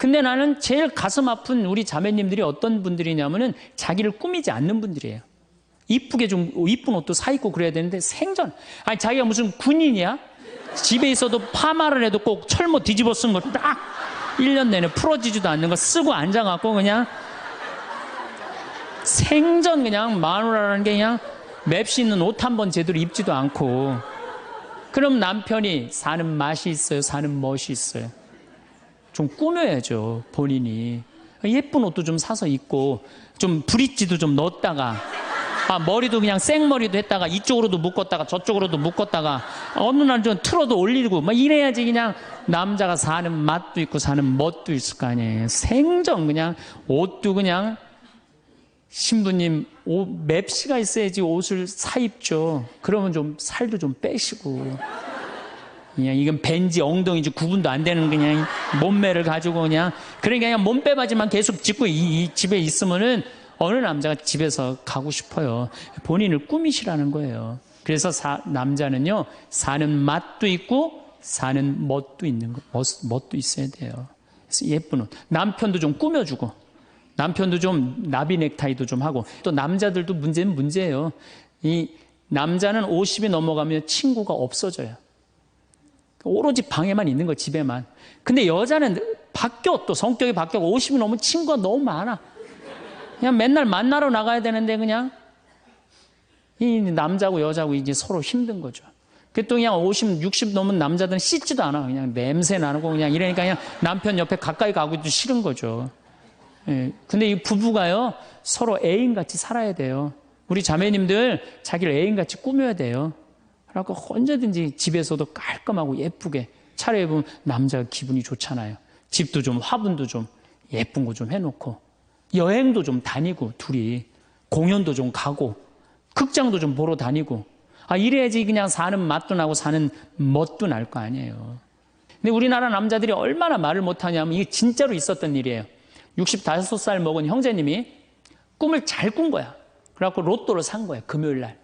근데 나는 제일 가슴 아픈 우리 자매님들이 어떤 분들이냐면은 자기를 꾸미지 않는 분들이에요. 이쁘게 좀 이쁜 옷도 사 입고 그래야 되는데 생전 아니 자기가 무슨 군인이야? 집에 있어도 파마를 해도 꼭 철모 뒤집어 쓴 거 딱 1년 내내 풀어지지도 않는 거 쓰고 앉아갖고 그냥 생전 그냥 마누라라는 게 그냥 맵시 있는 옷 한 번 제대로 입지도 않고 그럼 남편이 사는 맛이 있어요? 사는 멋이 있어요? 좀 꾸며야죠, 본인이. 예쁜 옷도 좀 사서 입고, 좀 브릿지도 좀 넣었다가, 머리도 그냥 생머리도 했다가, 이쪽으로도 묶었다가, 저쪽으로도 묶었다가, 어느 날 좀 틀어도 올리고, 막 이래야지 그냥 남자가 사는 맛도 있고, 사는 멋도 있을 거 아니에요. 생전 그냥, 옷도 그냥, 신부님, 맵시가 있어야지 옷을 사 입죠. 그러면 좀 살도 좀 빼시고. 그냥 이건 벤지 엉덩이지 구분도 안 되는 그냥 몸매를 가지고 그러니까 그냥 몸빼바지만 계속 짚고 이 집에 있으면은 어느 남자가 집에서 가고 싶어요. 본인을 꾸미시라는 거예요. 그래서 남자는요 사는 맛도 있고 사는 멋도 있는 거, 멋도 있어야 돼요. 그래서 예쁜 옷. 남편도 좀 꾸며주고 남편도 좀 나비 넥타이도 좀 하고 또 남자들도 문제는 문제예요. 이 남자는 50이 넘어가면 친구가 없어져요. 오로지 방에만 있는 거, 집에만. 근데 여자는 바뀌어, 또 성격이 바뀌어. 50이 넘으면 친구가 너무 많아. 그냥 맨날 만나러 나가야 되는데 그냥 이 남자고 여자고 이제 서로 힘든 거죠. 또 그냥 50, 60 넘은 남자들은 씻지도 않아. 그냥 냄새 나고 그냥 이러니까 그냥 남편 옆에 가까이 가기도 싫은 거죠. 예. 근데 이 부부가요, 서로 애인같이 살아야 돼요. 우리 자매님들 자기를 애인같이 꾸며야 돼요. 그러니까 언제든지 집에서도 깔끔하고 예쁘게 차려입으면 남자가 기분이 좋잖아요. 집도 좀 화분도 좀 예쁜 거 좀 해놓고 여행도 좀 다니고 둘이 공연도 좀 가고 극장도 좀 보러 다니고 이래야지 그냥 사는 맛도 나고 사는 멋도 날 거 아니에요. 근데 우리나라 남자들이 얼마나 말을 못하냐면 이게 진짜로 있었던 일이에요. 65살 먹은 형제님이 꿈을 잘 꾼 거야. 그래갖고 로또를 산 거야, 금요일 날.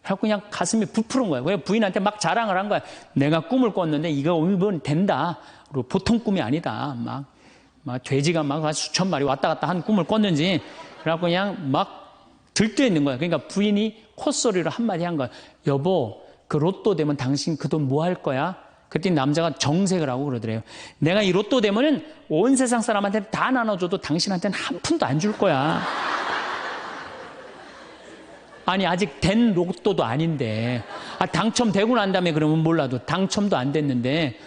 그래갖고 그냥 가슴이 부풀은 거야. 왜 부인한테 막 자랑을 한 거야. 내가 꿈을 꿨는데 이거 이번 된다. 그리고 보통 꿈이 아니다. 막 돼지가 막 수천 마리 왔다 갔다 한 꿈을 꿨는지. 그래갖고 그냥 막 들떠있는 거야. 그러니까 부인이 콧소리로 한마디 한 거야. 여보, 그 로또 되면 당신 그 돈 뭐 할 거야? 그랬더니 남자가 정색을 하고 그러더래요. 내가 이 로또 되면은 온 세상 사람한테 다 나눠줘도 당신한테는 한 푼도 안 줄 거야. 아니 아직 된 로또도 아닌데 당첨되고 난 다음에 그러면 몰라도 당첨도 안 됐는데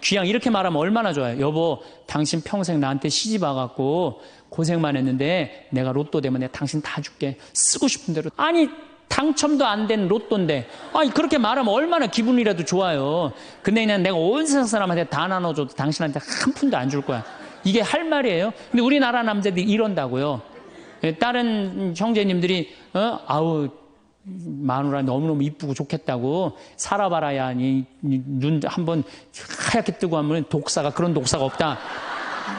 귀양 이렇게 말하면 얼마나 좋아요. 여보 당신 평생 나한테 시집 와갖고 고생만 했는데 내가 로또 되면 내가 당신 다 줄게. 쓰고 싶은 대로. 아니 당첨도 안 된 로또인데 그렇게 말하면 얼마나 기분이라도 좋아요. 근데 그냥 내가 온 세상 사람한테 다 나눠줘도 당신한테 한 푼도 안 줄 거야. 이게 할 말이에요. 근데 우리나라 남자들이 이런다고요. 다른 형제님들이 마누라 너무너무 이쁘고 좋겠다고 살아봐라야 눈 한번 하얗게 뜨고 하면 독사가 그런 독사가 없다.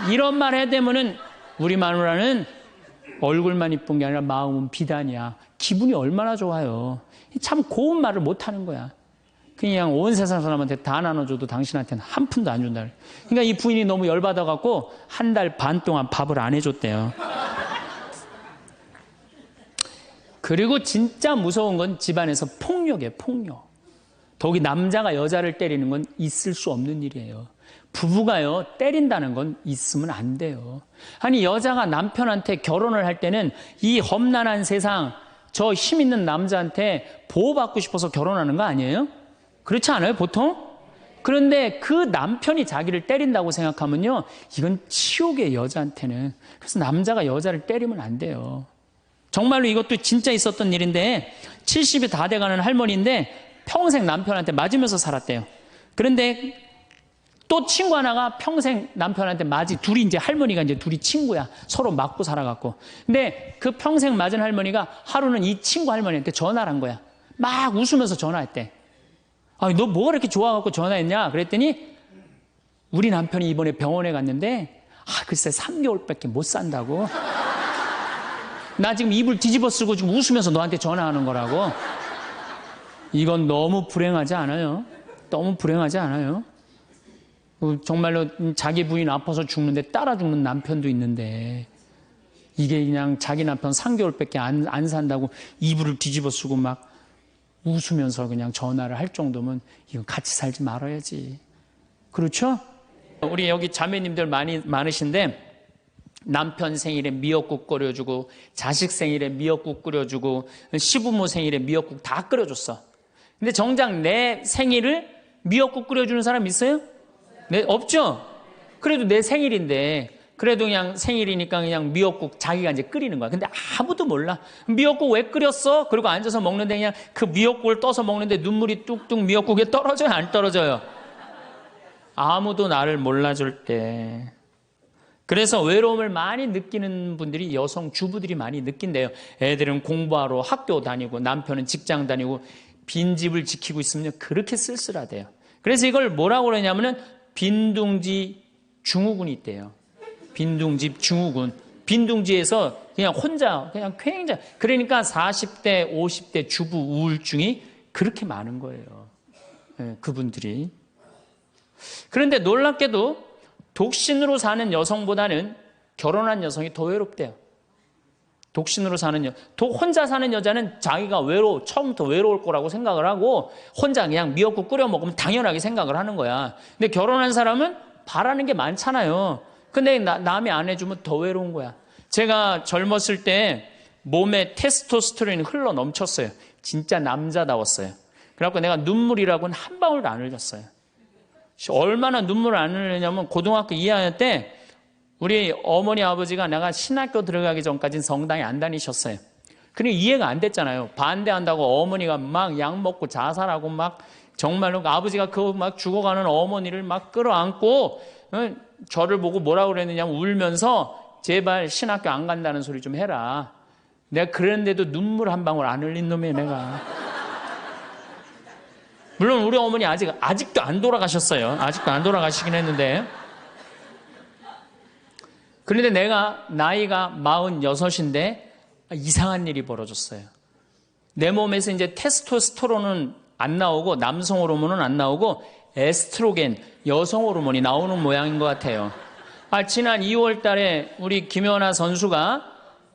이런 말 해야 되면은 우리 마누라는 얼굴만 이쁜 게 아니라 마음은 비단이야. 기분이 얼마나 좋아요. 참 고운 말을 못 하는 거야. 그냥 온 세상 사람한테 다 나눠줘도 당신한테는 한 푼도 안 준다. 그러니까 이 부인이 너무 열받아갖고 한 달 반 동안 밥을 안 해줬대요. 그리고 진짜 무서운 건 집안에서 폭력이에요, 폭력. 더욱이 남자가 여자를 때리는 건 있을 수 없는 일이에요. 부부가요, 때린다는 건 있으면 안 돼요. 아니, 여자가 남편한테 결혼을 할 때는 이 험난한 세상, 저 힘 있는 남자한테 보호받고 싶어서 결혼하는 거 아니에요? 그렇지 않아요, 보통? 그런데 그 남편이 자기를 때린다고 생각하면요, 이건 치욕이에요, 여자한테는. 그래서 남자가 여자를 때리면 안 돼요. 정말로 이것도 진짜 있었던 일인데 70이 다 돼가는 할머니인데 평생 남편한테 맞으면서 살았대요. 그런데 또 친구 하나가 평생 남편한테 둘이 이제 할머니가 이제 둘이 친구야. 서로 맞고 살아갖고. 근데 그 평생 맞은 할머니가 하루는 이 친구 할머니한테 전화를 한 거야. 막 웃으면서 전화했대. 너 뭐가 이렇게 좋아갖고 전화했냐? 그랬더니 우리 남편이 이번에 병원에 갔는데 글쎄 3개월밖에 못 산다고. 나 지금 입을 뒤집어 쓰고 지금 웃으면서 너한테 전화하는 거라고. 이건 너무 불행하지 않아요? 너무 불행하지 않아요? 정말로 자기 부인 아파서 죽는데 따라 죽는 남편도 있는데 이게 그냥 자기 남편 3개월밖에 안 산다고 이불을 뒤집어 쓰고 막 웃으면서 그냥 전화를 할 정도면 이건 같이 살지 말아야지. 그렇죠? 우리 여기 자매님들 많으신데 남편 생일에 미역국 끓여주고 자식 생일에 미역국 끓여주고 시부모 생일에 미역국 다 끓여줬어. 근데 정작 내 생일을 미역국 끓여주는 사람 있어요? 네, 없죠? 그래도 내 생일인데 그래도 그냥 생일이니까 그냥 미역국 자기가 이제 끓이는 거야. 근데 아무도 몰라. 미역국 왜 끓였어? 그리고 앉아서 먹는데 그냥 그 미역국을 떠서 먹는데 눈물이 뚝뚝 미역국에 떨어져요? 안 떨어져요? 아무도 나를 몰라줄 때. 그래서 외로움을 많이 느끼는 분들이 여성 주부들이 많이 느낀대요. 애들은 공부하러 학교 다니고 남편은 직장 다니고 빈집을 지키고 있으면 그렇게 쓸쓸하대요. 그래서 이걸 뭐라고 그러냐면은 빈둥지 증후군이 있대요. 빈둥지 증후군. 빈둥지에서 그냥 혼자 그냥 굉장히 그러니까 40대 50대 주부 우울증이 그렇게 많은 거예요. 네, 그분들이. 그런데 놀랍게도 독신으로 사는 여성보다는 결혼한 여성이 더 외롭대요. 독신으로 사는 혼자 사는 여자는 자기가 처음부터 외로울 거라고 생각을 하고 혼자 그냥 미역국 끓여 먹으면 당연하게 생각을 하는 거야. 근데 결혼한 사람은 바라는 게 많잖아요. 근데 남이 안 해주면 더 외로운 거야. 제가 젊었을 때 몸에 테스토스테론이 흘러 넘쳤어요. 진짜 남자다웠어요. 그래갖고 내가 눈물이라고는 한 방울도 안 흘렸어요. 얼마나 눈물을 안 흘리냐면 고등학교 2학년 때 우리 어머니 아버지가 내가 신학교 들어가기 전까지는 성당에 안 다니셨어요. 그러니 이해가 안 됐잖아요. 반대한다고 어머니가 막 약 먹고 자살하고 막 정말로 아버지가 그 막 죽어가는 어머니를 막 끌어안고 저를 보고 뭐라고 그랬느냐면 울면서 제발 신학교 안 간다는 소리 좀 해라. 내가 그랬는데도 눈물 한 방울 안 흘린 놈이에요, 내가. 물론 우리 어머니 아직도 안 돌아가셨어요. 아직도 안 돌아가시긴 했는데. 그런데 내가 나이가 46인데 이상한 일이 벌어졌어요. 내 몸에서 이제 테스토스테론은 안 나오고 남성 호르몬은 안 나오고 에스트로겐, 여성 호르몬이 나오는 모양인 것 같아요. 지난 2월 달에 우리 김연아 선수가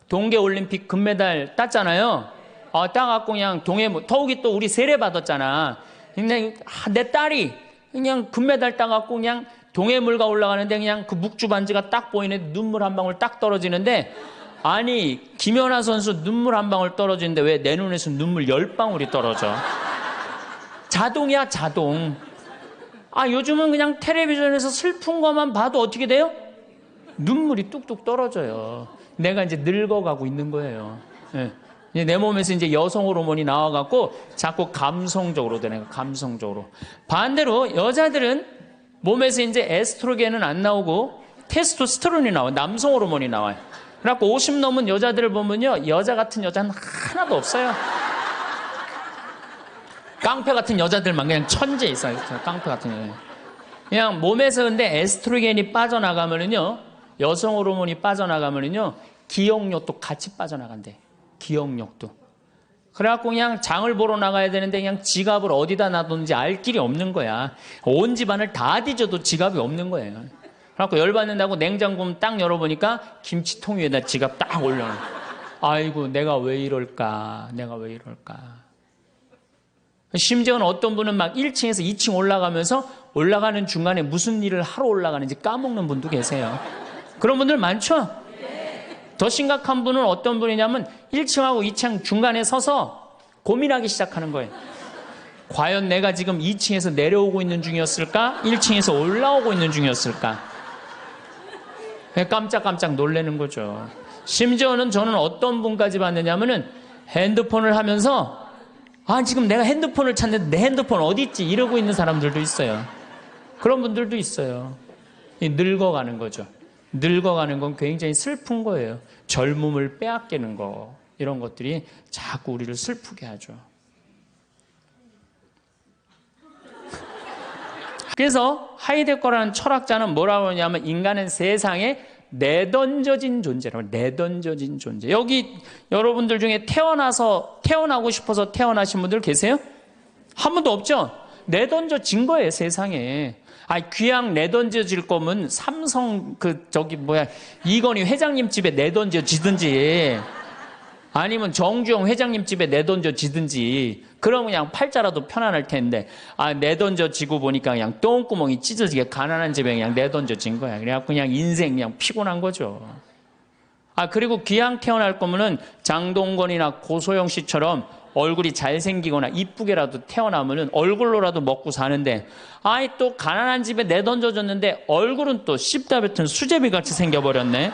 동계올림픽 금메달 땄잖아요. 따갖고 그냥 더욱이 또 우리 세례 받았잖아. 근데 내 딸이 그냥 금메달 따갖고 그냥 동해물가 올라가는데 그냥 그 묵주 반지가 딱 보이는데 눈물 한 방울 딱 떨어지는데 아니 김연아 선수 눈물 한 방울 떨어지는데 왜 내 눈에서 눈물 10방울이 떨어져? 자동이야 자동. 요즘은 그냥 텔레비전에서 슬픈 것만 봐도 어떻게 돼요? 눈물이 뚝뚝 떨어져요. 내가 이제 늙어가고 있는 거예요. 네. 내 몸에서 이제 여성 호르몬이 나와갖고 자꾸 감성적으로 되는 거예요. 감성적으로. 반대로 여자들은 몸에서 이제 에스트로겐은 안 나오고 테스토스테론이 나와요. 남성 호르몬이 나와요. 그래갖고 50 넘은 여자들을 보면요. 여자 같은 여자는 하나도 없어요. 깡패 같은 여자들만 그냥 천재 있어요. 깡패 같은 여자. 그냥 몸에서 근데 에스트로겐이 빠져나가면은요. 여성 호르몬이 빠져나가면은요. 기억력도 같이 빠져나간대. 기억력도. 그래갖고 그냥 장을 보러 나가야 되는데 그냥 지갑을 어디다 놔뒀는지 알 길이 없는 거야. 온 집안을 다 뒤져도 지갑이 없는 거예요. 그래갖고 열받는다고 냉장고 딱 열어보니까 김치통 위에다 지갑 딱 올려놔. 아이고 내가 왜 이럴까. 심지어는 어떤 분은 막 1층에서 2층 올라가면서 올라가는 중간에 무슨 일을 하러 올라가는지 까먹는 분도 계세요. 그런 분들 많죠? 더 심각한 분은 어떤 분이냐면 1층하고 2층 중간에 서서 고민하기 시작하는 거예요. 과연 내가 지금 2층에서 내려오고 있는 중이었을까? 1층에서 올라오고 있는 중이었을까? 깜짝깜짝 놀라는 거죠. 심지어는 저는 어떤 분까지 봤느냐면은 핸드폰을 하면서 지금 내가 핸드폰을 찾는데 내 핸드폰 어디 있지? 이러고 있는 사람들도 있어요. 그런 분들도 있어요. 늙어가는 거죠. 늙어가는 건 굉장히 슬픈 거예요. 젊음을 빼앗기는 거 이런 것들이 자꾸 우리를 슬프게 하죠. 그래서 하이데거라는 철학자는 뭐라고 하냐면 인간은 세상에 내던져진 존재라고. 내던져진 존재. 여기 여러분들 중에 태어나고 싶어서 태어나신 분들 계세요? 한 분도 없죠? 내던져진 거예요, 세상에. 귀양 내던져질 거면 삼성 이건희 회장님 집에 내던져지든지 아니면 정주영 회장님 집에 내던져지든지 그러면 그냥 팔자라도 편안할 텐데 내던져지고 보니까 그냥 똥구멍이 찢어지게 가난한 집에 그냥 내던져진 거야. 그래갖고 그냥 인생 그냥 피곤한 거죠. 그리고 귀양 태어날 거면은 장동건이나 고소영 씨처럼 얼굴이 잘생기거나 이쁘게라도 태어나면은 얼굴로라도 먹고 사는데 또 가난한 집에 내던져졌는데 얼굴은 또 씹다 뱉은 수제비 같이 생겨버렸네.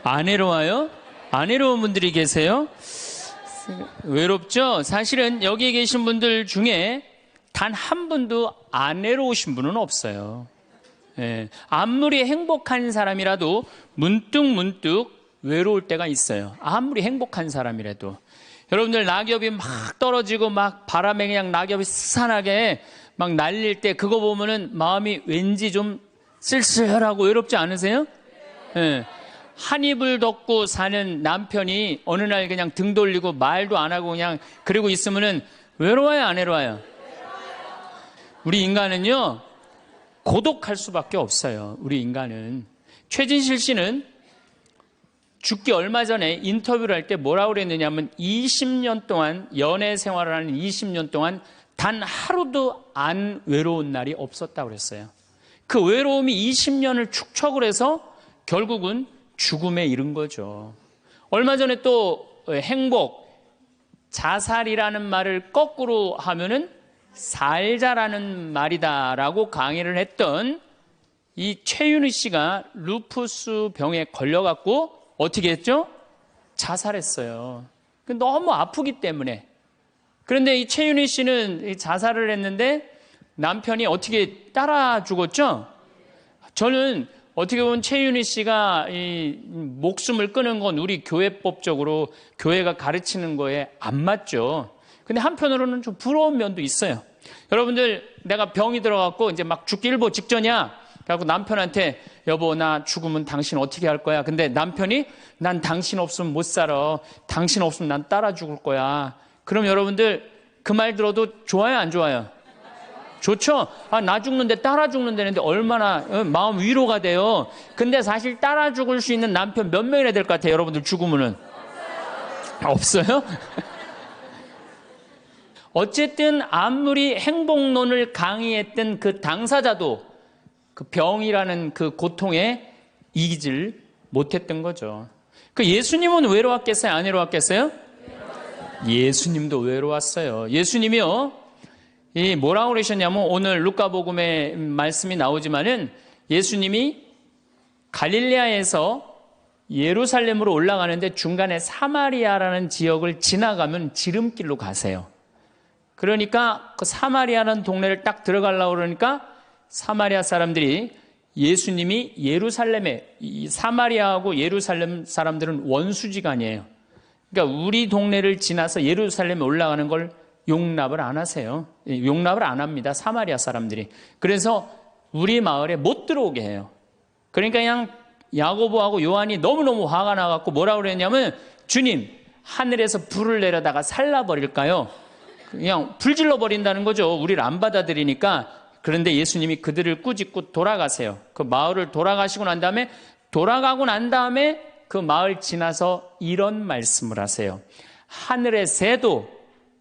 안 외로워요? 안 외로운 분들이 계세요? 외롭죠? 사실은 여기 계신 분들 중에 단 한 분도 안 외로우신 분은 없어요. 예, 아무리 행복한 사람이라도 문득 외로울 때가 있어요. 아무리 행복한 사람이라도. 여러분들 낙엽이 막 떨어지고 막 바람에 그냥 낙엽이 스산하게 막 날릴 때 그거 보면은 마음이 왠지 좀 쓸쓸하고 외롭지 않으세요? 예. 한 입을 덮고 사는 남편이 어느 날 그냥 등 돌리고 말도 안 하고 그냥 그러고 있으면은 외로워요, 안 외로워요? 우리 인간은요, 고독할 수밖에 없어요. 우리 인간은. 최진실 씨는 죽기 얼마 전에 인터뷰를 할 때 뭐라고 그랬느냐면 20년 동안 연애 생활을 하는 20년 동안 단 하루도 안 외로운 날이 없었다고 그랬어요. 그 외로움이 20년을 축적을 해서 결국은 죽음에 이른 거죠. 얼마 전에 또 행복, 자살이라는 말을 거꾸로 하면은 살자라는 말이다라고 강의를 했던 이 최윤희 씨가 루푸스 병에 걸려갖고 어떻게 했죠? 자살했어요. 너무 아프기 때문에. 그런데 이 최윤희 씨는 자살을 했는데 남편이 어떻게 따라 죽었죠? 저는 어떻게 보면 최윤희 씨가 이 목숨을 끊은 건 우리 교회법적으로 교회가 가르치는 거에 안 맞죠. 근데 한편으로는 좀 부러운 면도 있어요. 여러분들, 내가 병이 들어갖고 이제 막 죽기 일보 직전이야. 그래갖고 남편한테 여보, 나 죽으면 당신 어떻게 할 거야? 근데 남편이 난 당신 없으면 못 살아. 당신 없으면 난 따라 죽을 거야. 그럼 여러분들 그 말 들어도 좋아요, 안 좋아요? 좋죠? 나 죽는데 따라 죽는다는데 얼마나 마음 위로가 돼요. 근데 사실 따라 죽을 수 있는 남편 몇 명이나 될 것 같아요, 여러분들 죽으면은? 없어요? 어쨌든 아무리 행복론을 강의했던 그 당사자도 그 병이라는 그 고통에 이기질 못했던 거죠. 그 예수님은 외로웠겠어요? 안 외로웠겠어요? 예수님도 외로웠어요. 예수님이요, 뭐라고 그러셨냐면 오늘 루카복음에 말씀이 나오지만은 예수님이 갈릴레아에서 예루살렘으로 올라가는데 중간에 사마리아라는 지역을 지나가면 지름길로 가세요. 그러니까 그 사마리아라는 동네를 딱 들어가려고 그러니까 사마리아 사람들이 예수님이 예루살렘에, 이 사마리아하고 예루살렘 사람들은 원수지간이에요. 그러니까 우리 동네를 지나서 예루살렘에 올라가는 걸 용납을 안 하세요. 용납을 안 합니다, 사마리아 사람들이. 그래서 우리 마을에 못 들어오게 해요. 그러니까 그냥 야고보하고 요한이 너무너무 화가 나갖고 뭐라고 그랬냐면, 주님, 하늘에서 불을 내려다가 살라버릴까요? 그냥 불질러 버린다는 거죠. 우리를 안 받아들이니까. 그런데 예수님이 그들을 꾸짖고 돌아가세요. 그 마을을 돌아가시고 난 다음에, 돌아가고 난 다음에 그 마을 지나서 이런 말씀을 하세요. 하늘의 새도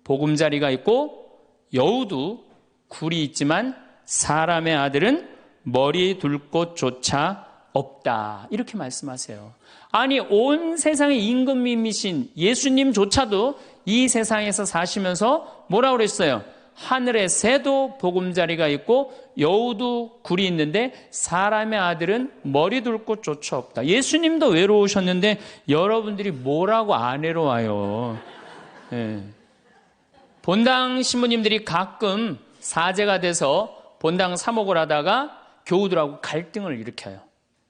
보금자리가 있고 여우도 굴이 있지만 사람의 아들은 머리 둘 곳조차 없다. 이렇게 말씀하세요. 아니, 온 세상의 임금님이신 예수님조차도 이 세상에서 사시면서 뭐라고 그랬어요? 하늘의 새도 보금자리가 있고 여우도 굴이 있는데 사람의 아들은 머리 둘 곳조차 없다. 예수님도 외로우셨는데 여러분들이 뭐라고 안 외로워요? 예. 본당 신부님들이 가끔 사제가 돼서 본당 사목을 하다가 교우들하고 갈등을 일으켜요.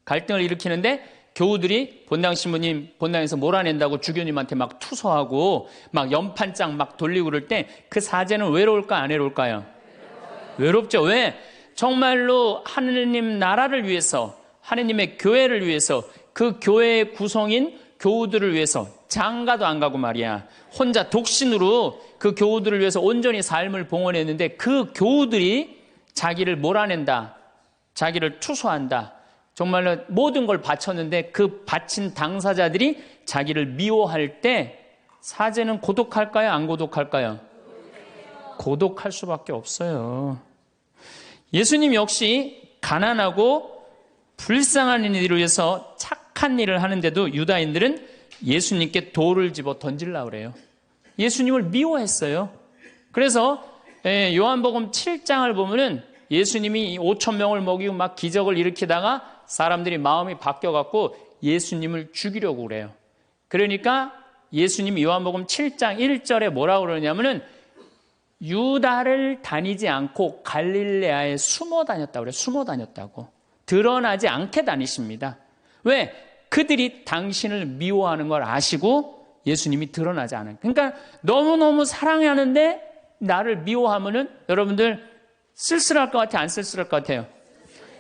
갈등을 일으키는데 교우들이 본당 신부님 본당에서 몰아낸다고 주교님한테 막 투서하고 막 연판장 막 돌리고 그럴 때 그 사제는 외로울까 안 외로울까요? 외롭죠. 왜? 정말로 하느님 나라를 위해서, 하느님의 교회를 위해서, 그 교회의 구성인 교우들을 위해서 장가도 안 가고 말이야. 혼자 독신으로 그 교우들을 위해서 온전히 삶을 봉헌했는데 그 교우들이 자기를 몰아낸다. 자기를 투소한다. 정말로 모든 걸 바쳤는데 그 바친 당사자들이 자기를 미워할 때 사제는 고독할까요? 안 고독할까요? 고독할 수밖에 없어요. 예수님 역시 가난하고 불쌍한 이들을 위해서 착한 일을 하는데도 유다인들은 예수님께 돌을 집어 던지려고 그래요. 예수님을 미워했어요. 그래서 요한복음 7장을 보면은 예수님이 5천 명을 먹이고 막 기적을 일으키다가 사람들이 마음이 바뀌어갖고 예수님을 죽이려고 그래요. 그러니까 예수님이 요한복음 7장 1절에 뭐라고 그러냐면은 유다를 다니지 않고 갈릴레아에 숨어 다녔다고 그래요. 숨어 다녔다고. 드러나지 않게 다니십니다. 왜? 그들이 당신을 미워하는 걸 아시고 예수님이 드러나지 않아요. 그러니까 너무너무 사랑하는데 나를 미워하면은 여러분들 쓸쓸할 것 같아요? 안 쓸쓸할 것 같아요?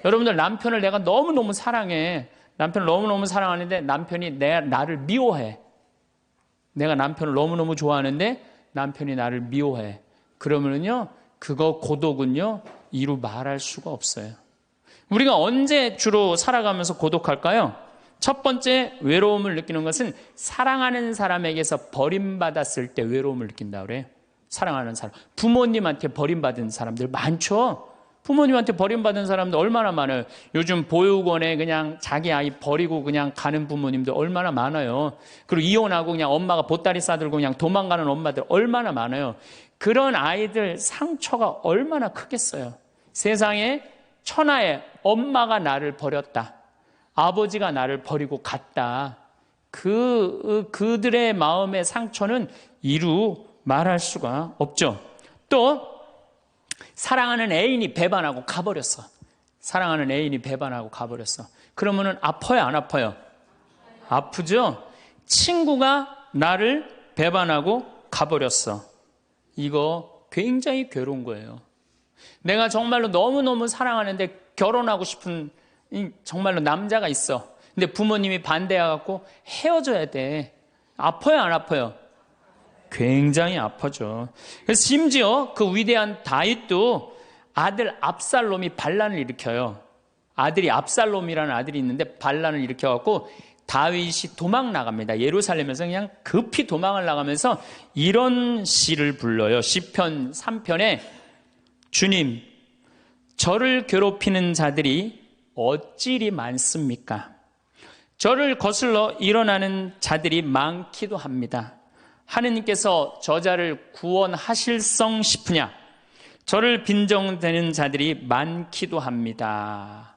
여러분들 남편을 내가 너무너무 사랑해. 남편을 너무너무 사랑하는데 남편이 나를 미워해. 내가 남편을 너무너무 좋아하는데 남편이 나를 미워해. 그러면은요, 그거 고독은요, 이루 말할 수가 없어요. 우리가 언제 주로 살아가면서 고독할까요? 첫 번째 외로움을 느끼는 것은 사랑하는 사람에게서 버림받았을 때 외로움을 느낀다 그래요. 사랑하는 사람. 부모님한테 버림받은 사람들 많죠? 부모님한테 버림받은 사람들 얼마나 많아요. 요즘 보육원에 그냥 자기 아이 버리고 그냥 가는 부모님들 얼마나 많아요. 그리고 이혼하고 그냥 엄마가 보따리 싸들고 그냥 도망가는 엄마들 얼마나 많아요. 그런 아이들 상처가 얼마나 크겠어요. 세상에 천하에 엄마가 나를 버렸다. 아버지가 나를 버리고 갔다. 그들의 마음의 상처는 이루 말할 수가 없죠. 또 사랑하는 애인이 배반하고 가버렸어. 사랑하는 애인이 배반하고 가버렸어. 그러면은 아파요, 안 아파요? 아프죠? 친구가 나를 배반하고 가버렸어. 이거 굉장히 괴로운 거예요. 내가 정말로 너무너무 사랑하는데 결혼하고 싶은 정말로 남자가 있어. 근데 부모님이 반대해갖고 헤어져야 돼. 아파요, 안 아파요? 굉장히 아파죠. 그래서 심지어 그 위대한 다윗도 아들 압살롬이 반란을 일으켜요. 아들이 압살롬이라는 아들이 있는데 반란을 일으켜갖고 다윗이 도망 나갑니다. 예루살렘에서 그냥 급히 도망을 나가면서 이런 시를 불러요. 시편 3편에 주님, 저를 괴롭히는 자들이 어찌리 많습니까? 저를 거슬러 일어나는 자들이 많기도 합니다. 하느님께서 저자를 구원하실성 싶으냐? 저를 빈정대는 자들이 많기도 합니다.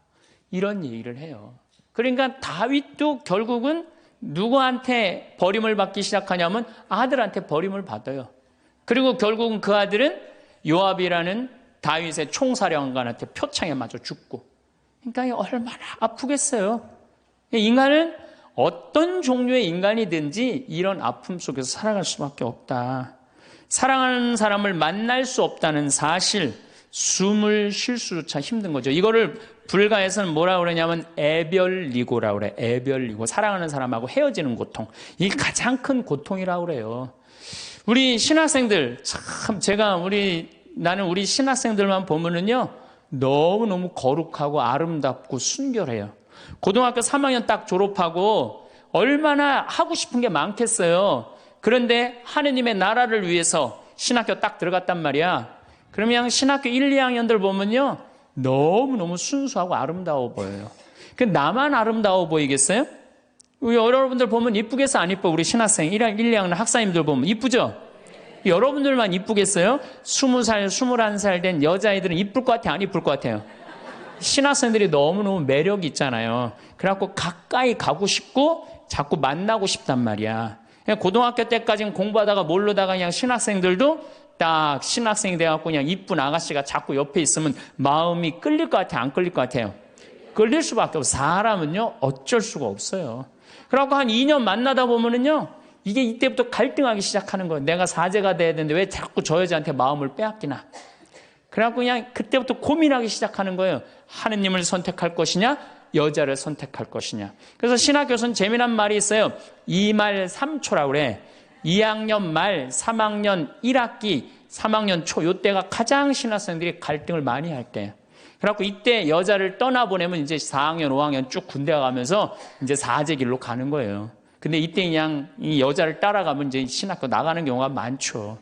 이런 얘기를 해요. 그러니까 다윗도 결국은 누구한테 버림을 받기 시작하냐면 아들한테 버림을 받아요. 그리고 결국은 그 아들은 요압이라는 다윗의 총사령관한테 표창에 맞아 죽고. 그러니까 얼마나 아프겠어요. 인간은 어떤 종류의 인간이든지 이런 아픔 속에서 살아갈 수밖에 없다. 사랑하는 사람을 만날 수 없다는 사실, 숨을 쉴 수조차 힘든 거죠. 이거를 불가에서는 뭐라고 그러냐면 애별리고라고 그래. 애별리고. 사랑하는 사람하고 헤어지는 고통. 이게 가장 큰 고통이라고 그래요. 우리 신학생들, 참 나는 우리 신학생들만 보면은요, 너무너무 거룩하고 아름답고 순결해요. 고등학교 3학년 딱 졸업하고 얼마나 하고 싶은 게 많겠어요. 그런데 하느님의 나라를 위해서 신학교 딱 들어갔단 말이야. 그러면 신학교 1, 2학년들 보면요, 너무너무 순수하고 아름다워 보여요. 나만 아름다워 보이겠어요? 여러분들 보면 이쁘겠어, 안 이뻐? 우리 신학생 1, 2학년 학사님들 보면 이쁘죠? 여러분들만 이쁘겠어요? 20살, 21살 된 여자애들은 이쁠 것 같아요, 안 이쁠 것 같아요? 신학생들이 너무너무 매력이 있잖아요. 그래갖고 가까이 가고 싶고 자꾸 만나고 싶단 말이야. 고등학교 때까지는 공부하다가 모르다가 그냥 신학생들도 딱 신학생이 돼갖고 그냥 이쁜 아가씨가 자꾸 옆에 있으면 마음이 끌릴 것 같아요, 안 끌릴 것 같아요? 끌릴 수밖에 없어요. 사람은요, 어쩔 수가 없어요. 그래갖고 한 2년 만나다 보면은요, 이게 이때부터 갈등하기 시작하는 거예요. 내가 사제가 돼야 되는데 왜 자꾸 저 여자한테 마음을 빼앗기나? 그래갖고 그냥 그때부터 고민하기 시작하는 거예요. 하느님을 선택할 것이냐? 여자를 선택할 것이냐. 그래서 신학교에서는 재미난 말이 있어요. 2말 3초라고 그래. 2학년 말, 3학년 1학기, 3학년 초, 이때가 가장 신학생들이 갈등을 많이 할 때예요. 그래갖고 이때 여자를 떠나보내면 이제 4학년, 5학년 쭉 군대 가면서 이제 사제 길로 가는 거예요. 근데 이때 그냥 이 여자를 따라가면 이제 신학교 나가는 경우가 많죠.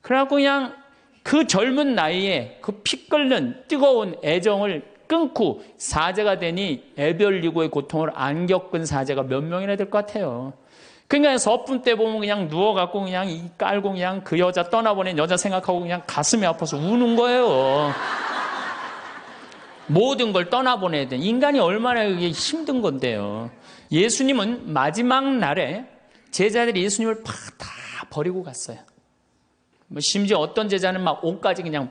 그래갖고 그냥 그 젊은 나이에 그 피 끓는 뜨거운 애정을 끊고 사제가 되니 애별리고의 고통을 안 겪은 사제가 몇 명이나 될 것 같아요. 그러니까 서푼 때 보면 그냥 누워갖고 그냥 이 깔고 그냥 그 여자 떠나보낸 여자 생각하고 그냥 가슴이 아파서 우는 거예요. 모든 걸 떠나보내야 돼. 인간이 얼마나 그게 힘든 건데요. 예수님은 마지막 날에 제자들이 예수님을 다 버리고 갔어요. 심지어 어떤 제자는 막 옷까지 그냥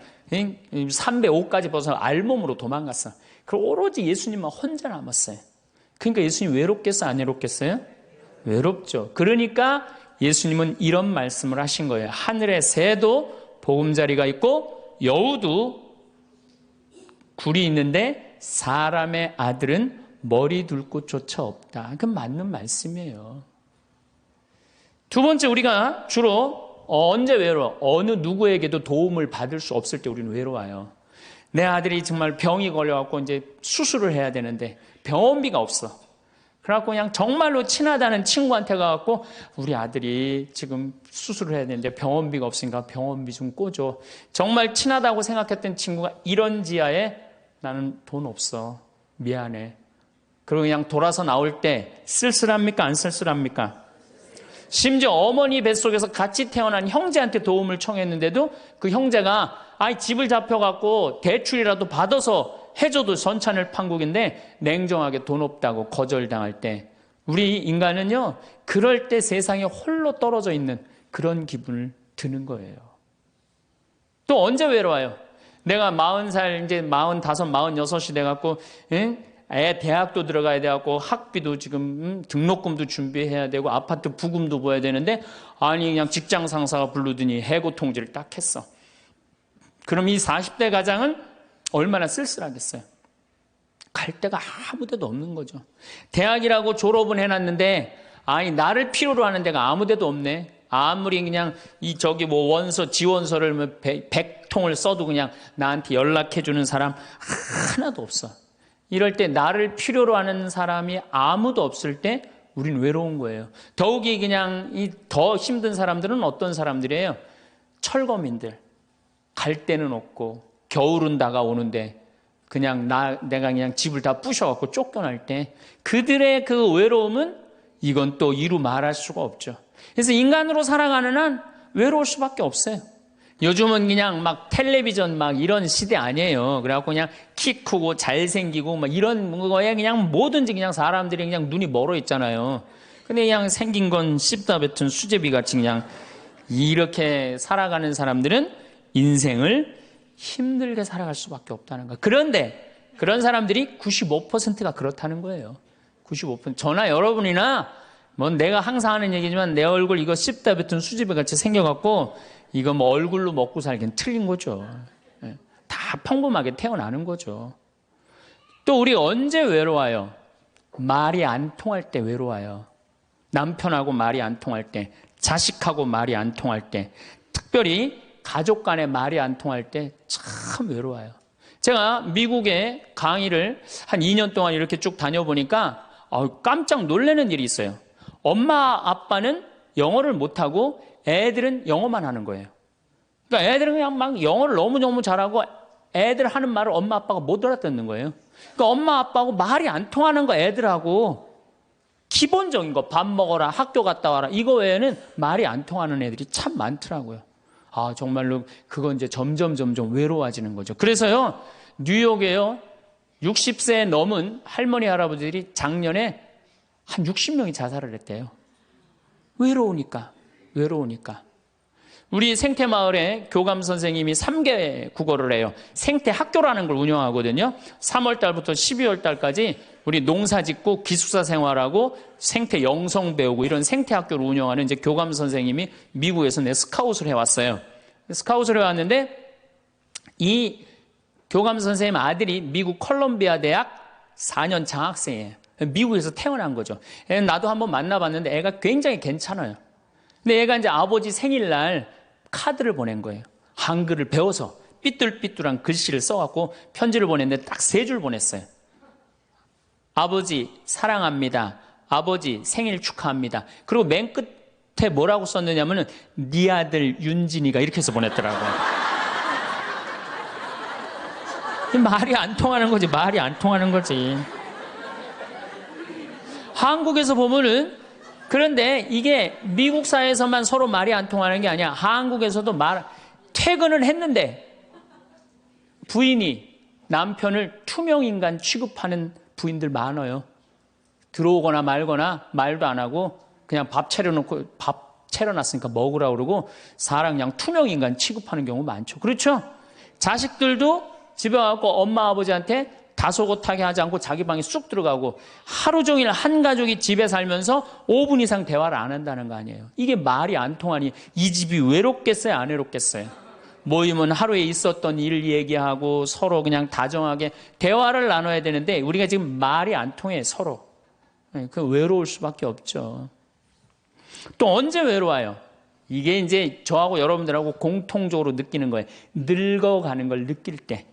삼배 옷까지 벗어 알몸으로 도망갔어. 그리고 오로지 예수님만 혼자 남았어요. 그러니까 예수님 외롭겠어요? 안 외롭겠어요? 외롭죠. 그러니까 예수님은 이런 말씀을 하신 거예요. 하늘의 새도 보금자리가 있고 여우도 굴이 있는데 사람의 아들은 머리 둘 곳조차 없다. 그건 맞는 말씀이에요. 두 번째, 우리가 주로 언제 외로워? 어느 누구에게도 도움을 받을 수 없을 때 우리는 외로워요. 내 아들이 정말 병이 걸려갖고 이제 수술을 해야 되는데 병원비가 없어. 그래갖고 그냥 정말로 친하다는 친구한테 가갖고 우리 아들이 지금 수술을 해야 되는데 병원비가 없으니까 병원비 좀 꿔줘. 정말 친하다고 생각했던 친구가 이런 지하에 나는 돈 없어. 미안해. 그리고 그냥 돌아서 나올 때 쓸쓸합니까? 안 쓸쓸합니까? 심지어 어머니 뱃속에서 같이 태어난 형제한테 도움을 청했는데도 그 형제가 집을 잡혀갖고 대출이라도 받아서 해줘도 전찬을 판국인데 냉정하게 돈 없다고 거절당할 때 우리 인간은요 그럴 때 세상에 홀로 떨어져 있는 그런 기분을 드는 거예요. 또 언제 외로워요? 내가 40살 이제 45, 46이 돼갖고 애 대학도 들어가야 돼갖고 학비도 지금 등록금도 준비해야 되고 아파트 부금도 보여야 되는데 아니 그냥 직장 상사가 부르더니 해고 통지를 딱 했어. 그럼 이 40대 가장은 얼마나 쓸쓸하겠어요. 갈 데가 아무 데도 없는 거죠. 대학이라고 졸업은 해놨는데 나를 필요로 하는 데가 아무 데도 없네. 아무리 그냥 원서 지원서를 100통을 써도 그냥 나한테 연락해주는 사람 하나도 없어. 이럴 때 나를 필요로 하는 사람이 아무도 없을 때 우린 외로운 거예요. 더욱이 그냥 더 힘든 사람들은 어떤 사람들이에요? 철거민들. 갈 데는 없고 겨울은 다가오는데 그냥 내가 그냥 집을 다 부셔갖고 쫓겨날 때 그들의 그 외로움은 이건 또 이루 말할 수가 없죠. 그래서 인간으로 살아가는 한 외로울 수밖에 없어요. 요즘은 그냥 막 텔레비전 막 이런 시대 아니에요. 그래갖고 그냥 키 크고 잘생기고 막 이런 거에 그냥 뭐든지 그냥 사람들이 그냥 눈이 멀어 있잖아요. 근데 그냥 생긴 건 씹다 뱉은 수제비 같이 그냥 이렇게 살아가는 사람들은 인생을 힘들게 살아갈 수밖에 없다는 거예요. 그런데 그런 사람들이 95%가 그렇다는 거예요. 95%. 저나 여러분이나 내가 항상 하는 얘기지만 내 얼굴 이거 씹다 뱉은 수제비 같이 생겨갖고 이거 얼굴로 먹고 살기엔 틀린 거죠. 다 평범하게 태어나는 거죠. 또 우리 언제 외로워요? 말이 안 통할 때 외로워요. 남편하고 말이 안 통할 때, 자식하고 말이 안 통할 때, 특별히 가족 간에 말이 안 통할 때 참 외로워요. 제가 미국에 강의를 한 2년 동안 이렇게 쭉 다녀보니까 깜짝 놀라는 일이 있어요. 엄마 아빠는 영어를 못하고 애들은 영어만 하는 거예요. 그러니까 애들은 그냥 막 영어를 너무너무 잘하고 애들 하는 말을 엄마 아빠가 못 알아듣는 거예요. 그러니까 엄마 아빠하고 말이 안 통하는 거 애들하고 기본적인 거 밥 먹어라 학교 갔다 와라 이거 외에는 말이 안 통하는 애들이 참 많더라고요. 정말로 그건 이제 점점 외로워지는 거죠. 그래서요 뉴욕에요 60세 넘은 할머니 할아버지들이 작년에 한 60명이 자살을 했대요. 외로우니까. 우리 생태마을에 교감 선생님이 3개 국어를 해요. 생태학교라는 걸 운영하거든요. 3월 달부터 12월 달까지 우리 농사 짓고 기숙사 생활하고 생태 영성 배우고 이런 생태학교를 운영하는 이제 교감 선생님이 미국에서 스카웃을 해왔어요. 스카웃을 해왔는데 이 교감 선생님 아들이 미국 컬럼비아 대학 4년 장학생이에요. 미국에서 태어난 거죠. 나도 한번 만나봤는데 애가 굉장히 괜찮아요. 근데 얘가 이제 아버지 생일날 카드를 보낸 거예요. 한글을 배워서 삐뚤삐뚤한 글씨를 써갖고 편지를 보냈는데 딱 3줄 보냈어요. 아버지 사랑합니다. 아버지 생일 축하합니다. 그리고 맨 끝에 뭐라고 썼느냐면은 네 아들 윤진이가 이렇게 해서 보냈더라고요. 말이 안 통하는 거지. 말이 안 통하는 거지. 한국에서 보면은, 그런데 이게 미국 사회에서만 서로 말이 안 통하는 게 아니야. 한국에서도 퇴근을 했는데 부인이 남편을 투명인간 취급하는 부인들 많아요. 들어오거나 말거나 말도 안 하고 그냥 밥 차려놨으니까 먹으라고 그러고 사람 그냥 투명인간 취급하는 경우 많죠. 그렇죠? 자식들도 집에 와서 엄마 아버지한테 다소곳하게 하지 않고 자기 방에 쑥 들어가고 하루 종일 한 가족이 집에 살면서 5분 이상 대화를 안 한다는 거 아니에요. 이게 말이 안 통하니 이 집이 외롭겠어요, 안 외롭겠어요? 모이면 하루에 있었던 일 얘기하고 서로 그냥 다정하게 대화를 나눠야 되는데 우리가 지금 말이 안 통해, 서로. 그 외로울 수밖에 없죠. 또 언제 외로워요? 이게 이제 저하고 여러분들하고 공통적으로 느끼는 거예요. 늙어가는 걸 느낄 때,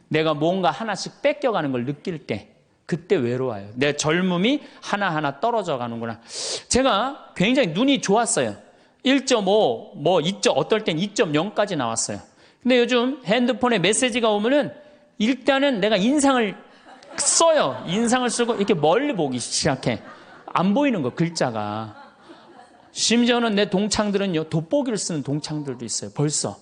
내가 뭔가 하나씩 뺏겨가는 걸 느낄 때, 그때 외로워요. 내 젊음이 하나하나 떨어져 가는구나. 제가 굉장히 눈이 좋았어요. 1.5, 어떨 땐 2.0까지 나왔어요. 근데 요즘 핸드폰에 메시지가 오면은 일단은 내가 인상을 써요. 인상을 쓰고 이렇게 멀리 보기 시작해. 안 보이는 거, 글자가. 심지어는 내 동창들은요, 돋보기를 쓰는 동창들도 있어요, 벌써.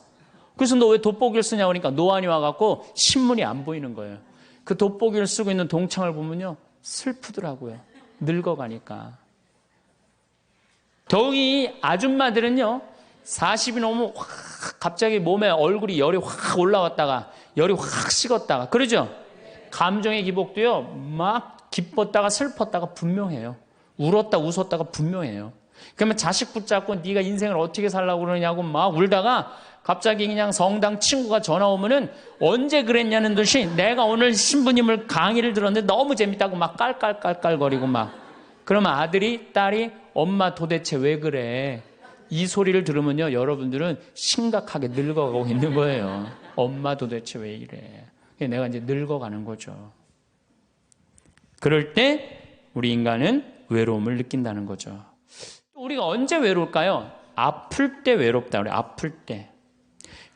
그래서 너 왜 돋보기를 쓰냐고 하니까 노안이 와갖고 신문이 안 보이는 거예요. 그 돋보기를 쓰고 있는 동창을 보면요, 슬프더라고요. 늙어가니까. 더욱이 아줌마들은요, 40이 넘으면 확 갑자기 몸에 얼굴이 열이 확 올라왔다가 열이 확 식었다가, 그러죠? 감정의 기복도요, 막 기뻤다가 슬펐다가 분명해요. 울었다 웃었다가 분명해요. 그러면 자식 붙잡고 네가 인생을 어떻게 살라고 그러냐고 막 울다가 갑자기 그냥 성당 친구가 전화 오면은 언제 그랬냐는 듯이 내가 오늘 신부님을 강의를 들었는데 너무 재밌다고 막 깔깔깔깔거리고 막. 그러면 아들이, 딸이 엄마 도대체 왜 그래? 이 소리를 들으면요, 여러분들은 심각하게 늙어가고 있는 거예요. 엄마 도대체 왜 이래? 내가 이제 늙어가는 거죠. 그럴 때 우리 인간은 외로움을 느낀다는 거죠. 우리가 언제 외로울까요? 아플 때 외롭다 그래요. 아플 때.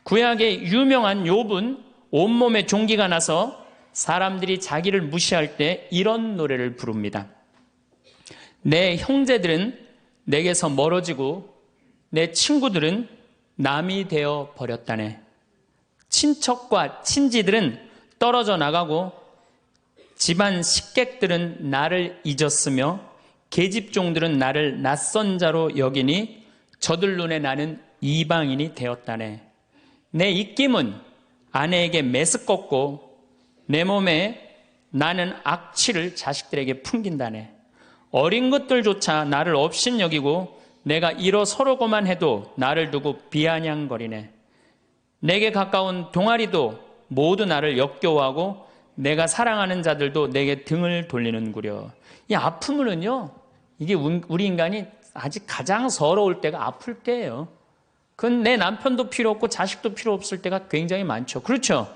구약의 유명한 욥은 온몸에 종기가 나서 사람들이 자기를 무시할 때 이런 노래를 부릅니다. 내 형제들은 내게서 멀어지고 내 친구들은 남이 되어 버렸다네. 친척과 친지들은 떨어져 나가고 집안 식객들은 나를 잊었으며 계집종들은 나를 낯선 자로 여기니 저들 눈에 나는 이방인이 되었다네. 내 입김은 아내에게 메스껍고 내 몸에 나는 악취를 자식들에게 풍긴다네. 어린 것들조차 나를 업신여기고 내가 일어서려고만 해도 나를 두고 비아냥거리네. 내게 가까운 동아리도 모두 나를 역겨워하고 내가 사랑하는 자들도 내게 등을 돌리는구려. 이 아픔은요, 이게 우리 인간이 아직 가장 서러울 때가 아플 때예요. 그건 내 남편도 필요 없고 자식도 필요 없을 때가 굉장히 많죠. 그렇죠?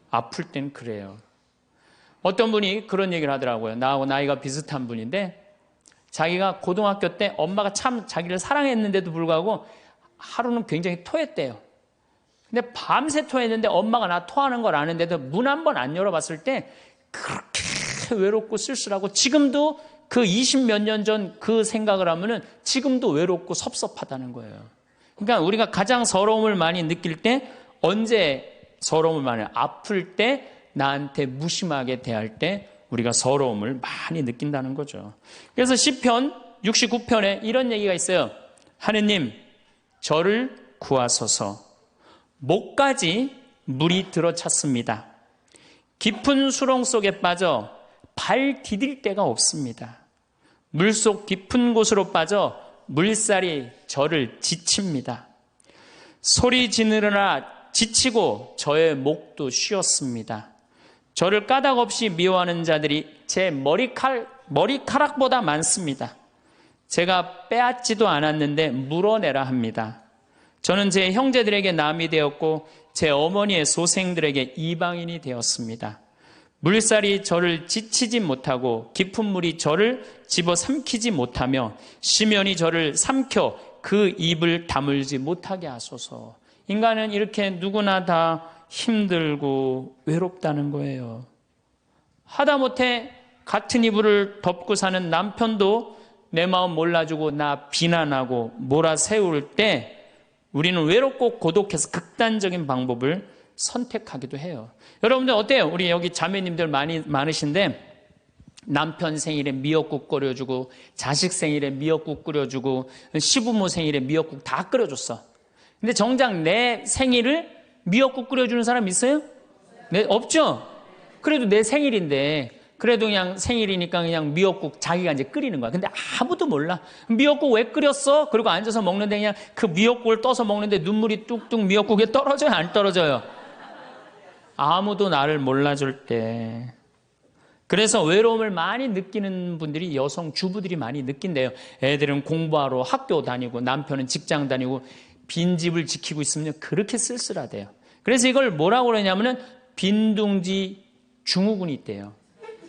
아플 땐 그래요. 어떤 분이 그런 얘기를 하더라고요. 나하고 나이가 비슷한 분인데 자기가 고등학교 때 엄마가 참 자기를 사랑했는데도 불구하고 하루는 굉장히 토했대요. 근데 밤새 토했는데 엄마가 나 토하는 걸 아는데도 문 한 번 안 열어봤을 때 그렇게 외롭고 쓸쓸하고, 지금도 그 20몇 년 전 그 생각을 하면은 지금도 외롭고 섭섭하다는 거예요. 그러니까 우리가 가장 서러움을 많이 느낄 때, 언제 서러움을 많이, 아플 때, 나한테 무심하게 대할 때 우리가 서러움을 많이 느낀다는 거죠. 그래서 시편 69편에 이런 얘기가 있어요. 하느님, 저를 구하소서. 목까지 물이 들어찼습니다. 깊은 수렁 속에 빠져 발 디딜 데가 없습니다. 물속 깊은 곳으로 빠져 물살이 저를 지칩니다. 소리 지르느라 지치고 저의 목도 쉬었습니다. 저를 까닭 없이 미워하는 자들이 제 머리카락보다 많습니다. 제가 빼앗지도 않았는데 물어내라 합니다. 저는 제 형제들에게 남이 되었고 제 어머니의 소생들에게 이방인이 되었습니다. 물살이 저를 지치지 못하고 깊은 물이 저를 집어삼키지 못하며 심연이 저를 삼켜 그 입을 다물지 못하게 하소서. 인간은 이렇게 누구나 다 힘들고 외롭다는 거예요. 하다못해 같은 이불을 덮고 사는 남편도 내 마음 몰라주고 나 비난하고 몰아세울 때 우리는 외롭고 고독해서 극단적인 방법을 선택하기도 해요. 여러분들 어때요? 우리 여기 자매님들 많으신데 남편 생일에 미역국 끓여주고 자식 생일에 미역국 끓여주고 시부모 생일에 미역국 다 끓여줬어. 근데 정작 내 생일을 미역국 끓여주는 사람 있어요? 네, 없죠? 그래도 내 생일인데 그래도 그냥 생일이니까 그냥 미역국 자기가 이제 끓이는 거야. 근데 아무도 몰라. 미역국 왜 끓였어? 그리고 앉아서 먹는데 그냥 그 미역국을 떠서 먹는데 눈물이 뚝뚝 미역국에 떨어져요? 안 떨어져요? 아무도 나를 몰라줄 때. 그래서 외로움을 많이 느끼는 분들이 여성 주부들이 많이 느낀대요. 애들은 공부하러 학교 다니고 남편은 직장 다니고 빈집을 지키고 있으면 그렇게 쓸쓸하대요. 그래서 이걸 뭐라고 그러냐면은 빈둥지 증후군이 있대요.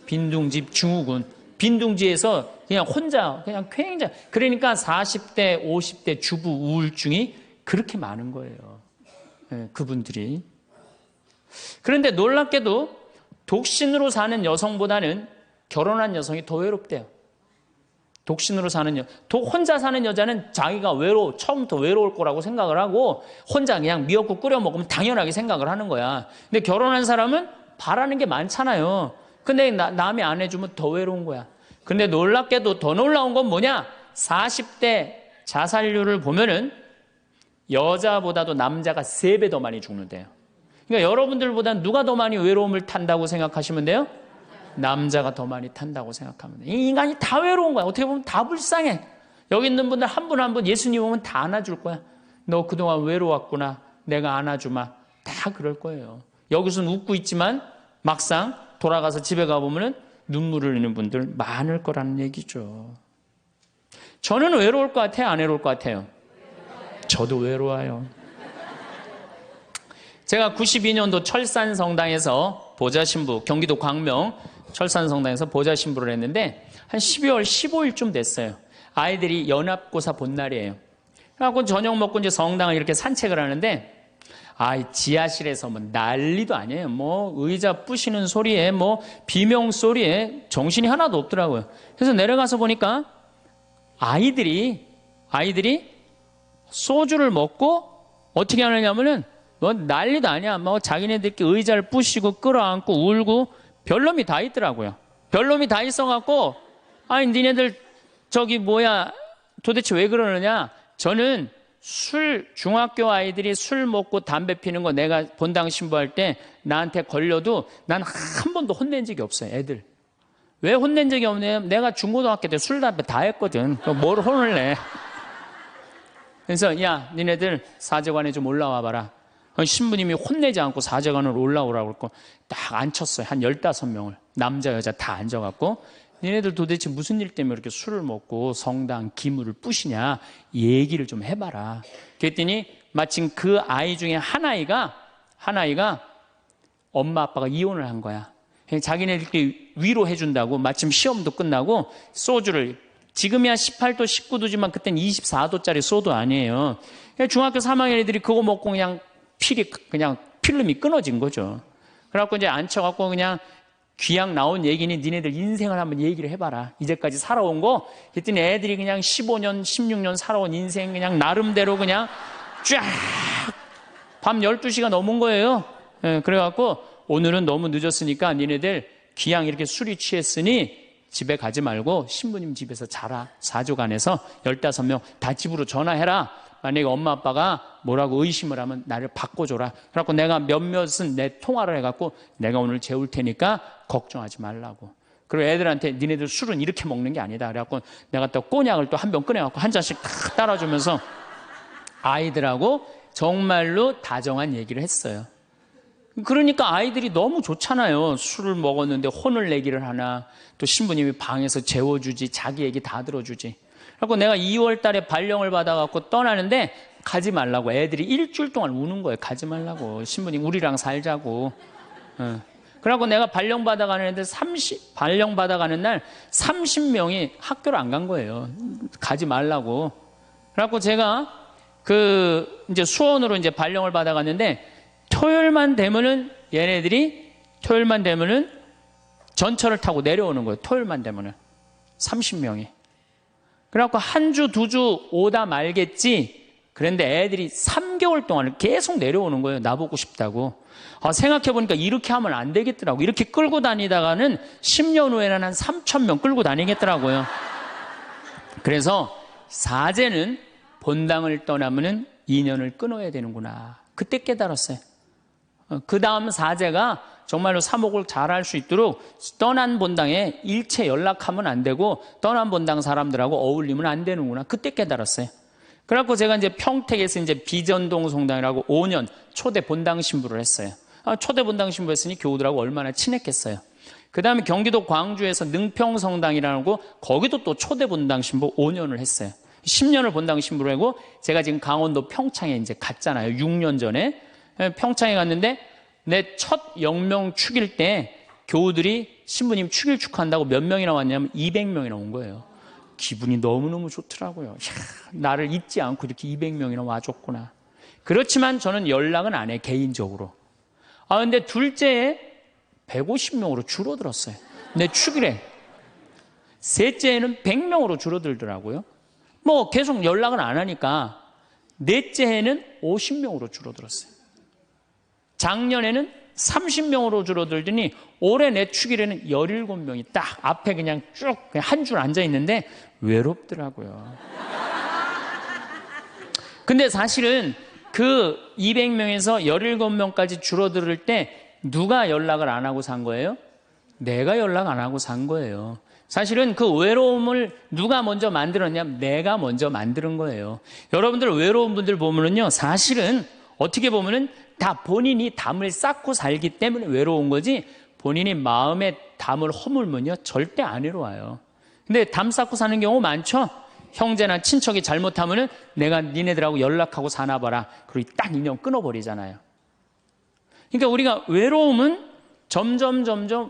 빈둥지 증후군. 빈둥지에서 그냥 혼자 그냥 굉장히 그러니까 40대 50대 주부 우울증이 그렇게 많은 거예요. 그분들이. 그런데 놀랍게도 독신으로 사는 여성보다는 결혼한 여성이 더 외롭대요. 독신으로 사는 혼자 사는 여자는 자기가 처음부터 외로울 거라고 생각을 하고 혼자 그냥 미역국 끓여 먹으면 당연하게 생각을 하는 거야. 근데 결혼한 사람은 바라는 게 많잖아요. 근데 남이 안 해주면 더 외로운 거야. 근데 놀랍게도 더 놀라운 건 뭐냐? 40대 자살률을 보면은 여자보다도 남자가 3배 더 많이 죽는데요. 그러니까 여러분들보다 누가 더 많이 외로움을 탄다고 생각하시면 돼요? 남자가 더 많이 탄다고 생각하면 돼요. 이 인간이 다 외로운 거야. 어떻게 보면 다 불쌍해. 여기 있는 분들 한 분 한 분 예수님 오면 다 안아줄 거야. 너 그동안 외로웠구나. 내가 안아주마. 다 그럴 거예요. 여기서는 웃고 있지만 막상 돌아가서 집에 가보면 눈물을 흘리는 분들 많을 거라는 얘기죠. 저는 외로울 것 같아요? 안 외로울 것 같아요? 저도 외로워요. 제가 92년도 철산성당에서 보좌신부, 경기도 광명 철산성당에서 보좌신부를 했는데 한 12월 15일쯤 됐어요. 아이들이 연합고사 본 날이에요. 그래갖고 저녁 먹고 이제 성당을 이렇게 산책을 하는데 지하실에서 뭐 난리도 아니에요. 뭐 의자 부시는 소리에 뭐 비명 소리에 정신이 하나도 없더라고요. 그래서 내려가서 보니까 아이들이 소주를 먹고 어떻게 하느냐면은 뭐 난리도 아니야. 뭐 자기네들끼리 의자를 부시고 끌어안고 울고 별놈이 다 있더라고요. 별놈이 다 있어갖고 니네들 도대체 왜 그러느냐? 저는 중학교 아이들이 술 먹고 담배 피는 거 내가 본당 신부할 때 나한테 걸려도 난 한 번도 혼낸 적이 없어요. 애들. 왜 혼낸 적이 없냐면 내가 중고등학교 때 술, 담배 다 했거든. 뭘 혼을 내. 그래서 야 니네들 사제관에 좀 올라와 봐라. 신부님이 혼내지 않고 사제관으로 올라오라고 그러고 딱 앉혔어요. 한 15명을. 남자 여자 다 앉아갖고 니네들 도대체 무슨 일 때문에 이렇게 술을 먹고 성당 기물을 부시냐 얘기를 좀 해봐라. 그랬더니 마침 그 아이 중에 한 아이가 엄마 아빠가 이혼을 한 거야. 자기네들끼리 위로해준다고 마침 시험도 끝나고 소주를 지금이야 18도 19도지만 그땐 24도짜리 소도 아니에요. 중학교 3학년 애들이 그거 먹고 그냥 필름이 끊어진 거죠. 그래갖고 이제 앉혀갖고 그냥 귀양 나온 얘기니 니네들 인생을 한번 얘기를 해봐라. 이제까지 살아온 거. 그랬더니 애들이 그냥 15년, 16년 살아온 인생 그냥 나름대로 그냥 쫙 밤 12시가 넘은 거예요. 그래갖고 오늘은 너무 늦었으니까 니네들 귀양 이렇게 술이 취했으니 집에 가지 말고 신부님 집에서 자라. 사조관에서 15명 다 집으로 전화해라. 만약에 엄마 아빠가 뭐라고 의심을 하면 나를 바꿔줘라. 그래갖고 내가 몇몇은 내 통화를 해갖고 내가 오늘 재울 테니까 걱정하지 말라고. 그리고 애들한테 니네들 술은 이렇게 먹는 게 아니다. 그래갖고 내가 또 꼬냑을 또 한 병 꺼내갖고 한 잔씩 탁 따라주면서 아이들하고 정말로 다정한 얘기를 했어요. 그러니까 아이들이 너무 좋잖아요. 술을 먹었는데 혼을 내기를 하나, 또 신부님이 방에서 재워주지, 자기 얘기 다 들어주지. 그래서 내가 2월 달에 발령을 받아갖고 떠나는데 가지 말라고. 애들이 일주일 동안 우는 거예요. 가지 말라고. 신부님 우리랑 살자고. 그래갖고 내가 발령 받아가는 애들 발령 받아가는 날 30명이 학교를 안 간 거예요. 가지 말라고. 그래갖고 제가 이제 수원으로 이제 발령을 받아갔는데 토요일만 되면은 전철을 타고 내려오는 거예요. 토요일만 되면은 30명이. 그래갖고 한 주, 두 주 오다 말겠지. 그런데 애들이 3개월 동안 계속 내려오는 거예요. 나보고 싶다고. 생각해보니까 이렇게 하면 안 되겠더라고. 이렇게 끌고 다니다가는 10년 후에는 한 3,000명 끌고 다니겠더라고요. 그래서 사제는 본당을 떠나면은 인연을 끊어야 되는구나. 그때 깨달았어요. 그 다음 사제가 정말로 사목을 잘할 수 있도록 떠난 본당에 일체 연락하면 안 되고 떠난 본당 사람들하고 어울리면 안 되는구나. 그때 깨달았어요. 그래갖고 제가 이제 평택에서 이제 비전동 성당이라고 5년 초대 본당 신부를 했어요. 초대 본당 신부 했으니 교우들하고 얼마나 친했겠어요. 그 다음에 경기도 광주에서 능평 성당이라고 거기도 또 초대 본당 신부 5년을 했어요. 10년을 본당 신부를 하고 제가 지금 강원도 평창에 이제 갔잖아요. 6년 전에. 평창에 갔는데 내 첫 영명 축일 때 교우들이 신부님 축일 축하한다고 몇 명이나 왔냐면 200명이나 온 거예요. 기분이 너무너무 좋더라고요. 이야, 나를 잊지 않고 이렇게 200명이나 와줬구나. 그렇지만 저는 연락은 안 해, 개인적으로. 근데 둘째에 150명으로 줄어들었어요. 내 축일에. 셋째에는 100명으로 줄어들더라고요. 뭐 계속 연락은 안 하니까 넷째 해는 50명으로 줄어들었어요. 작년에는 30명으로 줄어들더니 올해 내 축일에는 17명이 딱 앞에 그냥 쭉 한 줄 앉아 있는데 외롭더라고요. 근데 사실은 그 200명에서 17명까지 줄어들 때 누가 연락을 안 하고 산 거예요? 내가 연락 안 하고 산 거예요. 사실은 그 외로움을 누가 먼저 만들었냐면 내가 먼저 만드는 거예요. 여러분들 외로운 분들 보면은요, 사실은 어떻게 보면은 다 본인이 담을 쌓고 살기 때문에 외로운 거지, 본인이 마음에 담을 허물면요 절대 안 외로워요. 근데 담 쌓고 사는 경우 많죠. 형제나 친척이 잘못하면은 내가 니네들하고 연락하고 사나 봐라. 그리고 딱 인연 끊어버리잖아요. 그러니까 우리가 외로움은 점점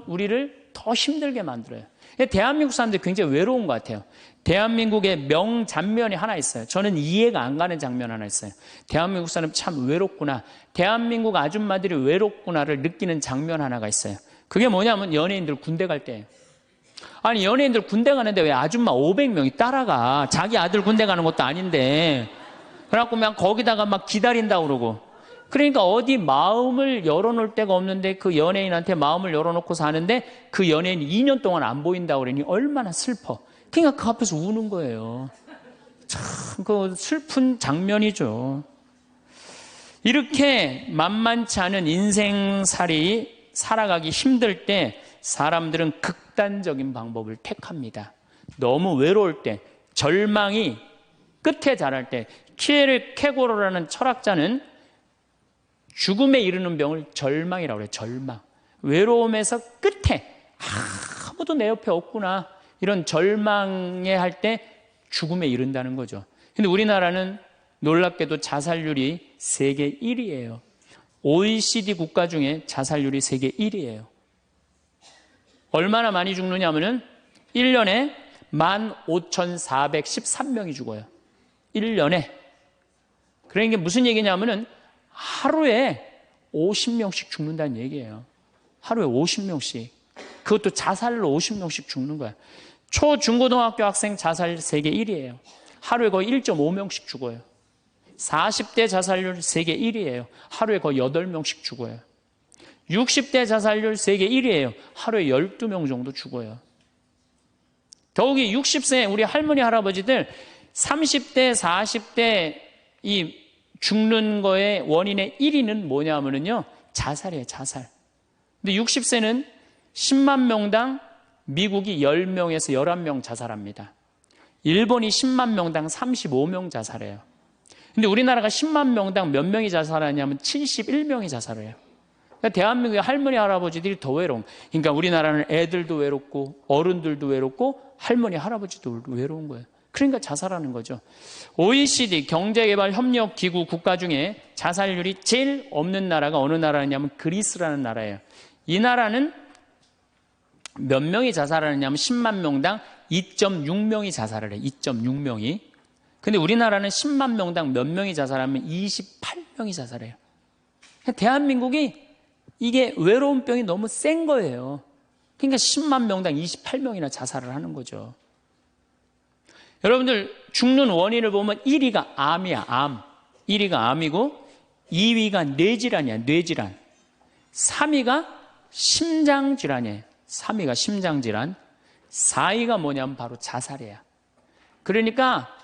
우리를 더 힘들게 만들어요. 대한민국 사람들이 굉장히 외로운 것 같아요. 대한민국의 명장면이 하나 있어요. 저는 이해가 안 가는 장면 하나 있어요. 대한민국 사람 참 외롭구나. 대한민국 아줌마들이 외롭구나를 느끼는 장면 하나가 있어요. 그게 뭐냐면 연예인들 군대 갈 때예요. 아니, 연예인들 군대 가는데 왜 아줌마 500명이 따라가? 자기 아들 군대 가는 것도 아닌데. 그래갖고 그냥 거기다가 막 기다린다고 그러고. 그러니까 어디 마음을 열어놓을 데가 없는데 그 연예인한테 마음을 열어놓고 사는데 그 연예인이 2년 동안 안 보인다고 그러니 얼마나 슬퍼. 그러니까 그 앞에서 우는 거예요. 참 그 슬픈 장면이죠. 이렇게 만만치 않은 인생살이 살아가기 힘들 때 사람들은 극단적인 방법을 택합니다. 너무 외로울 때, 절망이 끝에 달할 때, 키에르케고르라는 철학자는 죽음에 이르는 병을 절망이라고 그래요. 절망. 외로움에서 끝에 아무도 내 옆에 없구나. 이런 절망에 할 때 죽음에 이른다는 거죠. 근데 우리나라는 놀랍게도 자살률이 세계 1위예요. OECD 국가 중에 자살률이 세계 1위예요. 얼마나 많이 죽느냐 하면은 1년에 15,413명이 죽어요. 1년에. 그러니까 무슨 얘기냐면은 하루에 50명씩 죽는다는 얘기예요. 하루에 50명씩. 그것도 자살로 50명씩 죽는 거야. 초, 중고등학교 학생 자살 세계 1위예요. 하루에 거의 1.5명씩 죽어요. 40대 자살률 세계 1위예요. 하루에 거의 8명씩 죽어요. 60대 자살률 세계 1위예요. 하루에 12명 정도 죽어요. 더욱이 60세 우리 할머니 할아버지들 30대 40대 이 죽는 거의 원인의 1위는 뭐냐면요 자살이에요. 자살. 근데 60세는 10만 명당 미국이 10명에서 11명 자살합니다. 일본이 10만 명당 35명 자살해요. 근데 우리나라가 10만 명당 몇 명이 자살하냐면 71명이 자살해요. 그러니까 대한민국의 할머니, 할아버지들이 더 외로운. 그러니까 우리나라는 애들도 외롭고 어른들도 외롭고 할머니, 할아버지도 외로운 거예요. 그러니까 자살하는 거죠. OECD 경제개발협력기구 국가 중에 자살률이 제일 없는 나라가 어느 나라냐면 그리스라는 나라예요. 이 나라는 몇 명이 자살하느냐면 10만 명당 2.6명이 자살을 해요. 2.6명이. 근데 우리나라는 10만 명당 몇 명이 자살하면 28명이 자살해요. 대한민국이 이게 외로운 병이 너무 센 거예요. 그러니까 10만 명당 28명이나 자살을 하는 거죠. 여러분들 죽는 원인을 보면 1위가 암이야, 암. 1위가 암이고 2위가 뇌질환이야, 뇌질환. 3위가 심장질환이에요. 3위가 심장질환. 4위가 뭐냐면 바로 자살이야. 그러니까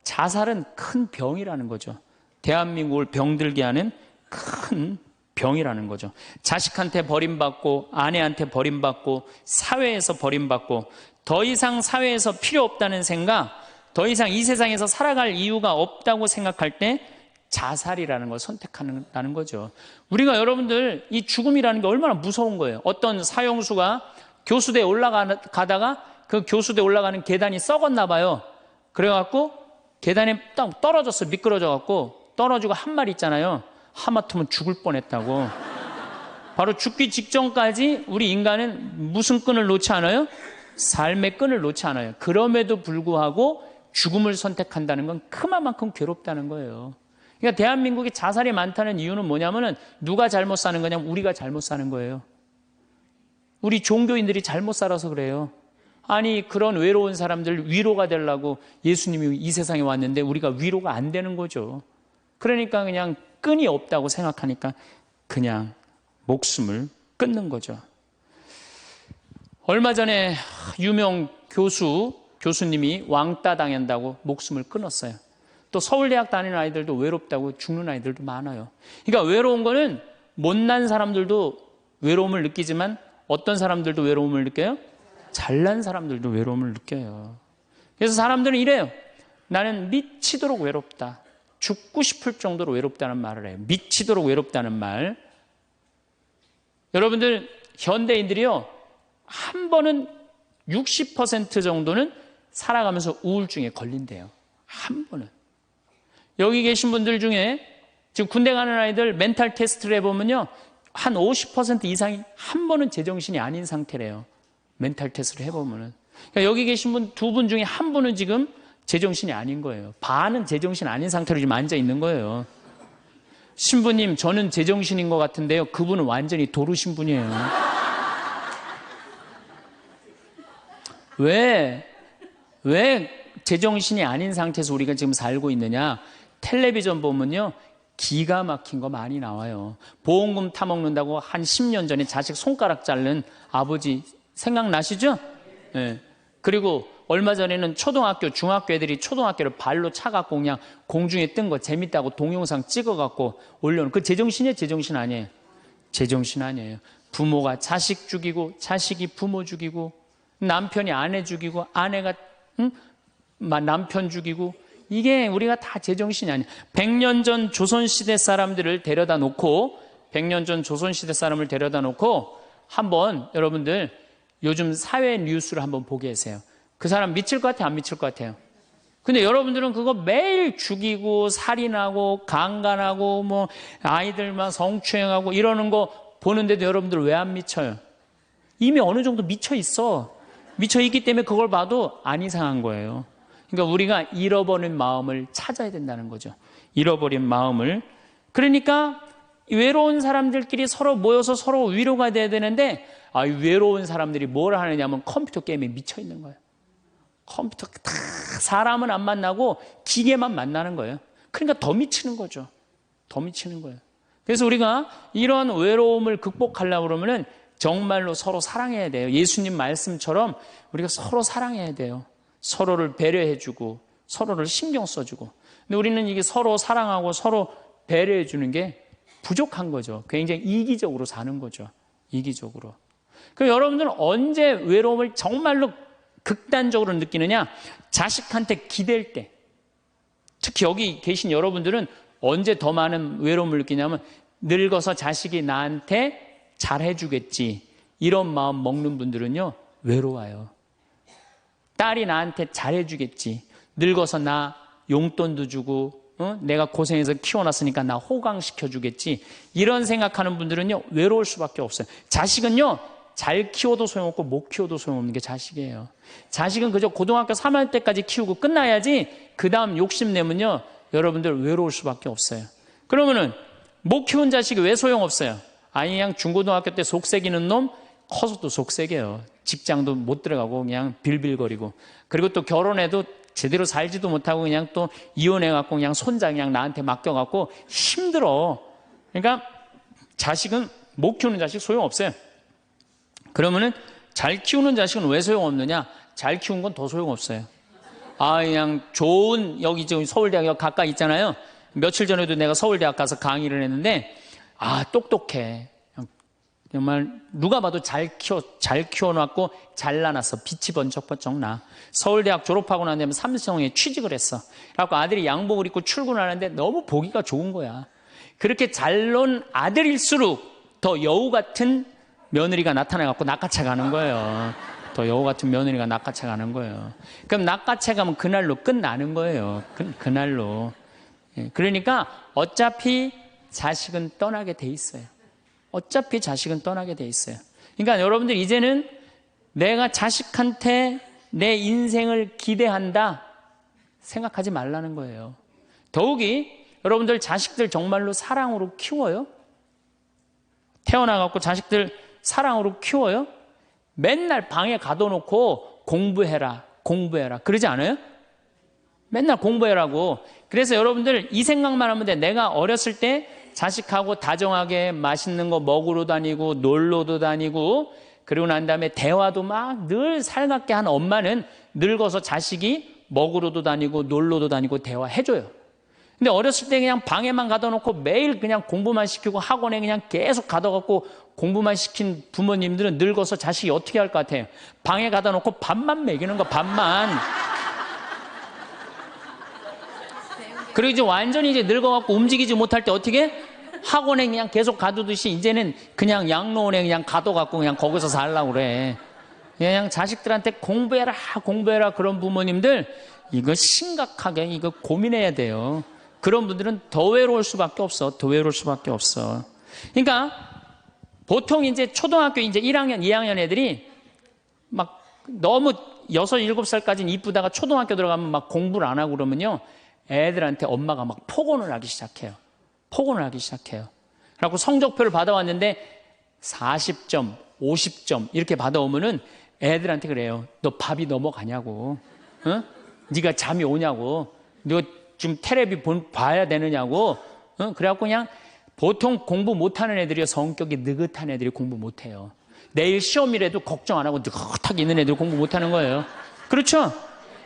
자살은 큰 병이라는 거죠. 대한민국을 병들게 하는 큰 병이라는 거죠. 자식한테 버림받고 아내한테 버림받고 사회에서 버림받고 더 이상 사회에서 필요 없다는 생각, 더 이상 이 세상에서 살아갈 이유가 없다고 생각할 때 자살이라는 걸 선택한다는 거죠. 우리가 여러분들 이 죽음이라는 게 얼마나 무서운 거예요. 어떤 사형수가 교수대에 올라가다가 그 교수대에 올라가는 계단이 썩었나 봐요. 그래갖고 계단에 딱 떨어졌어. 미끄러져갖고 떨어지고 한 말 있잖아요. 하마터면 죽을 뻔했다고. 바로 죽기 직전까지 우리 인간은 무슨 끈을 놓지 않아요? 삶의 끈을 놓지 않아요. 그럼에도 불구하고 죽음을 선택한다는 건 그만큼 괴롭다는 거예요. 그러니까 대한민국에 자살이 많다는 이유는 뭐냐면은 누가 잘못 사는 거냐면 우리가 잘못 사는 거예요. 우리 종교인들이 잘못 살아서 그래요. 아니 그런 외로운 사람들 위로가 되려고 예수님이 이 세상에 왔는데 우리가 위로가 안 되는 거죠. 그러니까 그냥 끈이 없다고 생각하니까 그냥 목숨을 끊는 거죠. 얼마 전에 유명 교수님이 왕따 당한다고 목숨을 끊었어요. 또 서울대학 다니는 아이들도 외롭다고 죽는 아이들도 많아요. 그러니까 외로운 거는 못난 사람들도 외로움을 느끼지만 어떤 사람들도 외로움을 느껴요? 잘난 사람들도 외로움을 느껴요. 그래서 사람들은 이래요. 나는 미치도록 외롭다. 죽고 싶을 정도로 외롭다는 말을 해요. 미치도록 외롭다는 말. 여러분들 현대인들이요. 한 번은 60% 정도는 살아가면서 우울증에 걸린대요. 한 번은. 여기 계신 분들 중에 지금 군대 가는 아이들 멘탈 테스트를 해보면요. 한 50% 이상이 한 번은 제정신이 아닌 상태래요. 멘탈 테스트를 해보면은. 그러니까 여기 계신 분 두 분 중에 한 분은 지금 제정신이 아닌 거예요. 반은 제정신 아닌 상태로 지금 앉아 있는 거예요. 신부님, 저는 제정신인 것 같은데요. 그분은 완전히 도루신 분이에요. 왜 제정신이 아닌 상태에서 우리가 지금 살고 있느냐? 텔레비전 보면요. 기가 막힌 거 많이 나와요. 보험금 타먹는다고 한 10년 전에 자식 손가락 자른 아버지 생각나시죠? 네. 그리고 얼마 전에는 초등학교, 중학교 애들이 초등학교를 발로 차갖고 그냥 공중에 뜬 거 재밌다고 동영상 찍어갖고 올려놓은 그 제정신이에요? 제정신 아니에요? 제정신 아니에요. 부모가 자식 죽이고 자식이 부모 죽이고 남편이 아내 죽이고 아내가 남편 죽이고 이게 우리가 다 제정신이 아니에요. 100년 전 조선시대 사람들을 데려다 놓고 100년 전 조선시대 사람을 데려다 놓고 한번 여러분들 요즘 사회 뉴스를 한번 보게 하세요. 그 사람 미칠 것 같아요? 안 미칠 것 같아요? 근데 여러분들은 그거 매일 죽이고 살인하고 강간하고 뭐 아이들만 성추행하고 이러는 거 보는데도 여러분들 왜 안 미쳐요? 이미 어느 정도 미쳐 있어. 미쳐 있기 때문에 그걸 봐도 안 이상한 거예요. 그러니까 우리가 잃어버린 마음을 찾아야 된다는 거죠. 잃어버린 마음을. 그러니까 외로운 사람들끼리 서로 모여서 서로 위로가 돼야 되는데 외로운 사람들이 뭘 하느냐면 컴퓨터 게임에 미쳐 있는 거예요. 컴퓨터 다 사람은 안 만나고 기계만 만나는 거예요. 그러니까 더 미치는 거죠. 더 미치는 거예요. 그래서 우리가 이런 외로움을 극복하려고 그러면은 정말로 서로 사랑해야 돼요. 예수님 말씀처럼 우리가 서로 사랑해야 돼요. 서로를 배려해주고 서로를 신경 써주고. 근데 우리는 이게 서로 사랑하고 서로 배려해주는 게 부족한 거죠. 굉장히 이기적으로 사는 거죠. 이기적으로. 그럼 여러분들은 언제 외로움을 정말로 극단적으로 느끼느냐? 자식한테 기댈 때. 특히 여기 계신 여러분들은 언제 더 많은 외로움을 느끼냐면 늙어서 자식이 나한테 잘해주겠지. 이런 마음 먹는 분들은요, 외로워요. 딸이 나한테 잘해주겠지. 늙어서 나 용돈도 주고, 내가 고생해서 키워놨으니까 나 호강시켜주겠지. 이런 생각하는 분들은요, 외로울 수밖에 없어요. 자식은요, 잘 키워도 소용없고 못 키워도 소용없는 게 자식이에요. 자식은 그저 고등학교 3학년 때까지 키우고 끝나야지 그 다음 욕심내면요, 여러분들 외로울 수밖에 없어요. 그러면은 못 키운 자식이 왜 소용없어요? 아니 그냥 중고등학교 때 속새기는 놈 커서도 속새겨요. 직장도 못 들어가고 그냥 빌빌거리고, 그리고 또 결혼해도 제대로 살지도 못하고 그냥 또 이혼해갖고 그냥 손자 그냥 나한테 맡겨갖고 힘들어. 그러니까 자식은 못 키우는 자식 소용없어요. 그러면은 잘 키우는 자식은 왜 소용없느냐? 잘 키운 건 더 소용없어요. 그냥 좋은, 여기 지금 서울대학 가까이 있잖아요. 며칠 전에도 내가 서울대학 가서 강의를 했는데, 똑똑해. 정말 누가 봐도 잘 키워놨고 잘라놨어. 빛이 번쩍번쩍 나. 서울대학 졸업하고 난 다음에 삼성에 취직을 했어. 그래갖고 아들이 양복을 입고 출근하는데 너무 보기가 좋은 거야. 그렇게 잘 논 아들일수록 더 여우 같은 며느리가 나타나갖고 낚아채 가는 거예요. 더 여우 같은 며느리가 낚아채 가는 거예요. 그럼 낚아채 가면 그날로 끝나는 거예요. 그날로. 그러니까 어차피 자식은 떠나게 돼 있어요. 어차피 자식은 떠나게 돼 있어요. 그러니까 여러분들 이제는 내가 자식한테 내 인생을 기대한다 생각하지 말라는 거예요. 더욱이 여러분들 자식들 정말로 사랑으로 키워요? 태어나갖고 자식들 사랑으로 키워요? 맨날 방에 가둬놓고 공부해라 그러지 않아요? 맨날 공부해라고. 그래서 여러분들 이 생각만 하면 돼. 내가 어렸을 때 자식하고 다정하게 맛있는 거 먹으러 다니고 놀러도 다니고, 그리고 난 다음에 대화도 막 늘 살갑게 한 엄마는 늙어서 자식이 먹으러도 다니고 놀러도 다니고 대화해줘요. 근데 어렸을 때 그냥 방에만 가둬놓고 매일 그냥 공부만 시키고 학원에 그냥 계속 가둬갖고 공부만 시킨 부모님들은 늙어서 자식이 어떻게 할 것 같아요? 방에 가둬놓고 밥만 먹이는 거, 밥만. 그리고 이제 완전히 이제 늙어갖고 움직이지 못할 때 어떻게? 학원에 그냥 계속 가두듯이 이제는 그냥 양로원에 그냥 가둬갖고 그냥 거기서 살라고 그래. 그냥 자식들한테 공부해라 그런 부모님들, 이거 심각하게 이거 고민해야 돼요. 그런 분들은 더 외로울 수밖에 없어. 더 외로울 수밖에 없어. 그러니까 보통 이제 초등학교 이제 1학년, 2학년 애들이 막 너무 6, 7살까지는 이쁘다가 초등학교 들어가면 막 공부를 안 하고 그러면요, 애들한테 엄마가 막 폭언을 하기 시작해요. 그래갖고 성적표를 받아왔는데 40점, 50점 이렇게 받아오면은 애들한테 그래요. 너 밥이 넘어가냐고. 네가 잠이 오냐고. 너 지금 텔레비 봐야 되느냐고. 그래갖고 그냥 보통 공부 못하는 애들이요, 성격이 느긋한 애들이 공부 못해요. 내일 시험이라도 걱정 안 하고 느긋하게 있는 애들이 공부 못하는 거예요. 그렇죠?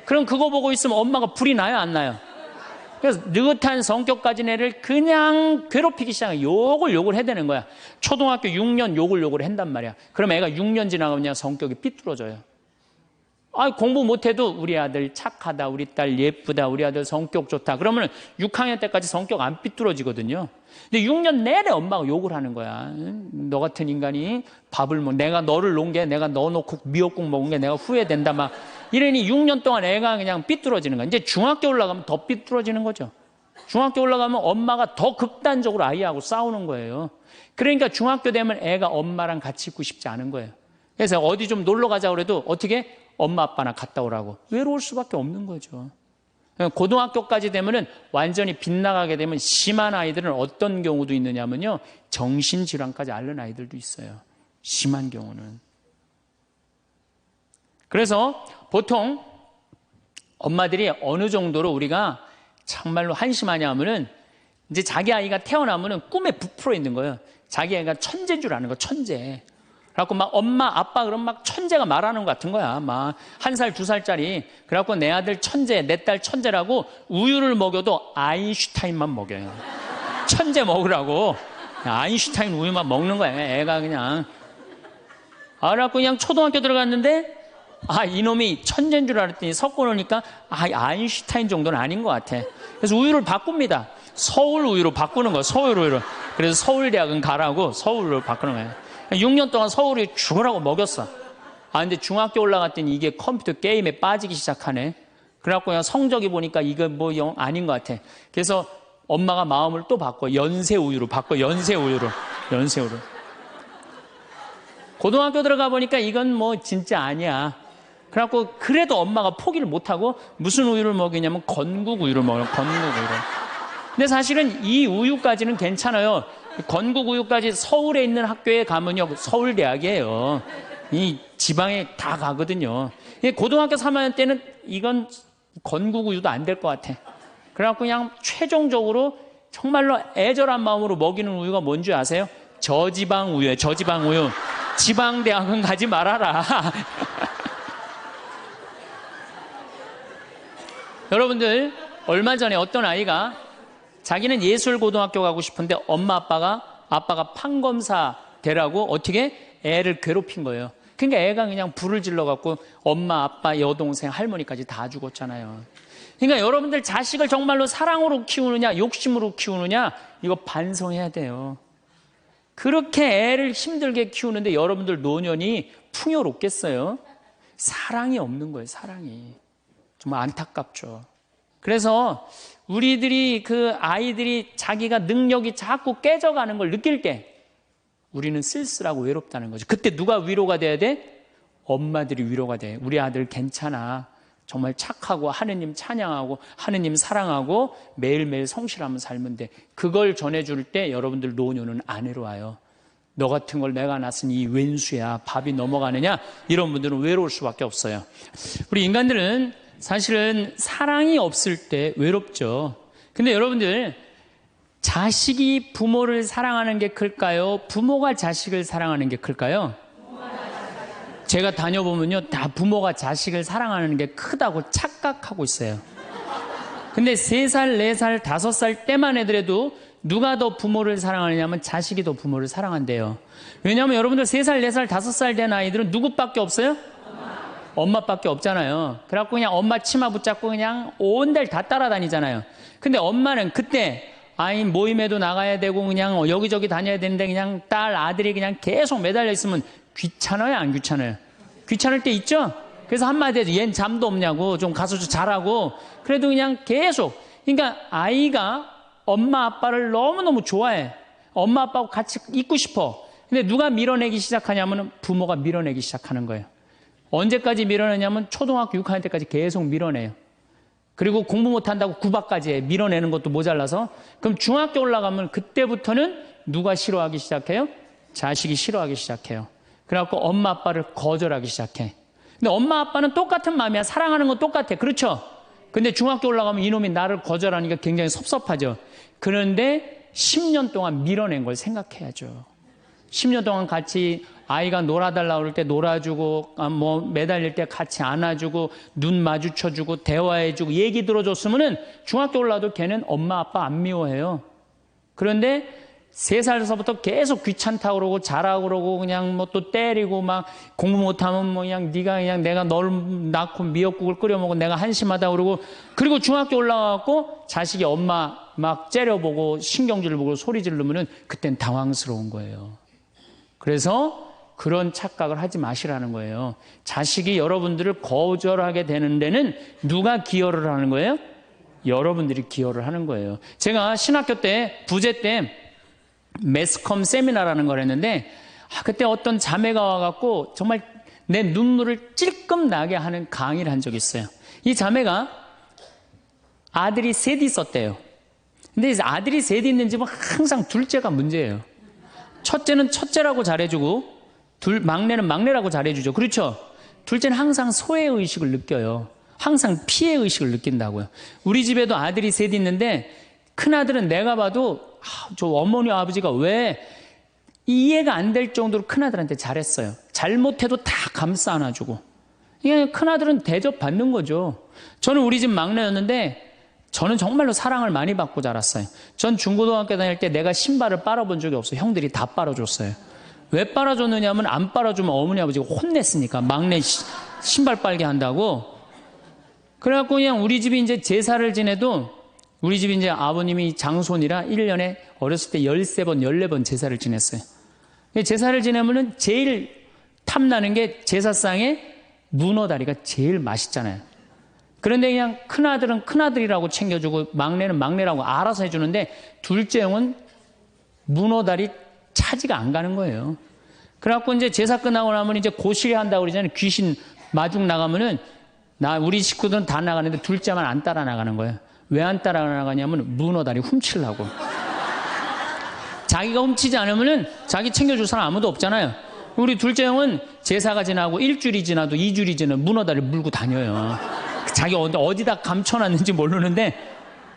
그럼 그거 보고 있으면 엄마가 불이 나요, 안 나요? 그래서 느긋한 성격 가진 애를 그냥 괴롭히기 시작해요. 욕을 해야 되는 거야. 초등학교 6년 욕을 한단 말이야. 그럼 애가 6년 지나가면 그냥 성격이 삐뚤어져요. 공부 못해도 우리 아들 착하다, 우리 딸 예쁘다, 우리 아들 성격 좋다. 그러면 6학년 때까지 성격 안 삐뚤어지거든요. 근데 6년 내내 엄마가 욕을 하는 거야. 너 같은 인간이 밥을 내가 너를 놓은 게, 내가 너 놓고 미역국 먹은 게 내가 후회된다 막 이러니 6년 동안 애가 그냥 삐뚤어지는 거야. 이제 중학교 올라가면 더 삐뚤어지는 거죠. 중학교 올라가면 엄마가 더 극단적으로 아이하고 싸우는 거예요. 그러니까 중학교 되면 애가 엄마랑 같이 있고 싶지 않은 거예요. 그래서 어디 좀 놀러 가자고 그래도 어떻게? 엄마 아빠나 갔다 오라고. 외로울 수밖에 없는 거죠. 고등학교까지 되면은 완전히 빗나가게 되면 심한 아이들은 어떤 경우도 있느냐면요, 정신질환까지 앓는 아이들도 있어요. 심한 경우는. 그래서 보통 엄마들이 어느 정도로 우리가 정말로 한심하냐 하면은 이제 자기 아이가 태어나면은 꿈에 부풀어 있는 거예요. 자기 아이가 천재인 줄 아는 거, 천재. 그래갖고 막 엄마, 아빠 그러면 막 천재가 말하는 것 같은 거야. 막 1살, 2살짜리. 그래갖고 내 아들 천재, 내 딸 천재라고 우유를 먹여도 아인슈타인만 먹여요. 천재 먹으라고. 아인슈타인 우유만 먹는 거야. 애가 그냥. 그래갖고 그냥 초등학교 들어갔는데 이놈이 천재인 줄 알았더니 섞어 놓으니까 아인슈타인 정도는 아닌 것 같아. 그래서 우유를 바꿉니다. 서울 우유로 바꾸는 거야. 서울 우유로. 그래서 서울대학은 가라고 서울로 바꾸는 거예요. 6년 동안 서울이 죽으라고 먹였어. 근데 중학교 올라갔더니 이게 컴퓨터 게임에 빠지기 시작하네. 그래갖고 그냥 성적이 보니까 이거 뭐 영 아닌 것 같아. 그래서 엄마가 마음을 또 바꿔. 연세우유로 바꿔. 연세우유로. 고등학교 들어가 보니까 이건 뭐 진짜 아니야. 그래갖고 그래도 엄마가 포기를 못하고 무슨 우유를 먹이냐면 건국 우유를 먹어요. 건국 우유를. 근데 사실은 이 우유까지는 괜찮아요. 건국 우유까지 서울에 있는 학교에 가면요. 서울대학이에요. 이 지방에 다 가거든요. 고등학교 3학년 때는 이건 건국 우유도 안 될 것 같아. 그래갖고 그냥 최종적으로 정말로 애절한 마음으로 먹이는 우유가 뭔지 아세요? 저지방 우유예요. 저지방 우유. 지방대학은 가지 말아라. 여러분들, 얼마 전에 어떤 아이가 자기는 예술고등학교 가고 싶은데 엄마 아빠가 판검사 되라고 어떻게 애를 괴롭힌 거예요. 그러니까 애가 그냥 불을 질러갖고 엄마, 아빠, 여동생, 할머니까지 다 죽었잖아요. 그러니까 여러분들 자식을 정말로 사랑으로 키우느냐, 욕심으로 키우느냐, 이거 반성해야 돼요. 그렇게 애를 힘들게 키우는데 여러분들 노년이 풍요롭겠어요? 사랑이 없는 거예요, 사랑이. 정말 안타깝죠. 그래서 우리들이 그 아이들이 자기가 능력이 자꾸 깨져가는 걸 느낄 때 우리는 쓸쓸하고 외롭다는 거죠. 그때 누가 위로가 돼야 돼? 엄마들이 위로가 돼. 우리 아들 괜찮아. 정말 착하고 하느님 찬양하고 하느님 사랑하고 매일매일 성실하면 살면 돼. 그걸 전해줄 때 여러분들 노년은 안 외로워요. 너 같은 걸 내가 낳았으니 이 웬수야. 밥이 넘어가느냐? 이런 분들은 외로울 수밖에 없어요. 우리 인간들은 사실은 사랑이 없을 때 외롭죠. 근데 여러분들, 자식이 부모를 사랑하는 게 클까요? 부모가 자식을 사랑하는 게 클까요? 제가 다녀보면요, 다 부모가 자식을 사랑하는 게 크다고 착각하고 있어요. 근데 3살, 4살, 5살 때만 해더라도 누가 더 부모를 사랑하느냐면 자식이 더 부모를 사랑한대요. 왜냐하면 여러분들 3살, 4살, 5살 된 아이들은 누구밖에 없어요? 엄마밖에 없잖아요. 그래갖고 그냥 엄마 치마 붙잡고 그냥 온 달 다 따라다니잖아요. 근데 엄마는 그때 아이 모임에도 나가야 되고 그냥 여기저기 다녀야 되는데 그냥 딸, 아들이 그냥 계속 매달려 있으면 귀찮아요, 안 귀찮아요? 귀찮을 때 있죠? 그래서 한마디 해서 얜 잠도 없냐고, 좀 가서 좀 자라고. 그래도 그냥 계속. 그러니까 아이가 엄마 아빠를 너무너무 좋아해. 엄마 아빠하고 같이 있고 싶어. 근데 누가 밀어내기 시작하냐면 부모가 밀어내기 시작하는 거예요. 언제까지 밀어내냐면 초등학교 6학년 때까지 계속 밀어내요. 그리고 공부 못한다고 구박까지 해. 밀어내는 것도 모자라서. 그럼 중학교 올라가면 그때부터는 누가 싫어하기 시작해요? 자식이 싫어하기 시작해요. 그래갖고 엄마 아빠를 거절하기 시작해. 근데 엄마 아빠는 똑같은 마음이야. 사랑하는 건 똑같아. 그렇죠? 근데 중학교 올라가면 이놈이 나를 거절하니까 굉장히 섭섭하죠. 그런데 10년 동안 밀어낸 걸 생각해야죠. 10년 동안 같이 아이가 놀아달라고 그럴 때 놀아주고, 뭐 매달릴 때 같이 안아주고, 눈 마주쳐주고, 대화해주고, 얘기 들어줬으면은 중학교 올라도 걔는 엄마 아빠 안 미워해요. 그런데 3살서부터 계속 귀찮다고 그러고 자라고 그러고 그냥 뭐 또 때리고 막 공부 못하면 뭐 그냥 네가 그냥 내가 널 낳고 미역국을 끓여 먹고 내가 한심하다 그러고, 그리고 중학교 올라가고 자식이 엄마 막 째려보고 신경질 보고 소리 지르면은 그땐 당황스러운 거예요. 그래서 그런 착각을 하지 마시라는 거예요. 자식이 여러분들을 거절하게 되는 데는 누가 기여를 하는 거예요? 여러분들이 기여를 하는 거예요. 제가 신학교 때 부제 때 매스컴 세미나라는 걸 했는데 그때 어떤 자매가 와갖고 정말 내 눈물을 찔끔 나게 하는 강의를 한 적이 있어요. 이 자매가 아들이 셋이 있었대요. 근데 아들이 셋이 있는 집은 항상 둘째가 문제예요. 첫째는 첫째라고 잘해주고 막내는 막내라고 잘해주죠. 그렇죠? 둘째는 항상 소외의식을 느껴요. 항상 피해의식을 느낀다고요. 우리 집에도 아들이 셋 있는데 큰아들은 내가 봐도 저 어머니 아버지가 왜 이해가 안 될 정도로 큰아들한테 잘했어요. 잘못해도 다 감싸 안아주고. 이게 큰아들은 대접받는 거죠. 저는 우리 집 막내였는데 저는 정말로 사랑을 많이 받고 자랐어요. 전 중고등학교 다닐 때 내가 신발을 빨아본 적이 없어요. 형들이 다 빨아줬어요. 왜 빨아줬느냐면 안 빨아주면 어머니 아버지가 혼냈으니까 막내 신발 빨게 한다고. 그래갖고 그냥 우리 집이 이제 제사를 지내도 우리 집 이제 아버님이 장손이라 1년에 어렸을 때 13번, 14번 제사를 지냈어요. 제사를 지내면은 제일 탐나는 게 제사상에 문어다리가 제일 맛있잖아요. 그런데 그냥 큰아들은 큰아들이라고 챙겨주고 막내는 막내라고 알아서 해주는데 둘째 형은 문어다리 차지가 안 가는 거예요. 그래갖고 이제 제사 끝나고 나면 이제 고시리 한다고 그러잖아요. 귀신 마중 나가면은 우리 식구들은 다 나가는데 둘째만 안 따라 나가는 거예요. 왜 안 따라 나가냐면 문어다리 훔치려고. 자기가 훔치지 않으면은 자기 챙겨줄 사람 아무도 없잖아요. 우리 둘째 형은 제사가 지나고 일주일이 지나도 2주일이 지나도 문어다리 물고 다녀요. 자기 어디다 감춰놨는지 모르는데.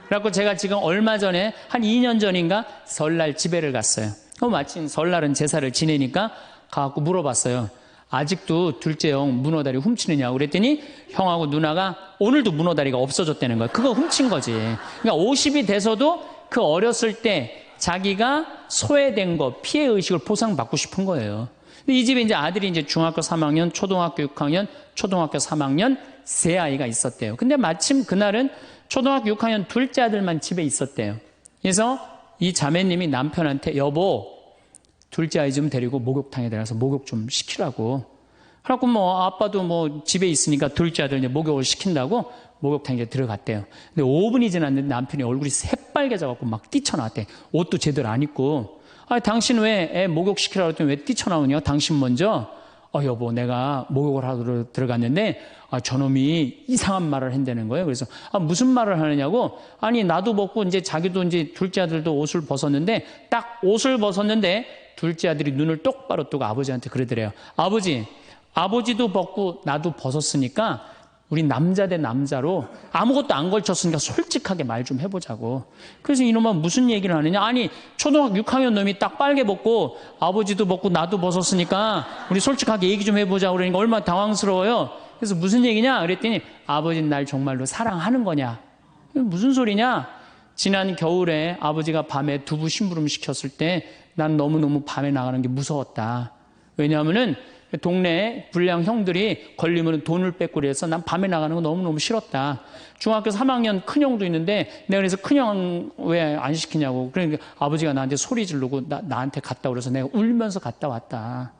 그래갖고 제가 지금 얼마 전에 한 2년 전인가 설날 집회를 갔어요. 마침 설날은 제사를 지내니까 가갖고 물어봤어요. 아직도 둘째 형 문어다리 훔치느냐고 그랬더니 형하고 누나가 오늘도 문어다리가 없어졌다는 거예요. 그거 훔친 거지. 그러니까 50이 돼서도 그 어렸을 때 자기가 소외된 거, 피해의식을 보상받고 싶은 거예요. 이 집에 이제 아들이 이제 중학교 3학년, 초등학교 6학년, 초등학교 3학년 세 아이가 있었대요. 근데 마침 그날은 초등학교 6학년 둘째 아들만 집에 있었대요. 그래서 이 자매님이 남편한테 여보, 둘째 아이 좀 데리고 목욕탕에 들어가서 목욕 좀 시키라고. 그래갖고 뭐 아빠도 뭐 집에 있으니까 둘째 아들 이제 목욕을 시킨다고 목욕탕에 들어갔대요. 근데 5분이 지났는데 남편이 얼굴이 새빨개져갖고 막 뛰쳐나왔대. 옷도 제대로 안 입고. 아, 당신 왜 애 목욕시키라고 했더니 왜 뛰쳐나오냐? 당신 먼저. 여보, 내가 목욕을 하러 들어갔는데 저놈이 이상한 말을 한다는 거예요. 그래서 무슨 말을 하느냐고. 아니 나도 벗고 이제 자기도 이제 둘째 아들도 옷을 벗었는데 딱 옷을 벗었는데 둘째 아들이 눈을 똑바로 뜨고 아버지한테 그러더래요. 아버지도 벗고 나도 벗었으니까 우리 남자 대 남자로 아무것도 안 걸쳤으니까 솔직하게 말 좀 해보자고. 그래서 이놈은 무슨 얘기를 하느냐. 아니 초등학교 6학년 놈이 딱 빨개 벗고 아버지도 벗고 나도 벗었으니까 우리 솔직하게 얘기 좀 해보자고 그러니까 얼마나 당황스러워요. 그래서 무슨 얘기냐 그랬더니 아버지는 날 정말로 사랑하는 거냐. 무슨 소리냐. 지난 겨울에 아버지가 밤에 두부 심부름 시켰을 때 난 너무너무 밤에 나가는 게 무서웠다. 왜냐하면은 동네에 불량 형들이 걸리면 돈을 뺏고 그래서 난 밤에 나가는 거 너무너무 싫었다. 중학교 3학년 큰형도 있는데 내가 그래서 큰형 왜 안 시키냐고. 그러니까 아버지가 나한테 소리 지르고 나한테 갔다 그래서 내가 울면서 갔다 왔다.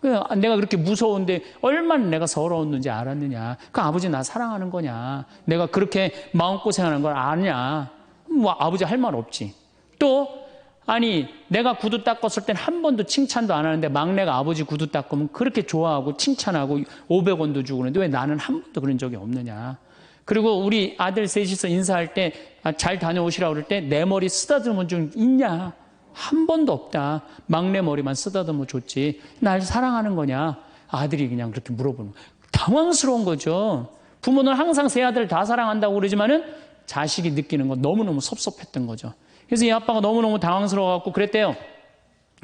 내가 그렇게 무서운데 얼마나 내가 서러웠는지 알았느냐. 그 아버지 나 사랑하는 거냐. 내가 그렇게 마음고생하는 걸 아냐. 뭐 아버지 할 말 없지. 또 아니 내가 구두 닦았을 땐 한 번도 칭찬도 안 하는데 막내가 아버지 구두 닦으면 그렇게 좋아하고 칭찬하고 500원도 주고 그러는데 왜 나는 한 번도 그런 적이 없느냐. 그리고 우리 아들 셋이서 인사할 때 잘 다녀오시라고 그럴 때 내 머리 쓰다듬은 적 있냐. 한 번도 없다. 막내 머리만 쓰다듬어 줬지. 날 사랑하는 거냐. 아들이 그냥 그렇게 물어보는 거예요. 당황스러운 거죠. 부모는 항상 세 아들 다 사랑한다고 그러지만은 자식이 느끼는 건 너무너무 섭섭했던 거죠. 그래서 이 아빠가 너무너무 당황스러워갖고 그랬대요.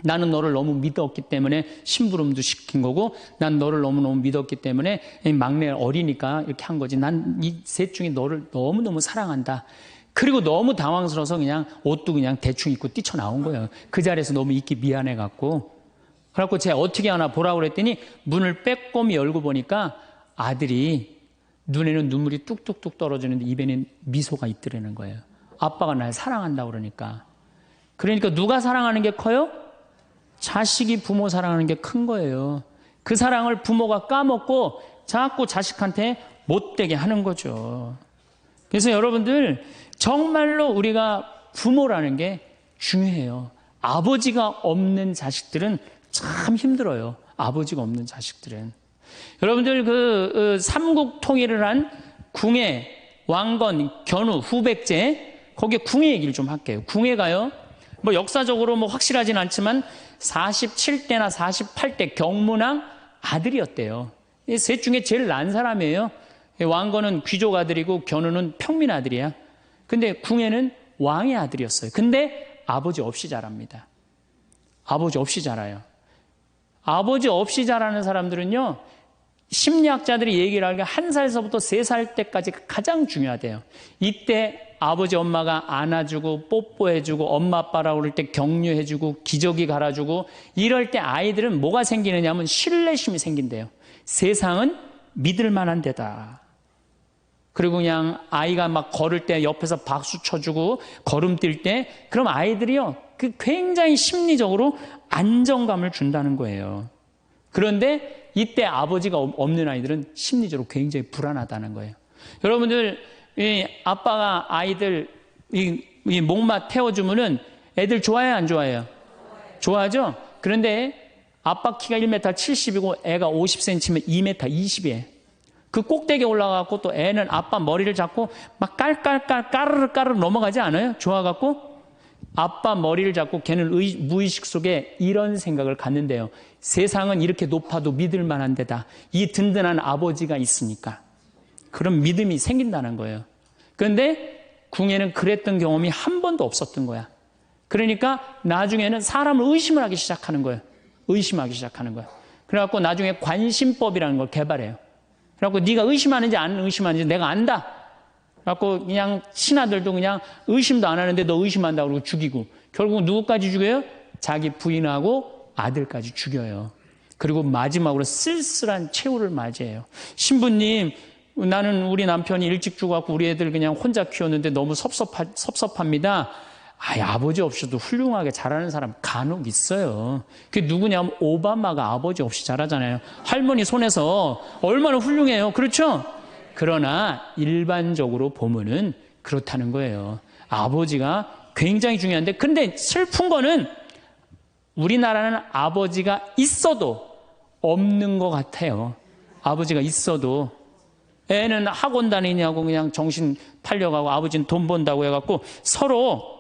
나는 너를 너무 믿었기 때문에 심부름도 시킨 거고 난 너를 너무너무 믿었기 때문에 막내 어리니까 이렇게 한 거지. 난 이 셋 중에 너를 너무너무 사랑한다. 그리고 너무 당황스러워서 그냥 옷도 그냥 대충 입고 뛰쳐나온 거예요. 그 자리에서 너무 있기 미안해갖고. 그래갖고 제가 어떻게 하나 보라고 그랬더니 문을 빼꼼히 열고 보니까 아들이 눈에는 눈물이 뚝뚝뚝 떨어지는데 입에는 미소가 있더라는 거예요. 아빠가 날 사랑한다고 그러니까. 그러니까 누가 사랑하는 게 커요? 자식이 부모 사랑하는 게 큰 거예요. 그 사랑을 부모가 까먹고 자꾸 자식한테 못되게 하는 거죠. 그래서 여러분들 정말로 우리가 부모라는 게 중요해요. 아버지가 없는 자식들은 참 힘들어요. 아버지가 없는 자식들은. 여러분들 그 삼국 통일을 한 궁예, 왕건, 견우, 후백제 거기에 궁예 얘기를 좀 할게요. 궁예가요. 뭐 역사적으로 뭐 확실하진 않지만 47대나 48대 경문왕 아들이었대요. 이 셋 중에 제일 난 사람이에요. 왕건은 귀족 아들이고 견우는 평민 아들이야. 근데 궁예는 왕의 아들이었어요. 근데 아버지 없이 자랍니다. 아버지 없이 자라요. 아버지 없이 자라는 사람들은요. 심리학자들이 얘기를 하기가 1살서부터 3살 때까지 가장 중요하대요. 이때 아버지 엄마가 안아주고 뽀뽀해주고 엄마 아빠라고 그럴 때 격려해주고 기저귀 갈아주고 이럴 때 아이들은 뭐가 생기느냐 하면 신뢰심이 생긴대요. 세상은 믿을 만한 데다. 그리고 그냥 아이가 막 걸을 때 옆에서 박수 쳐주고 걸음 뛸 때, 그럼 아이들이요, 그 굉장히 심리적으로 안정감을 준다는 거예요. 그런데 이때 아버지가 없는 아이들은 심리적으로 굉장히 불안하다는 거예요. 여러분들, 이 아빠가 아이들 이 목마 태워주면은 애들 좋아해요, 안 좋아해요? 좋아하죠? 그런데 아빠 키가 1m 70이고 애가 50cm면 2m 20이에요. 그 꼭대기에 올라가고 또 애는 아빠 머리를 잡고 막 까르르 넘어가지 않아요? 좋아갖고 아빠 머리를 잡고 걔는 무의식 속에 이런 생각을 갖는데요. 세상은 이렇게 높아도 믿을 만한 데다. 이 든든한 아버지가 있으니까. 그런 믿음이 생긴다는 거예요. 그런데 궁예는 그랬던 경험이 한 번도 없었던 거야. 그러니까 나중에는 사람을 의심을 하기 시작하는 거예요. 의심하기 시작하는 거예요. 그래갖고 나중에 관심법이라는 걸 개발해요. 그래갖고 네가 의심하는지 안 의심하는지 내가 안다. 그래갖고 그냥 신하들도 그냥 의심도 안 하는데 너 의심한다고 그러고 죽이고, 결국 누구까지 죽여요? 자기 부인하고 아들까지 죽여요. 그리고 마지막으로 쓸쓸한 최후를 맞이해요. 신부님, 나는 우리 남편이 일찍 죽어갖고 우리 애들 그냥 혼자 키웠는데 너무 섭섭합니다. 아버지 없이도 훌륭하게 자라는 사람 간혹 있어요. 그게 누구냐면 오바마가 아버지 없이 자라잖아요. 할머니 손에서 얼마나 훌륭해요. 그렇죠? 그러나 일반적으로 보면은 그렇다는 거예요. 아버지가 굉장히 중요한데, 근데 슬픈 거는 우리나라는 아버지가 있어도 없는 것 같아요. 아버지가 있어도 애는 학원 다니냐고 그냥 정신 팔려가고 아버지는 돈 번다고 해갖고 서로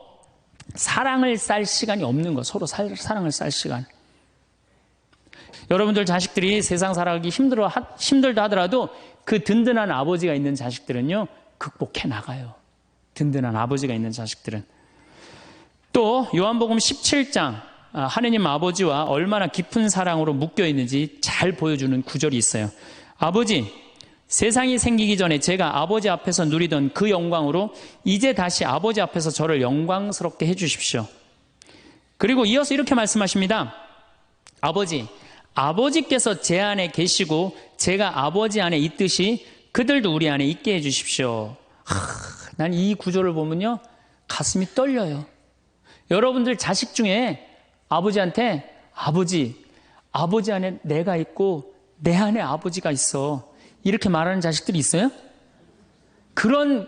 사랑을 쌀 시간이 없는 거. 서로 사랑을 쌀 시간. 여러분들 자식들이 세상 살아가기 힘들다 하더라도 그 든든한 아버지가 있는 자식들은요, 극복해 나가요. 든든한 아버지가 있는 자식들은. 또 요한복음 17장 하느님 아버지와 얼마나 깊은 사랑으로 묶여 있는지 잘 보여주는 구절이 있어요. 아버지, 세상이 생기기 전에 제가 아버지 앞에서 누리던 그 영광으로 이제 다시 아버지 앞에서 저를 영광스럽게 해주십시오. 그리고 이어서 이렇게 말씀하십니다. 아버지, 아버지께서 제 안에 계시고 제가 아버지 안에 있듯이 그들도 우리 안에 있게 해주십시오. 난 이 구절을 보면요, 가슴이 떨려요. 여러분들 자식 중에 아버지한테 아버지 안에 내가 있고 내 안에 아버지가 있어, 이렇게 말하는 자식들이 있어요? 그런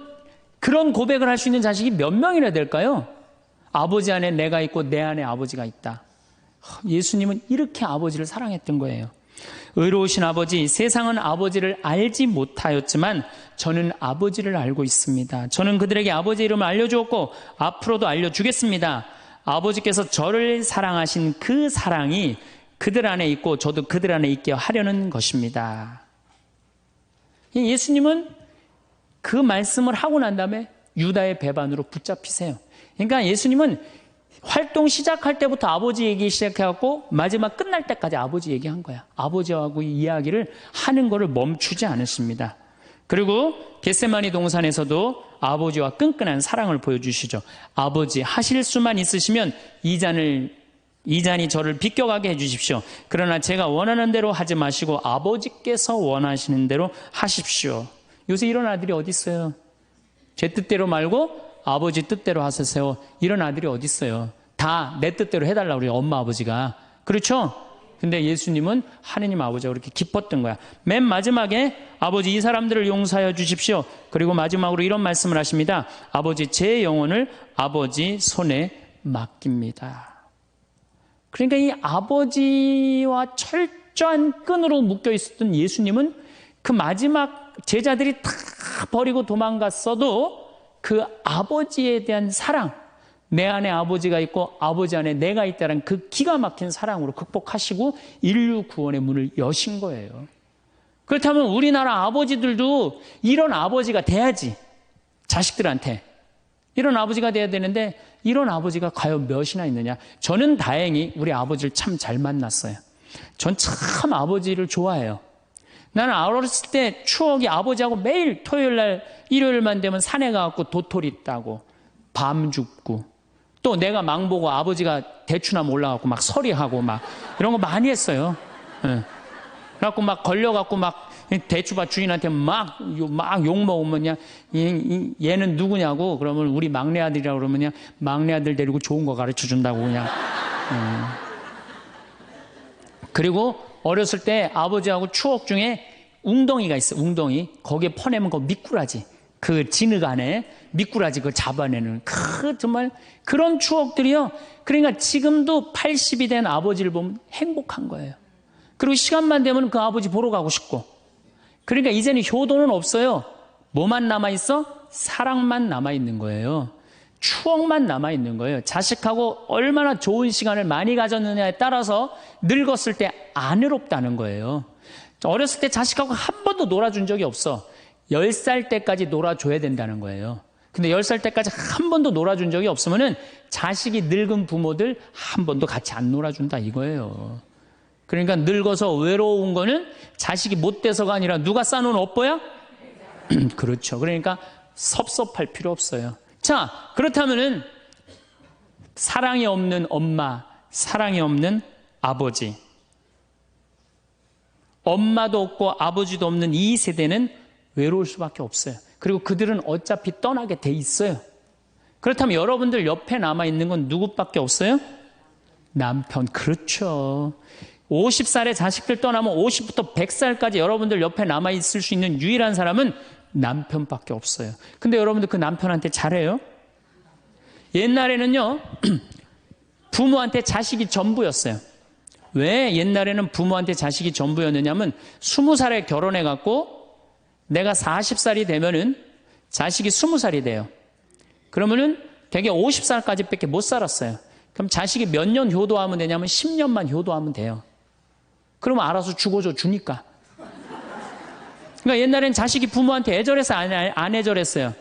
고백을 할 수 있는 자식이 몇 명이나 될까요? 아버지 안에 내가 있고 내 안에 아버지가 있다. 예수님은 이렇게 아버지를 사랑했던 거예요. 의로우신 아버지, 세상은 아버지를 알지 못하였지만 저는 아버지를 알고 있습니다. 저는 그들에게 아버지의 이름을 알려주었고 앞으로도 알려주겠습니다. 아버지께서 저를 사랑하신 그 사랑이 그들 안에 있고 저도 그들 안에 있게 하려는 것입니다. 예수님은 그 말씀을 하고 난 다음에 유다의 배반으로 붙잡히세요. 그러니까 예수님은 활동 시작할 때부터 아버지 얘기 시작해갖고 마지막 끝날 때까지 아버지 얘기한 거야. 아버지하고 이야기를 하는 거를 멈추지 않으십니다. 그리고 겟세마니 동산에서도 아버지와 끈끈한 사랑을 보여주시죠. 아버지, 하실 수만 있으시면 이 잔이 저를 비껴가게 해주십시오. 그러나 제가 원하는 대로 하지 마시고 아버지께서 원하시는 대로 하십시오. 요새 이런 아들이 어디 있어요? 제 뜻대로 말고 아버지 뜻대로 하세요. 이런 아들이 어디 있어요? 다 내 뜻대로 해달라고 그래요, 엄마 아버지가. 그렇죠? 근데 예수님은 하느님 아버지가 그렇게 기뻤던 거야. 맨 마지막에 아버지, 이 사람들을 용서하여 주십시오. 그리고 마지막으로 이런 말씀을 하십니다. 아버지, 제 영혼을 아버지 손에 맡깁니다. 그러니까 이 아버지와 철저한 끈으로 묶여 있었던 예수님은 그 마지막 제자들이 다 버리고 도망갔어도 그 아버지에 대한 사랑, 내 안에 아버지가 있고 아버지 안에 내가 있다는 그 기가 막힌 사랑으로 극복하시고 인류 구원의 문을 여신 거예요. 그렇다면 우리나라 아버지들도 이런 아버지가 돼야지. 자식들한테 이런 아버지가 돼야 되는데 이런 아버지가 과연 몇이나 있느냐. 저는 다행히 우리 아버지를 참 잘 만났어요. 전 참 아버지를 좋아해요. 나는 어렸을 때 추억이 아버지하고 매일 토요일날 일요일만 되면 산에 가갖고 도토리 따고 밤 줍고 또 내가 망보고 아버지가 대추나무 올라가고 막 서리하고 막 이런 거 많이 했어요. 네. 그래갖고 막 걸려갖고 막 대추밭 주인한테 막 욕먹으면 그냥 얘는 누구냐고 그러면 우리 막내 아들이라고 그러면 그냥 막내 아들 데리고 좋은 거 가르쳐 준다고 그냥. 그리고 어렸을 때 아버지하고 추억 중에 웅덩이가 있어. 웅덩이. 거기에 퍼내면 그 미꾸라지. 그 진흙 안에 미꾸라지 그걸 잡아내는 정말 그런 추억들이요. 그러니까 지금도 80이 된 아버지를 보면 행복한 거예요. 그리고 시간만 되면 그 아버지 보러 가고 싶고. 그러니까 이제는 효도는 없어요. 뭐만 남아있어? 사랑만 남아있는 거예요. 추억만 남아있는 거예요. 자식하고 얼마나 좋은 시간을 많이 가졌느냐에 따라서 늙었을 때 안 외롭다는 거예요. 어렸을 때 자식하고 한 번도 놀아준 적이 없어. 10살 때까지 놀아줘야 된다는 거예요. 근데 10살 때까지 한 번도 놀아준 적이 없으면은 자식이 늙은 부모들 한 번도 같이 안 놀아준다 이거예요. 그러니까 늙어서 외로운 거는 자식이 못 돼서가 아니라 누가 싸놓은 업보야? 그렇죠. 그러니까 섭섭할 필요 없어요. 자, 그렇다면은 사랑이 없는 엄마, 사랑이 없는 아버지. 엄마도 없고 아버지도 없는 이 세대는 외로울 수밖에 없어요. 그리고 그들은 어차피 떠나게 돼 있어요. 그렇다면 여러분들 옆에 남아있는 건 누구밖에 없어요? 남편. 그렇죠. 50살에 자식들 떠나면 50부터 100살까지 여러분들 옆에 남아있을 수 있는 유일한 사람은 남편밖에 없어요. 근데 여러분들 그 남편한테 잘해요? 옛날에는요, 부모한테 자식이 전부였어요. 왜 옛날에는 부모한테 자식이 전부였느냐면 20살에 결혼해갖고 내가 40살이 되면은 자식이 20살이 돼요. 그러면은 되게 50살까지 밖에 못 살았어요. 그럼 자식이 몇 년 효도하면 되냐면 10년만 효도하면 돼요. 그러면 알아서 죽어줘 주니까. 그러니까 옛날엔 자식이 부모한테 애절해서 안 애절했어요.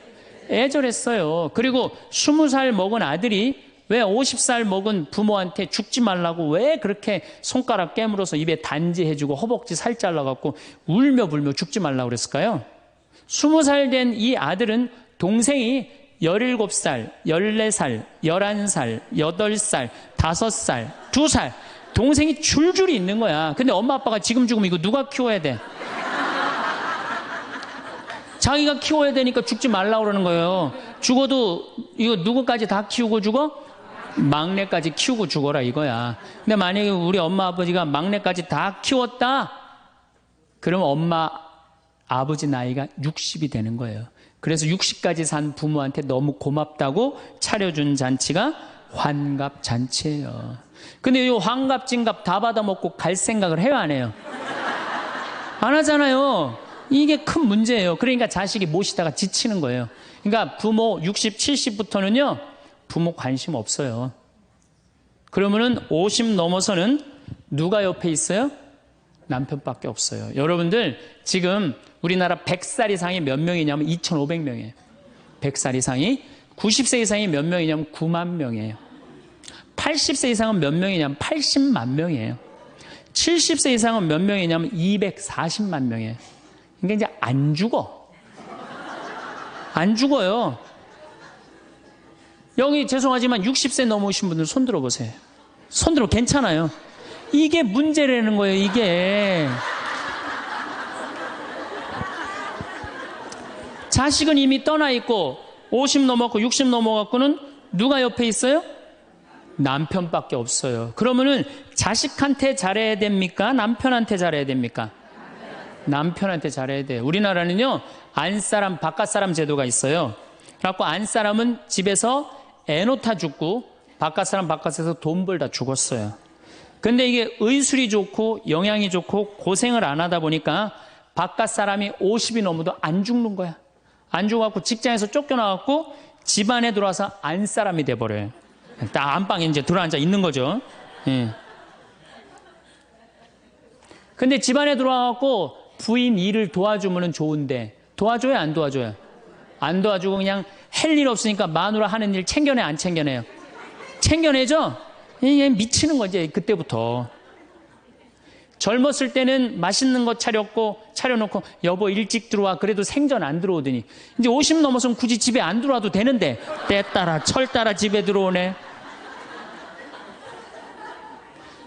애절했어요. 그리고 20살 먹은 아들이 왜 50살 먹은 부모한테 죽지 말라고 왜 그렇게 손가락 깨물어서 입에 단지해주고 허벅지 살 잘라갖고 울며 불며 죽지 말라고 그랬을까요? 20살 된 이 아들은 동생이 17살, 14살, 11살, 8살, 5살, 2살 동생이 줄줄이 있는 거야. 근데 엄마 아빠가 지금 죽으면 이거 누가 키워야 돼? 자기가 키워야 되니까 죽지 말라고 그러는 거예요. 죽어도 이거 누구까지 다 키우고 죽어? 막내까지 키우고 죽어라 이거야. 근데 만약에 우리 엄마 아버지가 막내까지 다 키웠다? 그러면 엄마 아버지 나이가 60이 되는 거예요. 그래서 60까지 산 부모한테 너무 고맙다고 차려준 잔치가 환갑잔치예요. 근데 이 환갑진갑 다 받아먹고 갈 생각을 해요, 안 해요? 안 하잖아요. 이게 큰 문제예요. 그러니까 자식이 모시다가 지치는 거예요. 그러니까 부모 60, 70부터는요 부모 관심 없어요. 그러면은 50 넘어서는 누가 옆에 있어요? 남편밖에 없어요. 여러분들 지금 우리나라 100살 이상이 몇 명이냐면 2,500명이에요. 100살 이상이. 90세 이상이 몇 명이냐면 9만 명이에요. 80세 이상은 몇 명이냐면 80만 명이에요. 70세 이상은 몇 명이냐면 240만 명이에요. 그러니까 이제 안 죽어. 안 죽어요. 여기 죄송하지만 60세 넘으신 분들 손 들어보세요. 손 들어 괜찮아요. 이게 문제라는 거예요, 이게. 자식은 이미 떠나 있고 50 넘었고 60 넘어갖고는 누가 옆에 있어요? 남편밖에 없어요. 그러면은 자식한테 잘해야 됩니까? 남편한테 잘해야 됩니까? 남편한테 잘해야 돼요. 우리나라는요 안사람 바깥사람 제도가 있어요. 그래갖고 안사람은 집에서 애 놓다 죽고 바깥사람 바깥에서 돈 벌다 죽었어요. 근데 이게 의술이 좋고 영양이 좋고 고생을 안 하다 보니까 바깥사람이 50이 넘어도 안 죽는 거야. 안 죽어갖고 직장에서 쫓겨나갖고 집안에 들어와서 안사람이 돼버려요. 딱 안방에 이제 들어앉아 있는 거죠. 예. 근데 집안에 들어와갖고 부인 일을 도와주면 좋은데 도와줘요, 안 도와줘요? 안 도와주고 그냥 할 일 없으니까 마누라 하는 일 챙겨내, 안 챙겨내요? 챙겨내죠? 이게 미치는 거지, 그때부터. 젊었을 때는 맛있는 거 차려놓고 여보 일찍 들어와. 그래도 생전 안 들어오더니 이제 50 넘어서는 굳이 집에 안 들어와도 되는데 때 따라 철 따라 집에 들어오네.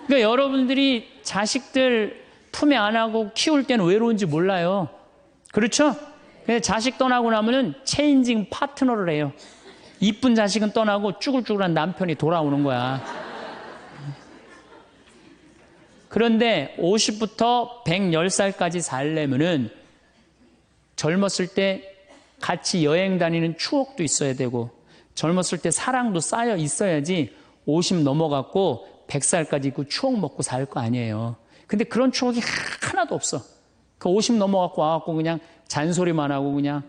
그러니까 여러분들이 자식들 품에 안하고 키울 때는 외로운지 몰라요. 그렇죠? 근데 자식 떠나고 나면은 체인징 파트너를 해요. 이쁜 자식은 떠나고 쭈글쭈글한 남편이 돌아오는 거야. 그런데 50부터 110살까지 살려면은 젊었을 때 같이 여행 다니는 추억도 있어야 되고 젊었을 때 사랑도 쌓여 있어야지 50 넘어갔고 100살까지 있고 추억 먹고 살 거 아니에요. 근데 그런 추억이 하나도 없어. 그 50 넘어갖고 와갖고 그냥 잔소리만 하고 그냥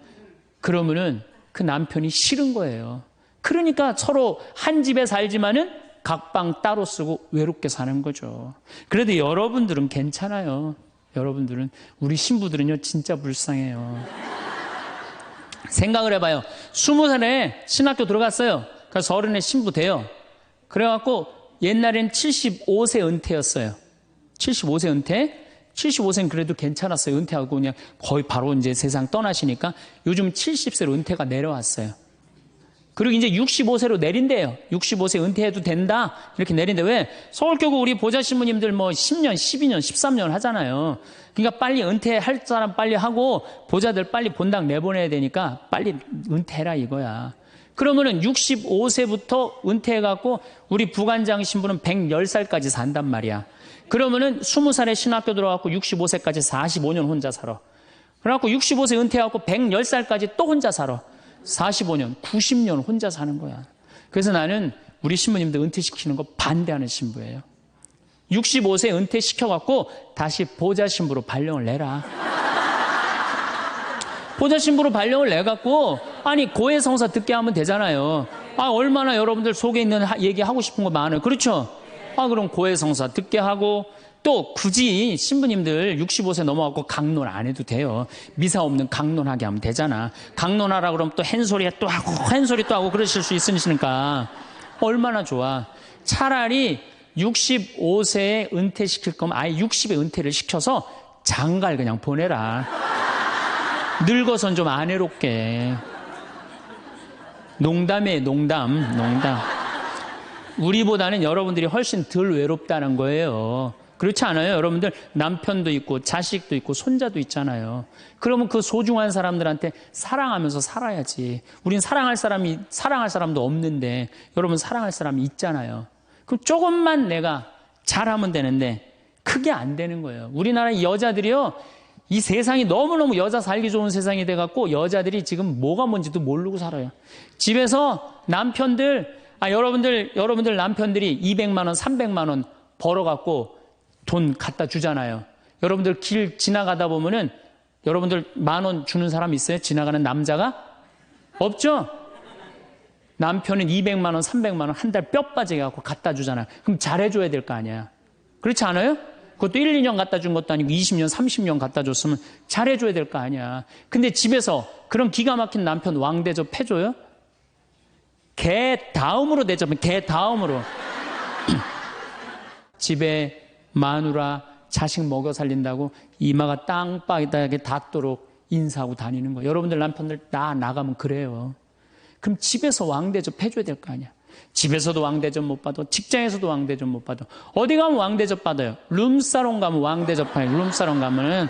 그러면은 그 남편이 싫은 거예요. 그러니까 서로 한 집에 살지만은 각방 따로 쓰고 외롭게 사는 거죠. 그래도 여러분들은 괜찮아요. 여러분들은, 우리 신부들은요 진짜 불쌍해요. 생각을 해봐요. 20살에 신학교 들어갔어요. 그래서 30에 신부 돼요. 그래갖고 옛날엔 75세 은퇴였어요. 75세 은퇴? 75세는 그래도 괜찮았어요. 은퇴하고 그냥 거의 바로 이제 세상 떠나시니까 요즘 70세로 은퇴가 내려왔어요. 그리고 이제 65세로 내린대요. 65세 은퇴해도 된다. 이렇게 내린대. 왜? 서울교구 우리 보좌 신부님들 뭐 10년, 12년, 13년 하잖아요. 그러니까 빨리 은퇴할 사람 빨리 하고 보좌들 빨리 본당 내보내야 되니까 빨리 은퇴해라 이거야. 그러면은 65세부터 은퇴해갖고 우리 부관장 신부는 110살까지 산단 말이야. 그러면은 20살에 신학교 들어가고 65세까지 45년 혼자 살아. 그래갖고 65세 은퇴하고 110살까지 또 혼자 살아. 45년, 90년 혼자 사는 거야. 그래서 나는 우리 신부님들 은퇴시키는 거 반대하는 신부예요. 65세 은퇴시켜갖고 다시 보좌 신부로 발령을 내라. 보좌 신부로 발령을 내갖고 아니 고해성사 듣게 하면 되잖아요. 아 얼마나 여러분들 속에 있는 얘기하고 싶은 거 많아요. 그렇죠? 아 그럼 고해성사 듣게 하고 또 굳이 신부님들 65세 넘어가고 강론 안 해도 돼요. 미사 없는 강론하게 하면 되잖아. 강론하라 그러면 또 헨소리 또 하고 헨소리 또 하고 그러실 수 있으니까 얼마나 좋아. 차라리 65세에 은퇴시킬 거면 아예 60에 은퇴를 시켜서 장가를 그냥 보내라. 늙어선 좀 안 해롭게. 농담이에요. 농담. 우리보다는 여러분들이 훨씬 덜 외롭다는 거예요. 그렇지 않아요? 여러분들 남편도 있고 자식도 있고 손자도 있잖아요. 그러면 그 소중한 사람들한테 사랑하면서 살아야지. 우린 사랑할 사람도 없는데 여러분 사랑할 사람이 있잖아요. 그럼 조금만 내가 잘하면 되는데 그게 안 되는 거예요. 우리나라 여자들이요. 이 세상이 너무너무 여자 살기 좋은 세상이 돼갖고 여자들이 지금 뭐가 뭔지도 모르고 살아요. 집에서 남편들, 여러분들 남편들이 200만 원, 300만 원 벌어갖고 돈 갖다 주잖아요. 여러분들 길 지나가다 보면은 여러분들 10,000원 주는 사람 있어요? 지나가는 남자가? 없죠? 남편은 200만 원, 300만 원 한 달 뼈 빠지게 갖고 갖다 주잖아요. 그럼 잘해줘야 될 거 아니야. 그렇지 않아요? 그것도 1, 2년 갖다 준 것도 아니고 20년, 30년 갖다 줬으면 잘해줘야 될 거 아니야. 근데 집에서 그런 기가 막힌 남편 왕대접 해줘요? 개 다음으로 대접은 개 다음으로. 집에 마누라 자식 먹여 살린다고 이마가 땅바닥에 닿도록 인사하고 다니는 거예요. 여러분들 남편들 나가면 그래요. 그럼 집에서 왕대접 해줘야 될 거 아니야. 집에서도 왕대접 못 받아. 직장에서도 왕대접 못 받아. 어디 가면 왕대접 받아요. 룸사롱 가면 왕대접 받아요. 룸사롱 가면은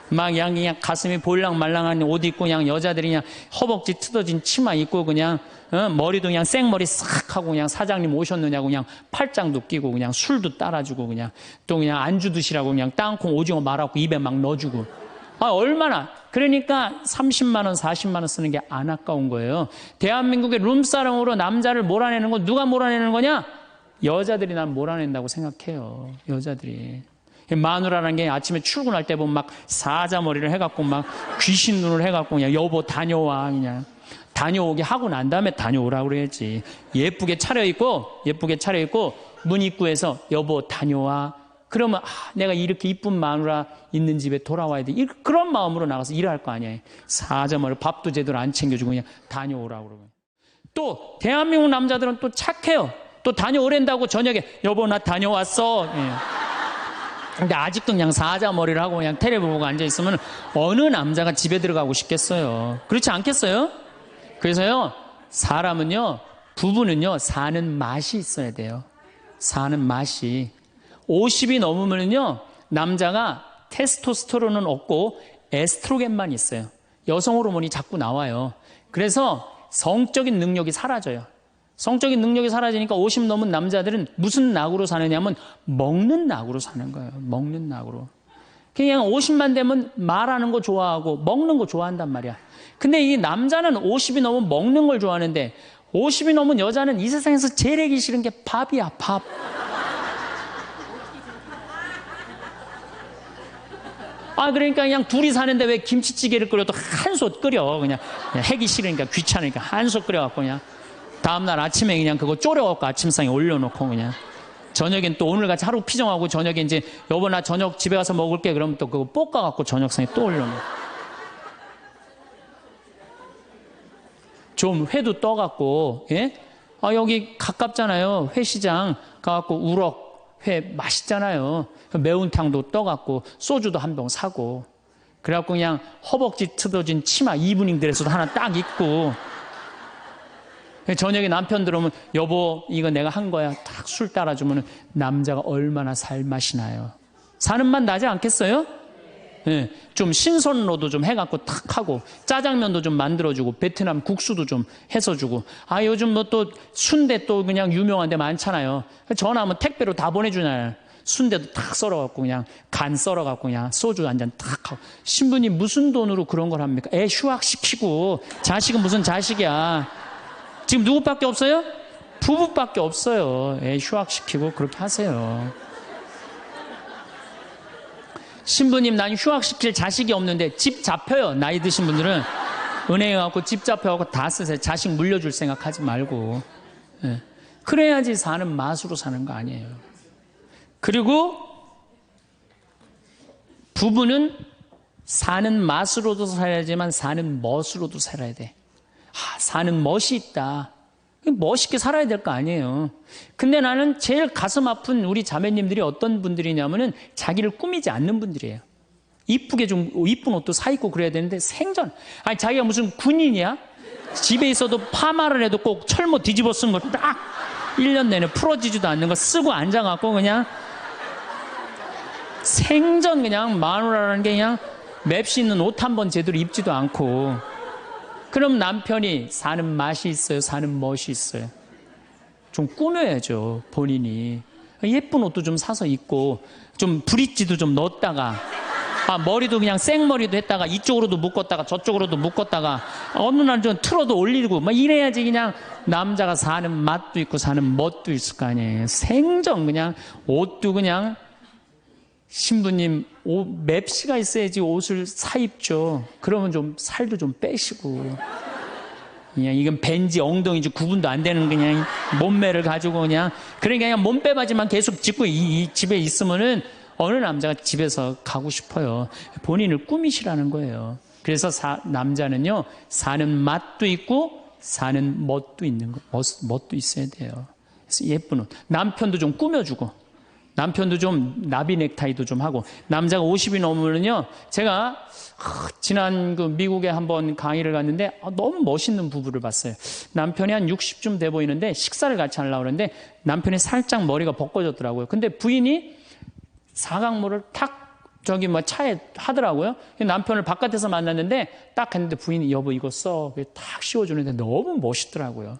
막 그냥 가슴이 볼랑말랑한 옷 입고 그냥 여자들이 그냥 허벅지 뜯어진 치마 입고 그냥 머리도 그냥 생머리 싹 하고 그냥 사장님 오셨느냐고 그냥 팔짱도 끼고 그냥 술도 따라주고 그냥 또 그냥 안주 드시라고 그냥 땅콩 오징어 말아갖고 입에 막 넣어주고. 얼마나. 그러니까 30만 원, 40만 원 쓰는 게 안 아까운 거예요. 대한민국의 룸사롱으로 남자를 몰아내는 건 누가 몰아내는 거냐? 여자들이 난 몰아낸다고 생각해요. 여자들이. 마누라라는 게 아침에 출근할 때 보면 막 사자머리를 해갖고 막 귀신 눈을 해갖고 그냥 여보 다녀와 그냥 다녀오게 하고 난 다음에 다녀오라고 그래야지. 예쁘게 차려입고 문 입구에서 여보 다녀와. 그러면 내가 이렇게 이쁜 마누라 있는 집에 돌아와야 돼. 그런 마음으로 나가서 일할 거 아니에요. 사자머리 밥도 제대로 안 챙겨주고 그냥 다녀오라고 그러고. 또 대한민국 남자들은 또 착해요. 또 다녀오랜다고 저녁에 여보 나 다녀왔어. 예. 근데 아직도 그냥 사자머리를 하고 그냥 텔레비 보고 앉아있으면 어느 남자가 집에 들어가고 싶겠어요. 그렇지 않겠어요? 그래서요, 사람은요, 부부는요, 사는 맛이 있어야 돼요. 사는 맛이. 50이 넘으면요, 남자가 테스토스테론은 없고 에스트로겐만 있어요. 여성 호르몬이 자꾸 나와요. 그래서 성적인 능력이 사라져요. 성적인 능력이 사라지니까 50 넘은 남자들은 무슨 낙으로 사느냐면 먹는 낙으로 사는 거예요. 먹는 낙으로. 그냥 50만 되면 말하는 거 좋아하고 먹는 거 좋아한단 말이야. 근데 이 남자는 50이 넘으면 먹는 걸 좋아하는데 50이 넘은 여자는 이 세상에서 제일 하기 싫은 게 밥이야, 밥. 그러니까 그냥 둘이 사는데 왜 김치찌개를 끓여도 한솥 끓여. 그냥 하기 싫으니까 귀찮으니까 한솥 끓여갖고 그냥 다음날 아침에 그냥 그거 졸여갖고 아침상에 올려놓고 그냥 저녁엔 또 오늘같이 하루 피정하고 저녁에 이제 여보 나 저녁 집에 가서 먹을게 그러면 또 그거 볶아갖고 저녁상에 또 올려놓고 좀 회도 떠갖고 예? 여기 가깝잖아요. 회시장 가갖고 우럭 회 맛있잖아요. 매운탕도 떠갖고 소주도 한 병 사고 그래갖고 그냥 허벅지 틀어진 치마 이브닝 드레스도 하나 딱 입고 저녁에 남편 들어오면 여보 이거 내가 한 거야 딱 술 따라주면 남자가 얼마나 살맛이 나요. 사는 맛 나지 않겠어요? 네, 좀 신선로도 좀 해갖고 탁 하고 짜장면도 좀 만들어주고 베트남 국수도 좀 해서 주고 요즘 뭐 또 순대 또 그냥 유명한 데 많잖아요. 전화하면 택배로 다 보내주잖아요. 순대도 탁 썰어갖고 그냥 간 썰어갖고 그냥 소주 한 잔 탁 하고 신부님 무슨 돈으로 그런 걸 합니까? 애 휴학시키고 자식은 무슨 자식이야. 지금 누구밖에 없어요? 부부밖에 없어요. 애 휴학시키고 그렇게 하세요. 신부님 난 휴학시킬 자식이 없는데 집 잡혀요. 나이 드신 분들은 은행에 가고 집 잡혀갖고 다 쓰세요. 자식 물려줄 생각하지 말고. 네. 그래야지 사는 맛으로 사는 거 아니에요. 그리고 부부는 사는 맛으로도 살아야지만 사는 멋으로도 살아야 돼. 사는 멋이 있다. 멋있게 살아야 될 거 아니에요. 근데 나는 제일 가슴 아픈 우리 자매님들이 어떤 분들이냐면은 자기를 꾸미지 않는 분들이에요. 이쁘게 좀 이쁜 옷도 사 입고 그래야 되는데 생전 자기가 무슨 군인이야? 집에 있어도 파마를 해도 꼭 철모 뒤집어 쓴 거 딱 1년 내내 풀어지지도 않는 거 쓰고 앉아갖고 그냥 생전 그냥 마누라라는 게 그냥 맵시 있는 옷 한 번 제대로 입지도 않고 그럼 남편이 사는 맛이 있어요? 사는 멋이 있어요? 좀 꾸며야죠, 본인이. 예쁜 옷도 좀 사서 입고, 좀 브릿지도 좀 넣었다가, 머리도 그냥 생머리도 했다가, 이쪽으로도 묶었다가, 저쪽으로도 묶었다가, 어느 날 좀 틀어도 올리고, 이래야지 그냥 남자가 사는 맛도 있고, 사는 멋도 있을 거 아니에요. 생전 그냥, 옷도 그냥, 신부님 맵시가 있어야지 옷을 사 입죠. 그러면 좀 살도 좀 빼시고 그냥 이건 벤지 엉덩이지 구분도 안 되는 그냥 몸매를 가지고 그냥 그러니까 그냥 몸빼바지만 계속 짚고 이 집에 있으면은 어느 남자가 집에서 가고 싶어요. 본인을 꾸미시라는 거예요. 그래서 남자는요 사는 맛도 있고 사는 멋도 있는 거 멋도 있어야 돼요. 그래서 예쁜 옷 남편도 좀 꾸며주고 남편도 좀 나비 넥타이도 좀 하고 남자가 50이 넘으면요 제가 지난 그 미국에 한번 강의를 갔는데 너무 멋있는 부부를 봤어요. 남편이 한 60쯤 돼 보이는데 식사를 같이 하려고 그러는데 남편이 살짝 머리가 벗겨졌더라고요. 근데 부인이 사각모를 탁 차에 하더라고요. 남편을 바깥에서 만났는데 딱 했는데 부인이 여보 이거 써 탁 씌워주는데 너무 멋있더라고요.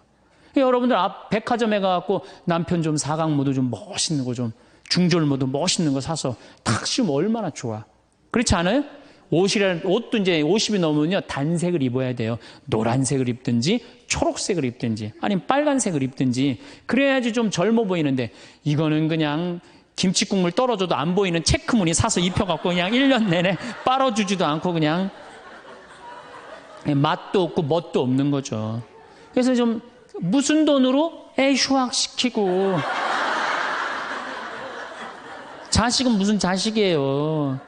여러분들 앞 백화점에 가갖고 남편 좀 사각모도 좀 멋있는 거 좀 중절모도 멋있는 거 사서 탁 씌우면 얼마나 좋아. 그렇지 않아요? 옷도 이제 50이 넘으면요 단색을 입어야 돼요. 노란색을 입든지 초록색을 입든지 아니면 빨간색을 입든지 그래야지 좀 젊어 보이는데 이거는 그냥 김치국물 떨어져도 안 보이는 체크무늬 사서 입혀갖고 그냥 1년 내내 빨아주지도 않고 그냥 맛도 없고 멋도 없는 거죠. 그래서 좀 무슨 돈으로 애 휴학시키고 자식은 무슨 자식이에요.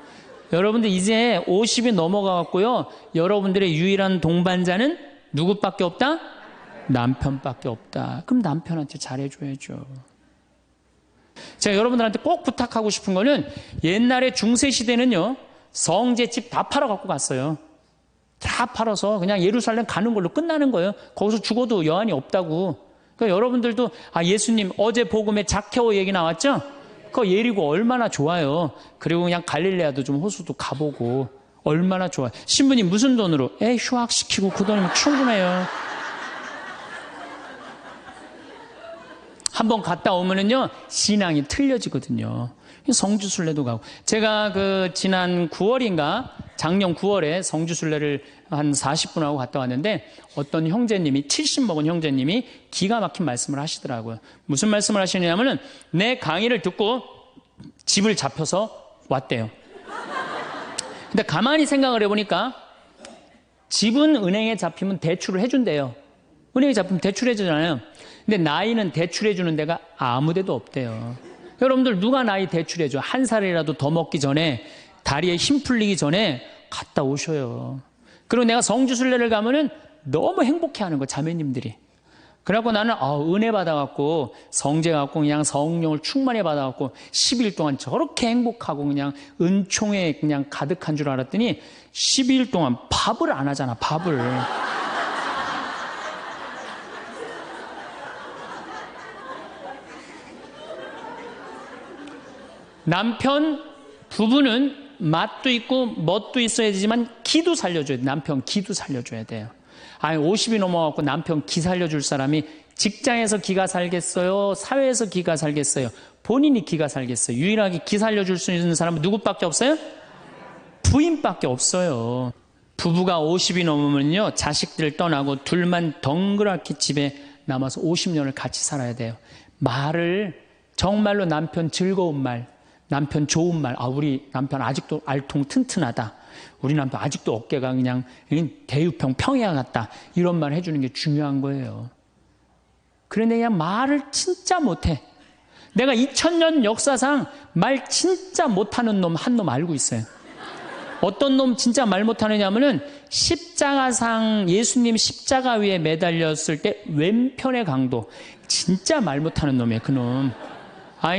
여러분들 이제 50이 넘어가갖고요. 여러분들의 유일한 동반자는 누구밖에 없다? 남편밖에 없다. 그럼 남편한테 잘해줘야죠. 제가 여러분들한테 꼭 부탁하고 싶은 거는 옛날에 중세시대는요. 성제 집 다 팔아갖고 갔어요. 다 팔아서 그냥 예루살렘 가는 걸로 끝나는 거예요. 거기서 죽어도 여한이 없다고. 그러니까 여러분들도 예수님 어제 복음에 자케오 얘기 나왔죠? 그 예리고 얼마나 좋아요. 그리고 그냥 갈릴레아도 좀 호수도 가보고 얼마나 좋아요. 신부님 무슨 돈으로? 휴학시키고 그 돈이면 충분해요. 한번 갔다 오면은요, 신앙이 틀려지거든요. 성주순례도 가고. 제가 지난 9월인가, 작년 9월에 성주순례를 한 40분 하고 갔다 왔는데, 어떤 형제님이, 70 먹은 형제님이 기가 막힌 말씀을 하시더라고요. 무슨 말씀을 하시냐면은, 내 강의를 듣고 집을 잡혀서 왔대요. 근데 가만히 생각을 해보니까, 집은 은행에 잡히면 대출을 해준대요. 은행에 잡히면 대출해주잖아요. 근데 나이는 대출해주는 데가 아무 데도 없대요. 여러분들 누가 나이 대출해줘? 한 살이라도 더 먹기 전에, 다리에 힘 풀리기 전에 갔다 오셔요. 그리고 내가 성주순례를 가면은 너무 행복해하는 거, 자매님들이. 그래갖고 나는 은혜 받아갖고 성제 갖고 그냥 성령을 충만히 받아갖고 10일 동안 저렇게 행복하고 그냥 은총에 그냥 가득한 줄 알았더니 12일 동안 밥을 안 하잖아, 밥을. 남편, 부부는 맛도 있고 멋도 있어야 되지만 기도 살려줘야 돼. 남편 기도 살려줘야 돼요. 아니 50이 넘어갖고 남편 기 살려줄 사람이 직장에서 기가 살겠어요? 사회에서 기가 살겠어요? 본인이 기가 살겠어요? 유일하게 기 살려줄 수 있는 사람은 누구밖에 없어요? 부인밖에 없어요. 부부가 50이 넘으면요, 자식들 떠나고 둘만 덩그랗게 집에 남아서 50년을 같이 살아야 돼요. 말을 정말로 남편 즐거운 말, 남편 좋은 말, 우리 남편 아직도 알통 튼튼하다. 우리 남편 아직도 어깨가 그냥 대유평 평야 같다. 이런 말 해주는 게 중요한 거예요. 그런데 그냥 말을 진짜 못해. 내가 2000년 역사상 말 진짜 못하는 놈 한 놈 알고 있어요. 어떤 놈 진짜 말 못하느냐면은 십자가상 예수님 십자가 위에 매달렸을 때 왼편의 강도. 진짜 말 못하는 놈이에요, 그 놈.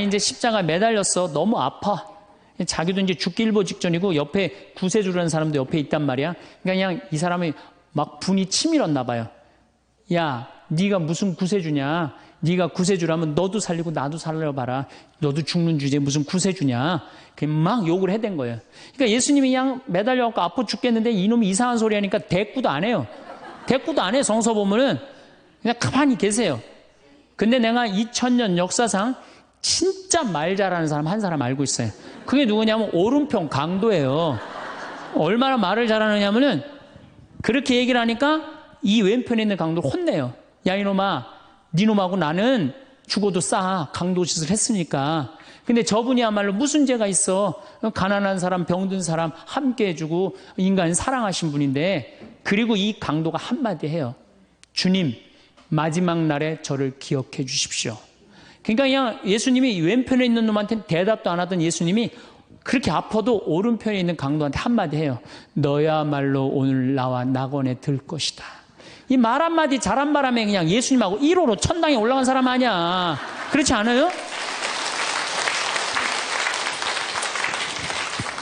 이제 십자가 매달렸어. 너무 아파. 자기도 이제 죽기 일보 직전이고 옆에 구세주라는 사람도 옆에 있단 말이야. 그냥 이 사람이 막 분이 치밀었나 봐요. 야, 네가 무슨 구세주냐? 네가 구세주라면 너도 살리고 나도 살려봐라. 너도 죽는 주제에 무슨 구세주냐? 막 욕을 해댄 거예요. 그러니까 예수님이 그냥 매달려갖고 아파 죽겠는데 이놈이 이상한 소리 하니까 대꾸도 안 해요. 대꾸도 안 해. 성서 보면은 그냥 가만히 계세요. 근데 내가 2000년 역사상 진짜 말 잘하는 사람 한 사람 알고 있어요. 그게 누구냐면 오른편 강도예요. 얼마나 말을 잘하느냐면은 그렇게 얘기를 하니까 이 왼편에 있는 강도를 혼내요. 야, 이놈아, 니놈하고 나는 죽어도 싸. 강도 짓을 했으니까. 근데 저분이야말로 무슨 죄가 있어. 가난한 사람, 병든 사람 함께 해주고 인간 사랑하신 분인데, 그리고 이 강도가 한마디 해요. 주님, 마지막 날에 저를 기억해 주십시오. 그러니까 그냥 예수님이 왼편에 있는 놈한테 대답도 안 하던 예수님이 그렇게 아파도 오른편에 있는 강도한테 한마디 해요. 너야말로 오늘 나와 낙원에 들 것이다. 이 말 한마디 잘한 바람에 그냥 예수님하고 1호로 천당에 올라간 사람 아니야. 그렇지 않아요?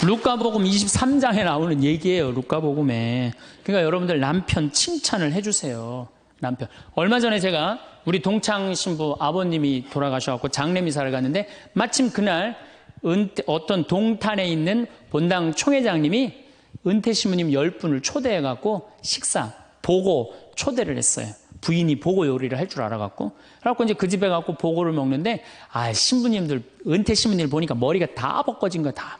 루카복음 23장에 나오는 얘기예요. 루카복음에. 그러니까 여러분들 남편 칭찬을 해주세요. 남편. 얼마 전에 제가 우리 동창 신부 아버님이 돌아가셔서 장례미사를 갔는데 마침 그날 어떤 동탄에 있는 본당 총회장님이 은퇴 신부님 10분을 초대해갖고 식사, 보고 초대를 했어요. 부인이 보고 요리를 할 줄 알아갖고. 그래갖고 이제 그 집에 가고 보고를 먹는데, 신부님들, 은퇴 신부님들 보니까 머리가 다 벗겨진 거야, 다.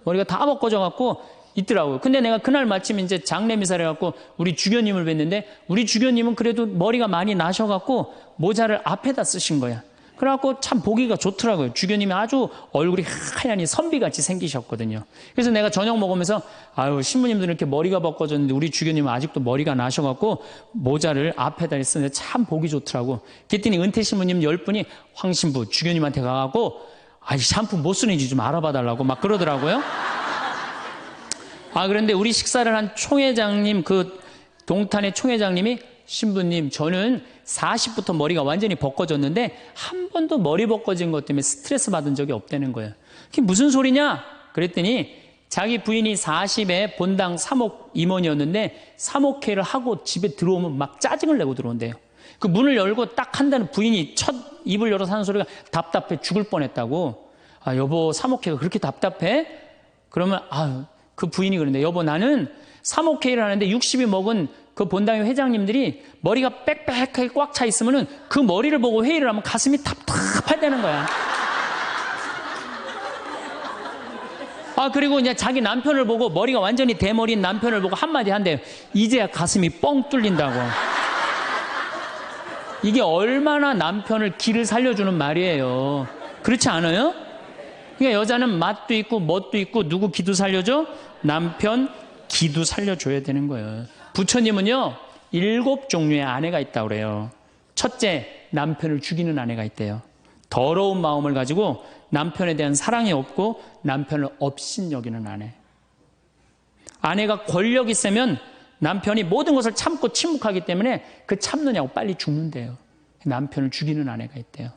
머리가 다 벗겨져갖고 있더라고요. 근데 내가 그날 마침 이제 장례미사를 해갖고 우리 주교님을 뵀는데, 우리 주교님은 그래도 머리가 많이 나셔갖고 모자를 앞에다 쓰신 거야. 그래갖고 참 보기가 좋더라고요. 주교님이 아주 얼굴이 하얀이 선비같이 생기셨거든요. 그래서 내가 저녁 먹으면서 신부님들은 이렇게 머리가 벗겨졌는데 우리 주교님은 아직도 머리가 나셔갖고 모자를 앞에다 쓰는데 참 보기 좋더라고. 그랬더니 은퇴 신부님 10분이 황 신부 주교님한테 가갖고 샴푸 뭐 쓰는지 좀 알아봐 달라고 막 그러더라고요. 그런데 우리 식사를 한 총회장님, 그 동탄의 총회장님이 신부님, 저는 40부터 머리가 완전히 벗겨졌는데 한 번도 머리 벗겨진 것 때문에 스트레스 받은 적이 없다는 거예요. 그게 무슨 소리냐? 그랬더니 자기 부인이 40에 본당 사목 임원이었는데 사목회를 하고 집에 들어오면 막 짜증을 내고 들어온대요. 그 문을 열고 딱 한다는 부인이 첫 입을 열어서 하는 소리가 답답해 죽을 뻔했다고. 아, 여보, 사모케이가 그렇게 답답해? 그러면, 그 부인이 그런데, 여보, 나는 사모케이를 하는데 60이 먹은 그 본당의 회장님들이 머리가 빽빽하게 꽉 차 있으면은 그 머리를 보고 회의를 하면 가슴이 답답하다는 거야. 그리고 이제 자기 남편을 보고 머리가 완전히 대머리인 남편을 보고 한마디 한대요. 이제야 가슴이 뻥 뚫린다고. 이게 얼마나 남편을 기를 살려주는 말이에요. 그렇지 않아요? 그러니까 여자는 맛도 있고 멋도 있고 누구 기도 살려줘? 남편 기도 살려줘야 되는 거예요. 부처님은요 7종류의 아내가 있다고 그래요. 첫째, 남편을 죽이는 아내가 있대요. 더러운 마음을 가지고 남편에 대한 사랑이 없고 남편을 업신여기는 아내. 아내가 권력이 세면 남편이 모든 것을 참고 침묵하기 때문에 그 참느냐고 빨리 죽는데요. 남편을 죽이는 아내가 있대요.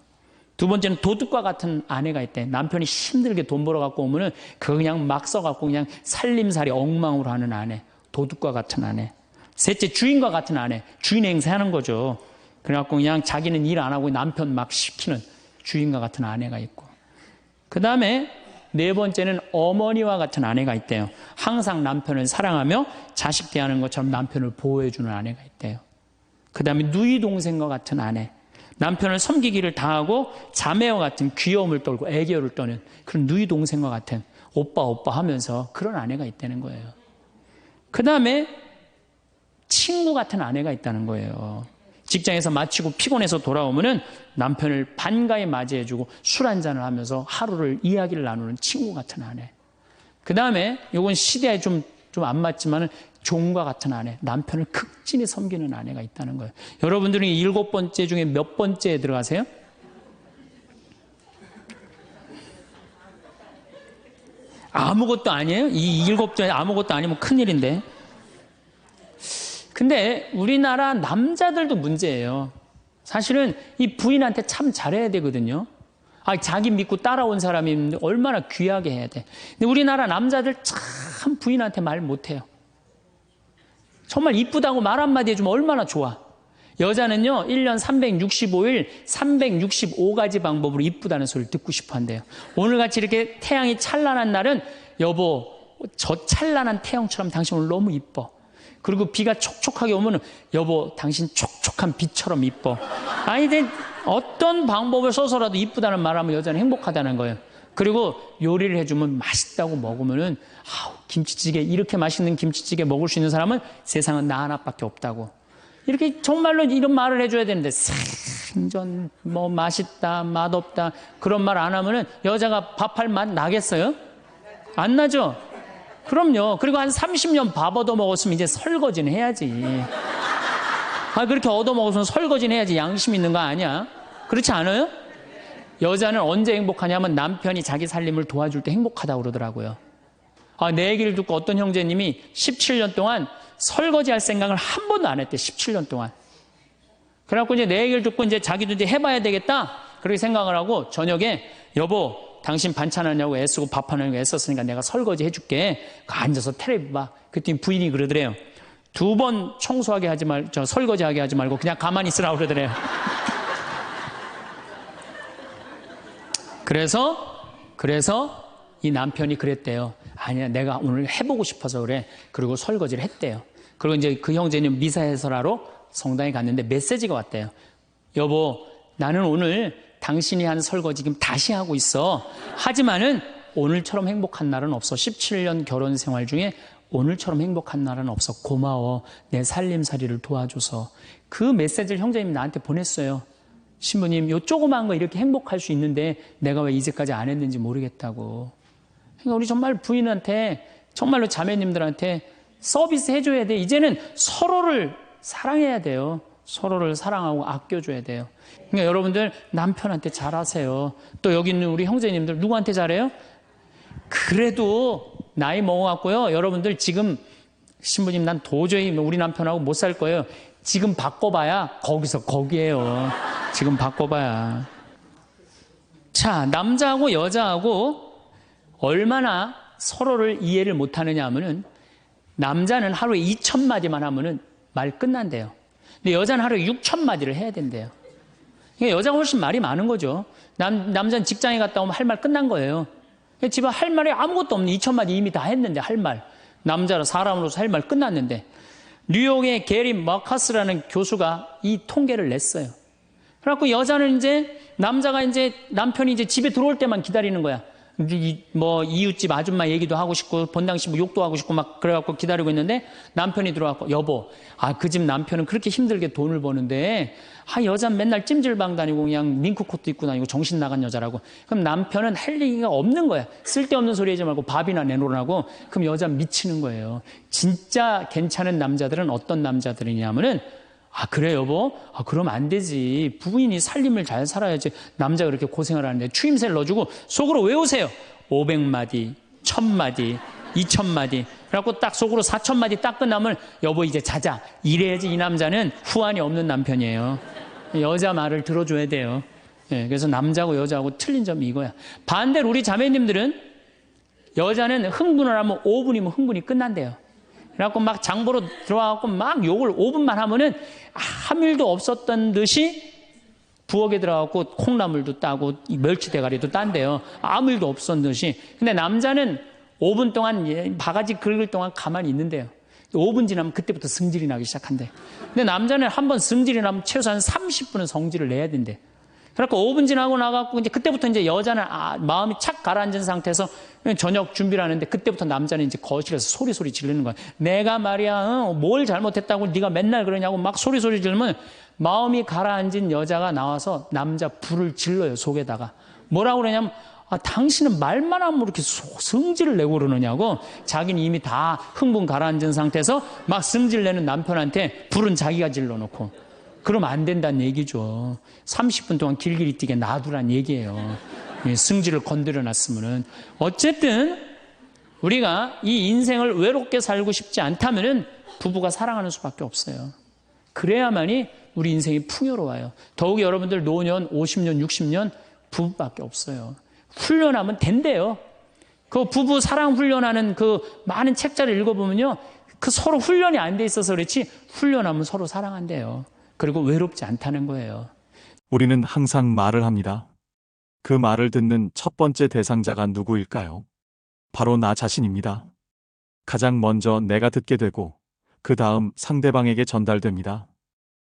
두 번째는 도둑과 같은 아내가 있대. 남편이 힘들게 돈 벌어 갖고 오면은 그거 그냥 막 써갖고 그냥 살림살이 엉망으로 하는 아내. 도둑과 같은 아내. 셋째, 주인과 같은 아내. 주인 행세하는 거죠. 그래갖고 그냥 자기는 일 안 하고 남편 막 시키는 주인과 같은 아내가 있고. 그 다음에 네 번째는 어머니와 같은 아내가 있대요. 항상 남편을 사랑하며 자식 대하는 것처럼 남편을 보호해주는 아내가 있대요. 그 다음에 누이 동생과 같은 아내. 남편을 섬기기를 다하고 자매와 같은 귀여움을 떨고 애교를 떠는 그런 누이 동생과 같은 오빠 하면서 그런 아내가 있다는 거예요. 그 다음에 친구 같은 아내가 있다는 거예요. 직장에서 마치고 피곤해서 돌아오면은 남편을 반가이 맞이해주고 술 한잔을 하면서 하루를 이야기를 나누는 친구 같은 아내. 그 다음에 이건 시대에 좀 안 맞지만은 종과 같은 아내, 남편을 극진히 섬기는 아내가 있다는 거예요. 여러분들은 7번째 중에 몇 번째에 들어가세요? 아무것도 아니에요? 이 7번째 아무것도 아니면 큰일인데. 근데 우리나라 남자들도 문제예요. 사실은 이 부인한테 참 잘해야 되거든요. 자기 믿고 따라온 사람이 얼마나 귀하게 해야 돼. 근데 우리나라 남자들 참 부인한테 말 못해요. 정말 이쁘다고 말 한마디 해주면 얼마나 좋아. 여자는요 1년 365일 365가지 방법으로 이쁘다는 소리를 듣고 싶어 한대요. 오늘같이 이렇게 태양이 찬란한 날은 여보, 저 찬란한 태양처럼 당신 오늘 너무 이뻐. 그리고 비가 촉촉하게 오면 여보, 당신 촉촉한 비처럼 이뻐. 이제 어떤 방법을 써서라도 이쁘다는 말하면 여자는 행복하다는 거예요. 그리고 요리를 해주면 맛있다고 먹으면은 김치찌개, 이렇게 맛있는 김치찌개 먹을 수 있는 사람은 세상은 나 하나밖에 없다고. 이렇게 정말로 이런 말을 해줘야 되는데 생전 뭐 맛있다, 맛없다 그런 말 안 하면은 여자가 밥할 맛 나겠어요? 안 나죠? 그럼요. 그리고 한 30년 밥 얻어먹었으면 이제 설거지는 해야지. 그렇게 얻어먹었으면 설거지는 해야지. 양심 있는 거 아니야? 그렇지 않아요? 여자는 언제 행복하냐면 남편이 자기 살림을 도와줄 때 행복하다고 그러더라고요. 내 얘기를 듣고 어떤 형제님이 17년 동안 설거지할 생각을 한 번도 안 했대. 17년 동안. 그래갖고 이제 내 얘기를 듣고 이제 자기도 이제 해봐야 되겠다. 그렇게 생각을 하고 저녁에 여보, 당신 반찬하냐고 애쓰고 밥하냐고 애썼으니까 내가 설거지 해줄게. 앉아서 텔레비 봐. 그랬더니 부인이 그러더래요. 2번 청소하게 하지 설거지하게 하지 말고 그냥 가만히 있으라고 그러더래요. 그래서 이 남편이 그랬대요. 아니야, 내가 오늘 해보고 싶어서 그래. 그리고 설거지를 했대요. 그리고 이제 그 형제는 미사해설하러 성당에 갔는데 메시지가 왔대요. 여보, 나는 오늘 당신이 한 설거지 지금 다시 하고 있어. 하지만은 오늘처럼 행복한 날은 없어. 17년 결혼 생활 중에 오늘처럼 행복한 날은 없어. 고마워. 내 살림살이를 도와줘서. 그 메시지를 형제님이 나한테 보냈어요. 신부님, 요 조그만 거 이렇게 행복할 수 있는데 내가 왜 이제까지 안 했는지 모르겠다고. 그러니까 우리 정말 부인한테, 정말로 자매님들한테 서비스 해줘야 돼. 이제는 서로를 사랑해야 돼요. 서로를 사랑하고 아껴줘야 돼요. 그러니까 여러분들 남편한테 잘하세요. 또 여기 있는 우리 형제님들 누구한테 잘해요? 그래도 나이 먹어갖고요. 여러분들 지금 신부님 난 도저히 우리 남편하고 못 살 거예요. 지금 바꿔봐야 거기서 거기에요. 지금 바꿔봐야. 자, 남자하고 여자하고 얼마나 서로를 이해를 못하느냐 하면은 남자는 하루에 2,000마디만 하면은 말 끝난대요. 근데 여자는 하루에 6,000마디를 해야 된대요. 그러니까 여자가 훨씬 말이 많은 거죠. 남자는 직장에 갔다 오면 할 말 끝난 거예요. 집에 할 말이 아무것도 없는 2,000마디 이미 다 했는데 할 말. 남자로 사람으로서 할 말 끝났는데. 뉴욕의 게리 머카스라는 교수가 이 통계를 냈어요. 그래갖고 여자는 이제 남자가 이제 남편이 이제 집에 들어올 때만 기다리는 거야. 뭐 이웃집 아줌마 얘기도 하고 싶고 본당시 뭐 욕도 하고 싶고 막 그래갖고 기다리고 있는데 남편이 들어와갖고 여보, 그 집 남편은 그렇게 힘들게 돈을 버는데 여자는 맨날 찜질방 다니고 그냥 밍크코트 입고 다니고 정신 나간 여자라고. 그럼 남편은 할 얘기가 없는 거야. 쓸데없는 소리 하지 말고 밥이나 내놓으라고. 그럼 여자는 미치는 거예요. 진짜 괜찮은 남자들은 어떤 남자들이냐면은 그래 여보? 그럼 안 되지. 부인이 살림을 잘 살아야지. 남자가 그렇게 고생을 하는데 추임새를 넣어주고 속으로 외우세요. 500마디, 1000마디, 2000마디. 그래갖고 딱 속으로 4000마디 딱 끝나면 여보 이제 자자. 이래야지 이 남자는 후환이 없는 남편이에요. 여자 말을 들어줘야 돼요. 그래서 남자하고 여자하고 틀린 점이 이거야. 반대로 우리 자매님들은 여자는 흥분을 하면 5분이면 흥분이 끝난대요. 그래갖고 막 장보러 들어와갖고 막 욕을 5분만 하면은 아무 일도 없었던 듯이 부엌에 들어가갖고 콩나물도 따고 멸치 대가리도 딴대요. 아무 일도 없었던 듯이. 근데 남자는 5분 동안 바가지 긁을 동안 가만히 있는데요. 5분 지나면 그때부터 승질이 나기 시작한대. 근데 남자는 한번 승질이 나면 최소한 30분은 성질을 내야 된대. 그래갖고 5분 지나고 나갖고 이제 그때부터 이제 여자는 마음이 착 가라앉은 상태에서 저녁 준비를 하는데 그때부터 남자는 이제 거실에서 소리 지르는 거야. 내가 말이야 뭘 잘못했다고 네가 맨날 그러냐고 막 소리 지르면 마음이 가라앉은 여자가 나와서 남자 불을 질러요 속에다가. 뭐라고 그러냐면 당신은 말만 하면 이렇게 성질을 내고 그러느냐고. 자기는 이미 다 흥분 가라앉은 상태에서 막 승질 내는 남편한테 불은 자기가 질러놓고. 그러면 안 된다는 얘기죠. 30분 동안 길길이 뛰게 놔두란 얘기예요. 승질을 건드려 놨으면은. 어쨌든 우리가 이 인생을 외롭게 살고 싶지 않다면은 부부가 사랑하는 수밖에 없어요. 그래야만이 우리 인생이 풍요로워요. 더욱이 여러분들 노년 50년 60년 부부밖에 없어요. 훈련하면 된대요. 그 부부 사랑 훈련하는 그 많은 책자를 읽어보면요, 그 서로 훈련이 안 돼 있어서 그렇지 훈련하면 서로 사랑한대요. 그리고 외롭지 않다는 거예요. 우리는 항상 말을 합니다. 그 말을 듣는 첫 번째 대상자가 누구일까요? 바로 나 자신입니다. 가장 먼저 내가 듣게 되고 그 다음 상대방에게 전달됩니다.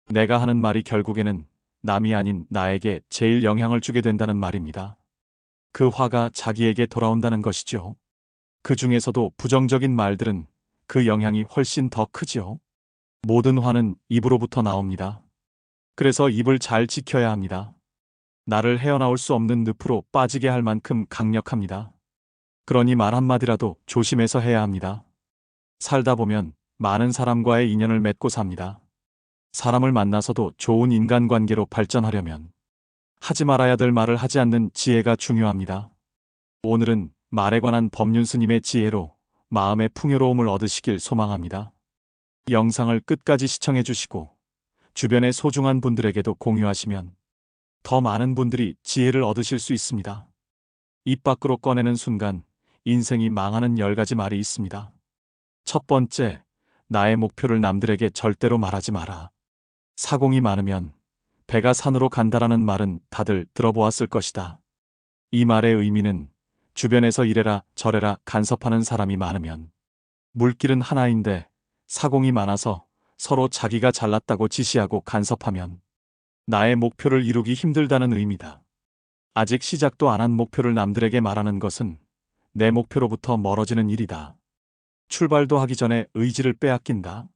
내가 하는 말이 결국에는 남이 아닌 나에게 제일 영향을 주게 된다는 말입니다. 그 화가 자기에게 돌아온다는 것이죠. 그 중에서도 부정적인 말들은 그 영향이 훨씬 더 크지요. 모든 화는 입으로부터 나옵니다. 그래서 입을 잘 지켜야 합니다. 나를 헤어나올 수 없는 늪으로 빠지게 할 만큼 강력합니다. 그러니 말 한마디라도 조심해서 해야 합니다. 살다 보면 많은 사람과의 인연을 맺고 삽니다. 사람을 만나서도 좋은 인간관계로 발전하려면 하지 말아야 될 말을 하지 않는 지혜가 중요합니다. 오늘은 말에 관한 법륜 스님의 지혜로 마음의 풍요로움을 얻으시길 소망합니다. 영상을 끝까지 시청해 주시고 주변의 소중한 분들에게도 공유하시면 더 많은 분들이 지혜를 얻으실 수 있습니다. 입 밖으로 꺼내는 순간 인생이 망하는 10가지 말이 있습니다. 첫 번째, 나의 목표를 남들에게 절대로 말하지 마라. 사공이 많으면 배가 산으로 간다라는 말은 다들 들어보았을 것이다. 이 말의 의미는 주변에서 이래라 저래라 간섭하는 사람이 많으면 물길은 하나인데 사공이 많아서 서로 자기가 잘났다고 지시하고 간섭하면 나의 목표를 이루기 힘들다는 의미다. 아직 시작도 안 한 목표를 남들에게 말하는 것은 내 목표로부터 멀어지는 일이다. 출발도 하기 전에 의지를 빼앗긴다.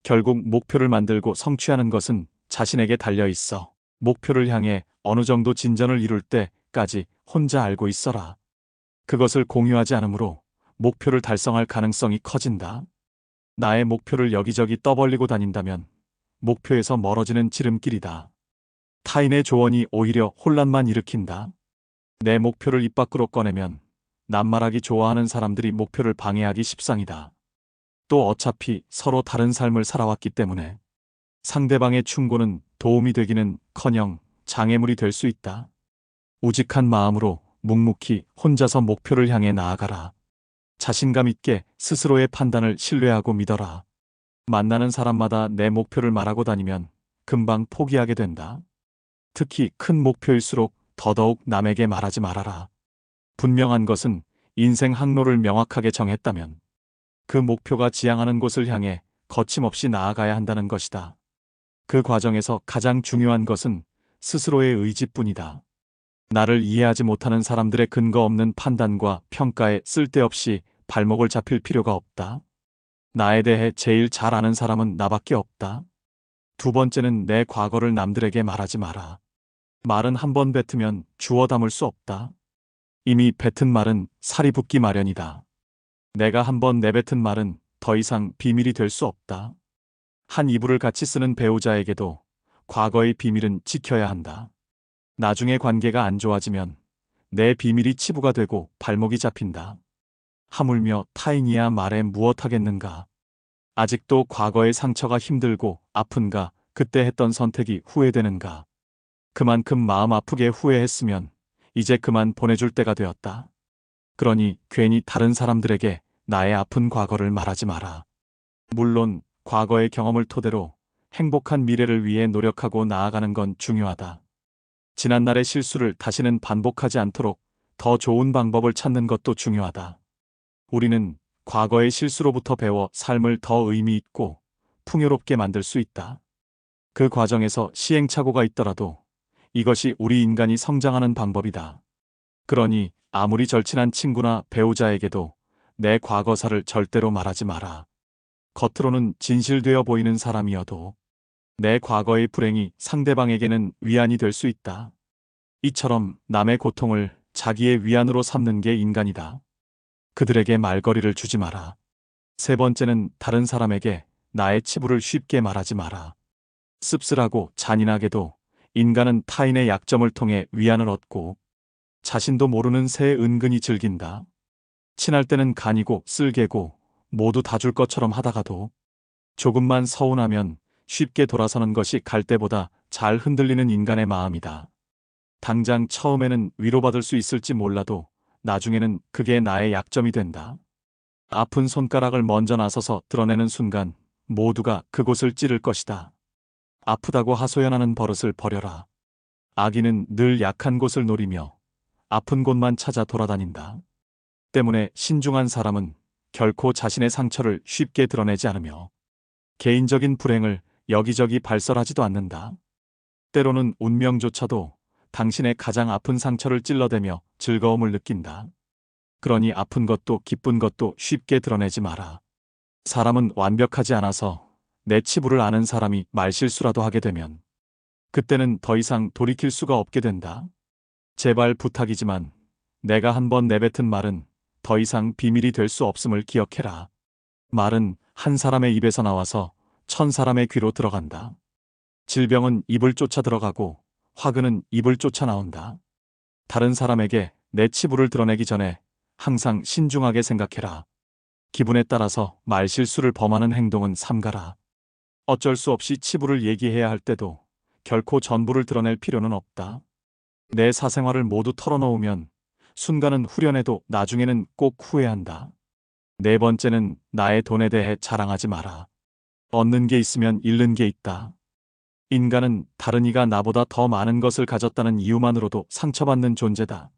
결국 목표를 만들고 성취하는 것은 자신에게 달려 있어. 목표를 향해 어느 정도 진전을 이룰 때까지 혼자 알고 있어라. 그것을 공유하지 않으므로 목표를 달성할 가능성이 커진다. 나의 목표를 여기저기 떠벌리고 다닌다면 목표에서 멀어지는 지름길이다. 타인의 조언이 오히려 혼란만 일으킨다. 내 목표를 입 밖으로 꺼내면 낱말하기 좋아하는 사람들이 목표를 방해하기 십상이다. 또 어차피 서로 다른 삶을 살아왔기 때문에 상대방의 충고는 도움이 되기는커녕 장애물이 될 수 있다. 우직한 마음으로 묵묵히 혼자서 목표를 향해 나아가라. 자신감 있게 스스로의 판단을 신뢰하고 믿어라. 만나는 사람마다 내 목표를 말하고 다니면 금방 포기하게 된다. 특히 큰 목표일수록 더더욱 남에게 말하지 말아라. 분명한 것은 인생 항로를 명확하게 정했다면 그 목표가 지향하는 곳을 향해 거침없이 나아가야 한다는 것이다. 그 과정에서 가장 중요한 것은 스스로의 의지뿐이다. 나를 이해하지 못하는 사람들의 근거 없는 판단과 평가에 쓸데없이 발목을 잡힐 필요가 없다. 나에 대해 제일 잘 아는 사람은 나밖에 없다. 두 번째는 내 과거를 남들에게 말하지 마라. 말은 한 번 뱉으면 주워 담을 수 없다. 이미 뱉은 말은 살이 붙기 마련이다. 내가 한 번 내뱉은 말은 더 이상 비밀이 될 수 없다. 한 이불을 같이 쓰는 배우자에게도 과거의 비밀은 지켜야 한다. 나중에 관계가 안 좋아지면 내 비밀이 치부가 되고 발목이 잡힌다. 하물며 타인이야 말해 무엇하겠는가. 아직도 과거의 상처가 힘들고 아픈가. 그때 했던 선택이 후회되는가. 그만큼 마음 아프게 후회했으면 이제 그만 보내줄 때가 되었다. 그러니 괜히 다른 사람들에게 나의 아픈 과거를 말하지 마라. 물론 과거의 경험을 토대로 행복한 미래를 위해 노력하고 나아가는 건 중요하다. 지난날의 실수를 다시는 반복하지 않도록 더 좋은 방법을 찾는 것도 중요하다. 우리는 과거의 실수로부터 배워 삶을 더 의미 있고 풍요롭게 만들 수 있다. 그 과정에서 시행착오가 있더라도 이것이 우리 인간이 성장하는 방법이다. 그러니 아무리 절친한 친구나 배우자에게도 내 과거사를 절대로 말하지 마라. 겉으로는 진실되어 보이는 사람이어도 내 과거의 불행이 상대방에게는 위안이 될 수 있다. 이처럼 남의 고통을 자기의 위안으로 삼는 게 인간이다. 그들에게 말거리를 주지 마라. 세 번째는 다른 사람에게 나의 치부를 쉽게 말하지 마라. 씁쓸하고 잔인하게도 인간은 타인의 약점을 통해 위안을 얻고 자신도 모르는 새에 은근히 즐긴다. 친할 때는 간이고 쓸개고 모두 다 줄 것처럼 하다가도 조금만 서운하면 쉽게 돌아서는 것이 갈대보다 잘 흔들리는 인간의 마음이다. 당장 처음에는 위로받을 수 있을지 몰라도 나중에는 그게 나의 약점이 된다. 아픈 손가락을 먼저 나서서 드러내는 순간 모두가 그곳을 찌를 것이다. 아프다고 하소연하는 버릇을 버려라. 아기는 늘 약한 곳을 노리며 아픈 곳만 찾아 돌아다닌다. 때문에 신중한 사람은 결코 자신의 상처를 쉽게 드러내지 않으며 개인적인 불행을 여기저기 발설하지도 않는다. 때로는 운명조차도 당신의 가장 아픈 상처를 찔러대며 즐거움을 느낀다. 그러니 아픈 것도 기쁜 것도 쉽게 드러내지 마라. 사람은 완벽하지 않아서 내 치부를 아는 사람이 말실수라도 하게 되면 그때는 더 이상 돌이킬 수가 없게 된다. 제발 부탁이지만 내가 한번 내뱉은 말은 더 이상 비밀이 될 수 없음을 기억해라. 말은 한 사람의 입에서 나와서 1000사람의 귀로 들어간다. 질병은 입을 쫓아 들어가고 화근은 입을 쫓아 나온다. 다른 사람에게 내 치부를 드러내기 전에 항상 신중하게 생각해라. 기분에 따라서 말실수를 범하는 행동은 삼가라. 어쩔 수 없이 치부를 얘기해야 할 때도 결코 전부를 드러낼 필요는 없다. 내 사생활을 모두 털어놓으면 순간은 후련해도 나중에는 꼭 후회한다. 네 번째는 나의 돈에 대해 자랑하지 마라. 얻는 게 있으면 잃는 게 있다. 인간은 다른 이가 나보다 더 많은 것을 가졌다는 이유만으로도 상처받는 존재다.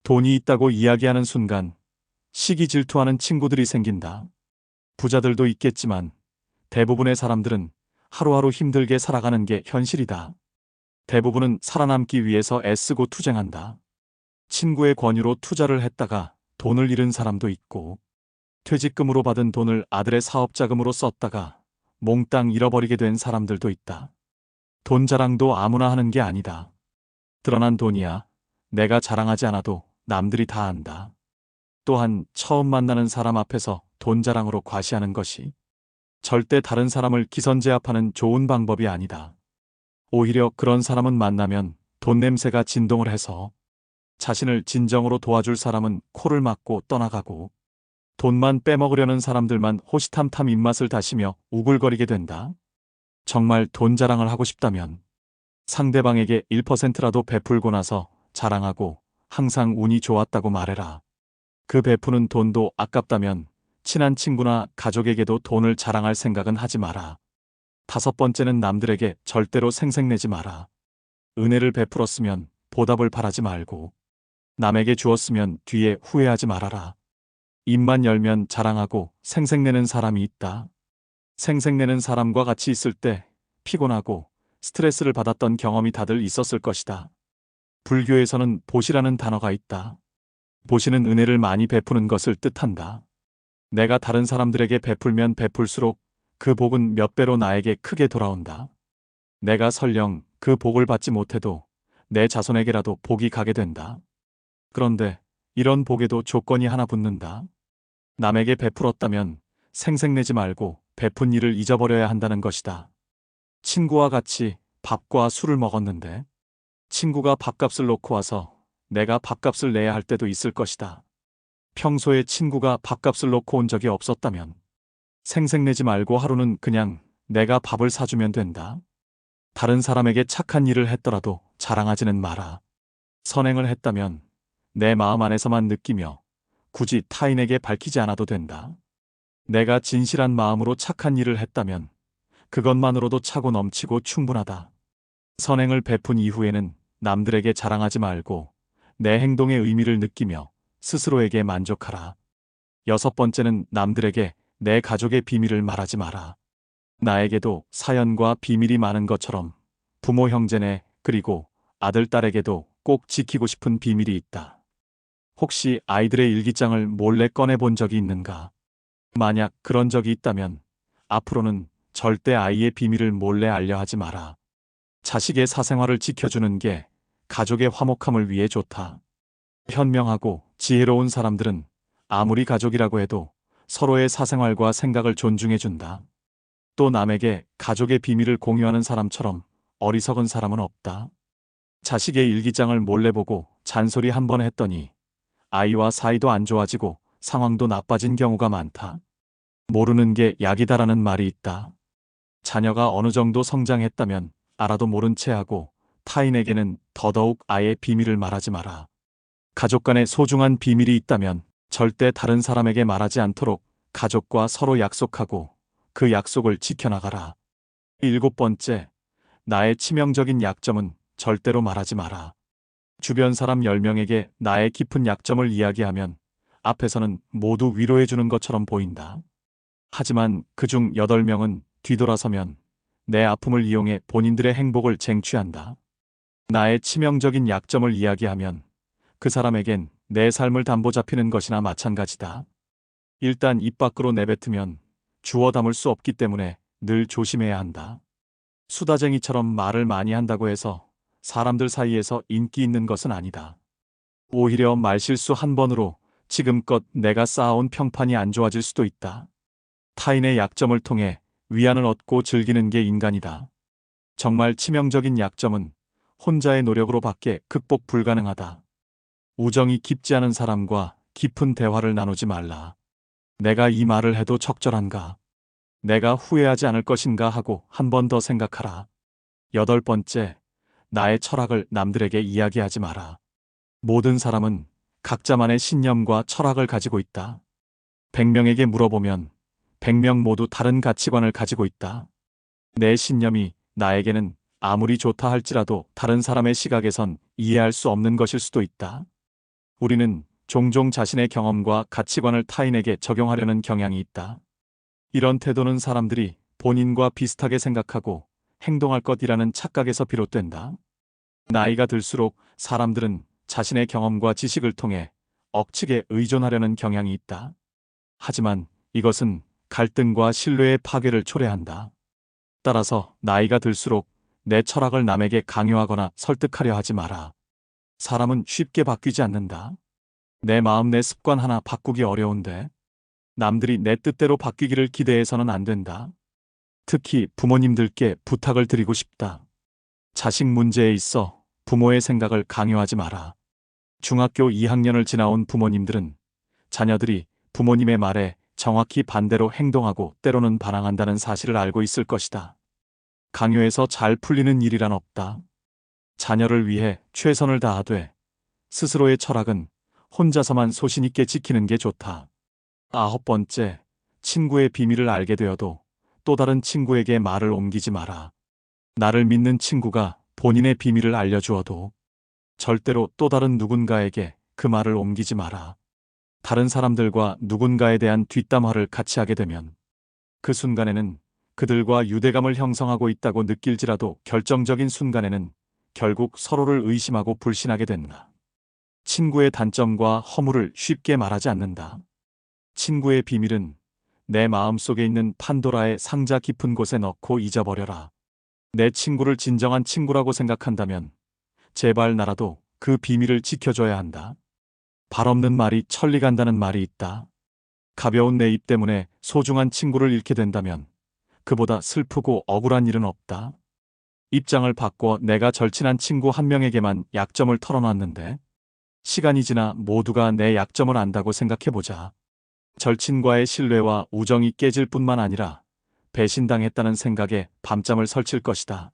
돈이 있다고 이야기하는 순간 시기 질투하는 친구들이 생긴다. 부자들도 있겠지만 대부분의 사람들은 하루하루 힘들게 살아가는 게 현실이다. 대부분은 살아남기 위해서 애쓰고 투쟁한다. 친구의 권유로 투자를 했다가 돈을 잃은 사람도 있고 퇴직금으로 받은 돈을 아들의 사업자금으로 썼다가 몽땅 잃어버리게 된 사람들도 있다. 돈 자랑도 아무나 하는 게 아니다. 드러난 돈이야 내가 자랑하지 않아도 남들이 다 안다. 또한 처음 만나는 사람 앞에서 돈 자랑으로 과시하는 것이 절대 다른 사람을 기선제압하는 좋은 방법이 아니다. 오히려 그런 사람은 만나면 돈 냄새가 진동을 해서 자신을 진정으로 도와줄 사람은 코를 막고 떠나가고 돈만 빼먹으려는 사람들만 호시탐탐 입맛을 다시며 우글거리게 된다. 정말 돈 자랑을 하고 싶다면 상대방에게 1%라도 베풀고 나서 자랑하고 항상 운이 좋았다고 말해라. 그 베푸는 돈도 아깝다면 친한 친구나 가족에게도 돈을 자랑할 생각은 하지 마라. 다섯 번째는 남들에게 절대로 생색내지 마라. 은혜를 베풀었으면 보답을 바라지 말고 남에게 주었으면 뒤에 후회하지 말아라. 입만 열면 자랑하고 생색내는 사람이 있다. 생색내는 사람과 같이 있을 때 피곤하고 스트레스를 받았던 경험이 다들 있었을 것이다. 불교에서는 보시라는 단어가 있다. 보시는 은혜를 많이 베푸는 것을 뜻한다. 내가 다른 사람들에게 베풀면 베풀수록 그 복은 몇 배로 나에게 크게 돌아온다. 내가 설령 그 복을 받지 못해도 내 자손에게라도 복이 가게 된다. 그런데 이런 복에도 조건이 하나 붙는다. 남에게 베풀었다면 생색내지 말고 베푼 일을 잊어버려야 한다는 것이다. 친구와 같이 밥과 술을 먹었는데 친구가 밥값을 놓고 와서 내가 밥값을 내야 할 때도 있을 것이다. 평소에 친구가 밥값을 놓고 온 적이 없었다면 생색내지 말고 하루는 그냥 내가 밥을 사주면 된다. 다른 사람에게 착한 일을 했더라도 자랑하지는 마라. 선행을 했다면 내 마음 안에서만 느끼며 굳이 타인에게 밝히지 않아도 된다. 내가 진실한 마음으로 착한 일을 했다면 그것만으로도 차고 넘치고 충분하다. 선행을 베푼 이후에는 남들에게 자랑하지 말고 내 행동의 의미를 느끼며 스스로에게 만족하라. 6번째는 남들에게 내 가족의 비밀을 말하지 마라. 나에게도 사연과 비밀이 많은 것처럼 부모 형제네 그리고 아들 딸에게도 꼭 지키고 싶은 비밀이 있다. 혹시 아이들의 일기장을 몰래 꺼내본 적이 있는가? 만약 그런 적이 있다면 앞으로는 절대 아이의 비밀을 몰래 알려 하지 마라. 자식의 사생활을 지켜주는 게 가족의 화목함을 위해 좋다. 현명하고 지혜로운 사람들은 아무리 가족이라고 해도 서로의 사생활과 생각을 존중해준다. 또 남에게 가족의 비밀을 공유하는 사람처럼 어리석은 사람은 없다. 자식의 일기장을 몰래 보고 잔소리 한 번 했더니 아이와 사이도 안 좋아지고 상황도 나빠진 경우가 많다. 모르는 게 약이다라는 말이 있다. 자녀가 어느 정도 성장했다면 알아도 모른 채 하고 타인에게는 더더욱 아예 비밀을 말하지 마라. 가족 간에 소중한 비밀이 있다면 절대 다른 사람에게 말하지 않도록 가족과 서로 약속하고 그 약속을 지켜나가라. 7번째, 나의 치명적인 약점은 절대로 말하지 마라. 주변 사람 10명에게 나의 깊은 약점을 이야기하면 앞에서는 모두 위로해주는 것처럼 보인다. 하지만 그중 8명은 뒤돌아서면 내 아픔을 이용해 본인들의 행복을 쟁취한다. 나의 치명적인 약점을 이야기하면 그 사람에겐 내 삶을 담보 잡히는 것이나 마찬가지다. 일단 입 밖으로 내뱉으면 주워 담을 수 없기 때문에 늘 조심해야 한다. 수다쟁이처럼 말을 많이 한다고 해서 사람들 사이에서 인기 있는 것은 아니다. 오히려 말실수 한 번으로 지금껏 내가 쌓아온 평판이 안 좋아질 수도 있다. 타인의 약점을 통해 위안을 얻고 즐기는 게 인간이다. 정말 치명적인 약점은 혼자의 노력으로 밖에 극복 불가능하다. 우정이 깊지 않은 사람과 깊은 대화를 나누지 말라. 내가 이 말을 해도 적절한가? 내가 후회하지 않을 것인가 하고 한 번 더 생각하라. 8번째, 나의 철학을 남들에게 이야기하지 마라. 모든 사람은 각자만의 신념과 철학을 가지고 있다. 100명에게 물어보면 100명 모두 다른 가치관을 가지고 있다. 내 신념이 나에게는 아무리 좋다 할지라도 다른 사람의 시각에선 이해할 수 없는 것일 수도 있다. 우리는 종종 자신의 경험과 가치관을 타인에게 적용하려는 경향이 있다. 이런 태도는 사람들이 본인과 비슷하게 생각하고 행동할 것이라는 착각에서 비롯된다. 나이가 들수록 사람들은 자신의 경험과 지식을 통해 억측에 의존하려는 경향이 있다. 하지만 이것은 갈등과 신뢰의 파괴를 초래한다. 따라서 나이가 들수록 내 철학을 남에게 강요하거나 설득하려 하지 마라. 사람은 쉽게 바뀌지 않는다. 내 마음 내 습관 하나 바꾸기 어려운데 남들이 내 뜻대로 바뀌기를 기대해서는 안 된다. 특히 부모님들께 부탁을 드리고 싶다. 자식 문제에 있어 부모의 생각을 강요하지 마라. 중학교 2학년을 지나온 부모님들은 자녀들이 부모님의 말에 정확히 반대로 행동하고 때로는 반항한다는 사실을 알고 있을 것이다. 강요해서 잘 풀리는 일이란 없다. 자녀를 위해 최선을 다하되 스스로의 철학은 혼자서만 소신 있게 지키는 게 좋다. 9번째, 친구의 비밀을 알게 되어도 또 다른 친구에게 말을 옮기지 마라. 나를 믿는 친구가 본인의 비밀을 알려주어도 절대로 또 다른 누군가에게 그 말을 옮기지 마라. 다른 사람들과 누군가에 대한 뒷담화를 같이 하게 되면 그 순간에는 그들과 유대감을 형성하고 있다고 느낄지라도 결정적인 순간에는 결국 서로를 의심하고 불신하게 된다. 친구의 단점과 허물을 쉽게 말하지 않는다. 친구의 비밀은 내 마음속에 있는 판도라의 상자 깊은 곳에 넣고 잊어버려라. 내 친구를 진정한 친구라고 생각한다면 제발 나라도 그 비밀을 지켜줘야 한다. 발 없는 말이 천리 간다는 말이 있다. 가벼운 내 입 때문에 소중한 친구를 잃게 된다면 그보다 슬프고 억울한 일은 없다. 입장을 바꿔 내가 절친한 친구 한 명에게만 약점을 털어놨는데 시간이 지나 모두가 내 약점을 안다고 생각해보자. 절친과의 신뢰와 우정이 깨질 뿐만 아니라 배신당했다는 생각에 밤잠을 설칠 것이다.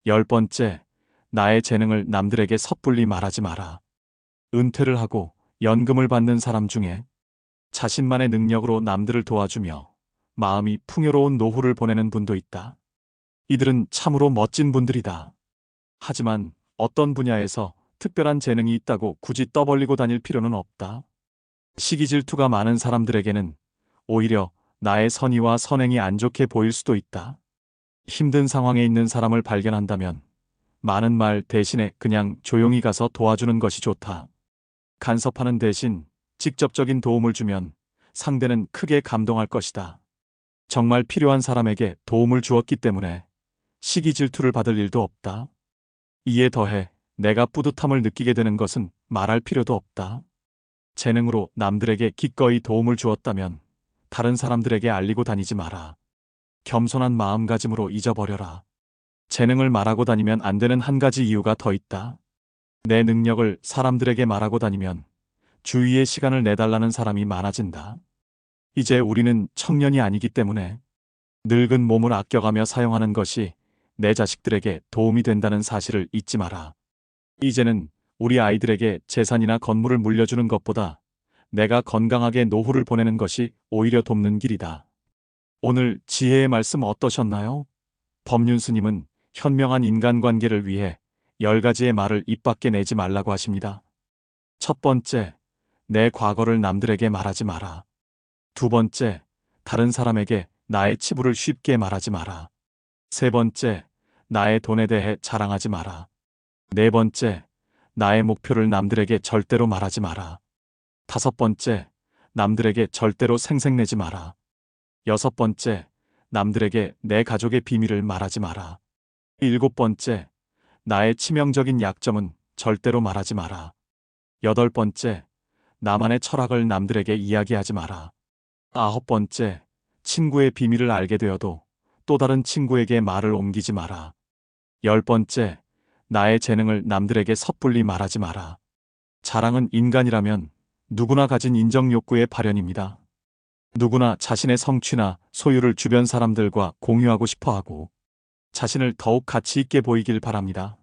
10번째, 나의 재능을 남들에게 섣불리 말하지 마라. 은퇴를 하고 연금을 받는 사람 중에 자신만의 능력으로 남들을 도와주며 마음이 풍요로운 노후를 보내는 분도 있다. 이들은 참으로 멋진 분들이다. 하지만 어떤 분야에서 특별한 재능이 있다고 굳이 떠벌리고 다닐 필요는 없다. 시기 질투가 많은 사람들에게는 오히려 나의 선의와 선행이 안 좋게 보일 수도 있다. 힘든 상황에 있는 사람을 발견한다면 많은 말 대신에 그냥 조용히 가서 도와주는 것이 좋다. 간섭하는 대신 직접적인 도움을 주면 상대는 크게 감동할 것이다. 정말 필요한 사람에게 도움을 주었기 때문에 시기 질투를 받을 일도 없다. 이에 더해 내가 뿌듯함을 느끼게 되는 것은 말할 필요도 없다. 재능으로 남들에게 기꺼이 도움을 주었다면 다른 사람들에게 알리고 다니지 마라. 겸손한 마음가짐으로 잊어버려라. 재능을 말하고 다니면 안 되는 한 가지 이유가 더 있다. 내 능력을 사람들에게 말하고 다니면 주위에 시간을 내달라는 사람이 많아진다. 이제 우리는 청년이 아니기 때문에 늙은 몸을 아껴가며 사용하는 것이 내 자식들에게 도움이 된다는 사실을 잊지 마라. 이제는 우리 아이들에게 재산이나 건물을 물려주는 것보다 내가 건강하게 노후를 보내는 것이 오히려 돕는 길이다. 오늘 지혜의 말씀 어떠셨나요? 법륜스님은 현명한 인간관계를 위해 10가지의 말을 입 밖에 내지 말라고 하십니다. 첫 번째, 내 과거를 남들에게 말하지 마라. 두 번째, 다른 사람에게 나의 치부를 쉽게 말하지 마라. 세 번째, 나의 돈에 대해 자랑하지 마라. 네 번째, 나의 목표를 남들에게 절대로 말하지 마라. 다섯 번째, 남들에게 절대로 생색내지 마라. 여섯 번째, 남들에게 내 가족의 비밀을 말하지 마라. 일곱 번째, 나의 치명적인 약점은 절대로 말하지 마라. 여덟 번째, 나만의 철학을 남들에게 이야기하지 마라. 아홉 번째, 친구의 비밀을 알게 되어도 또 다른 친구에게 말을 옮기지 마라. 열 번째, 나의 재능을 남들에게 섣불리 말하지 마라. 자랑은 인간이라면 누구나 가진 인정 욕구의 발현입니다. 누구나 자신의 성취나 소유를 주변 사람들과 공유하고 싶어 하고 자신을 더욱 가치 있게 보이길 바랍니다.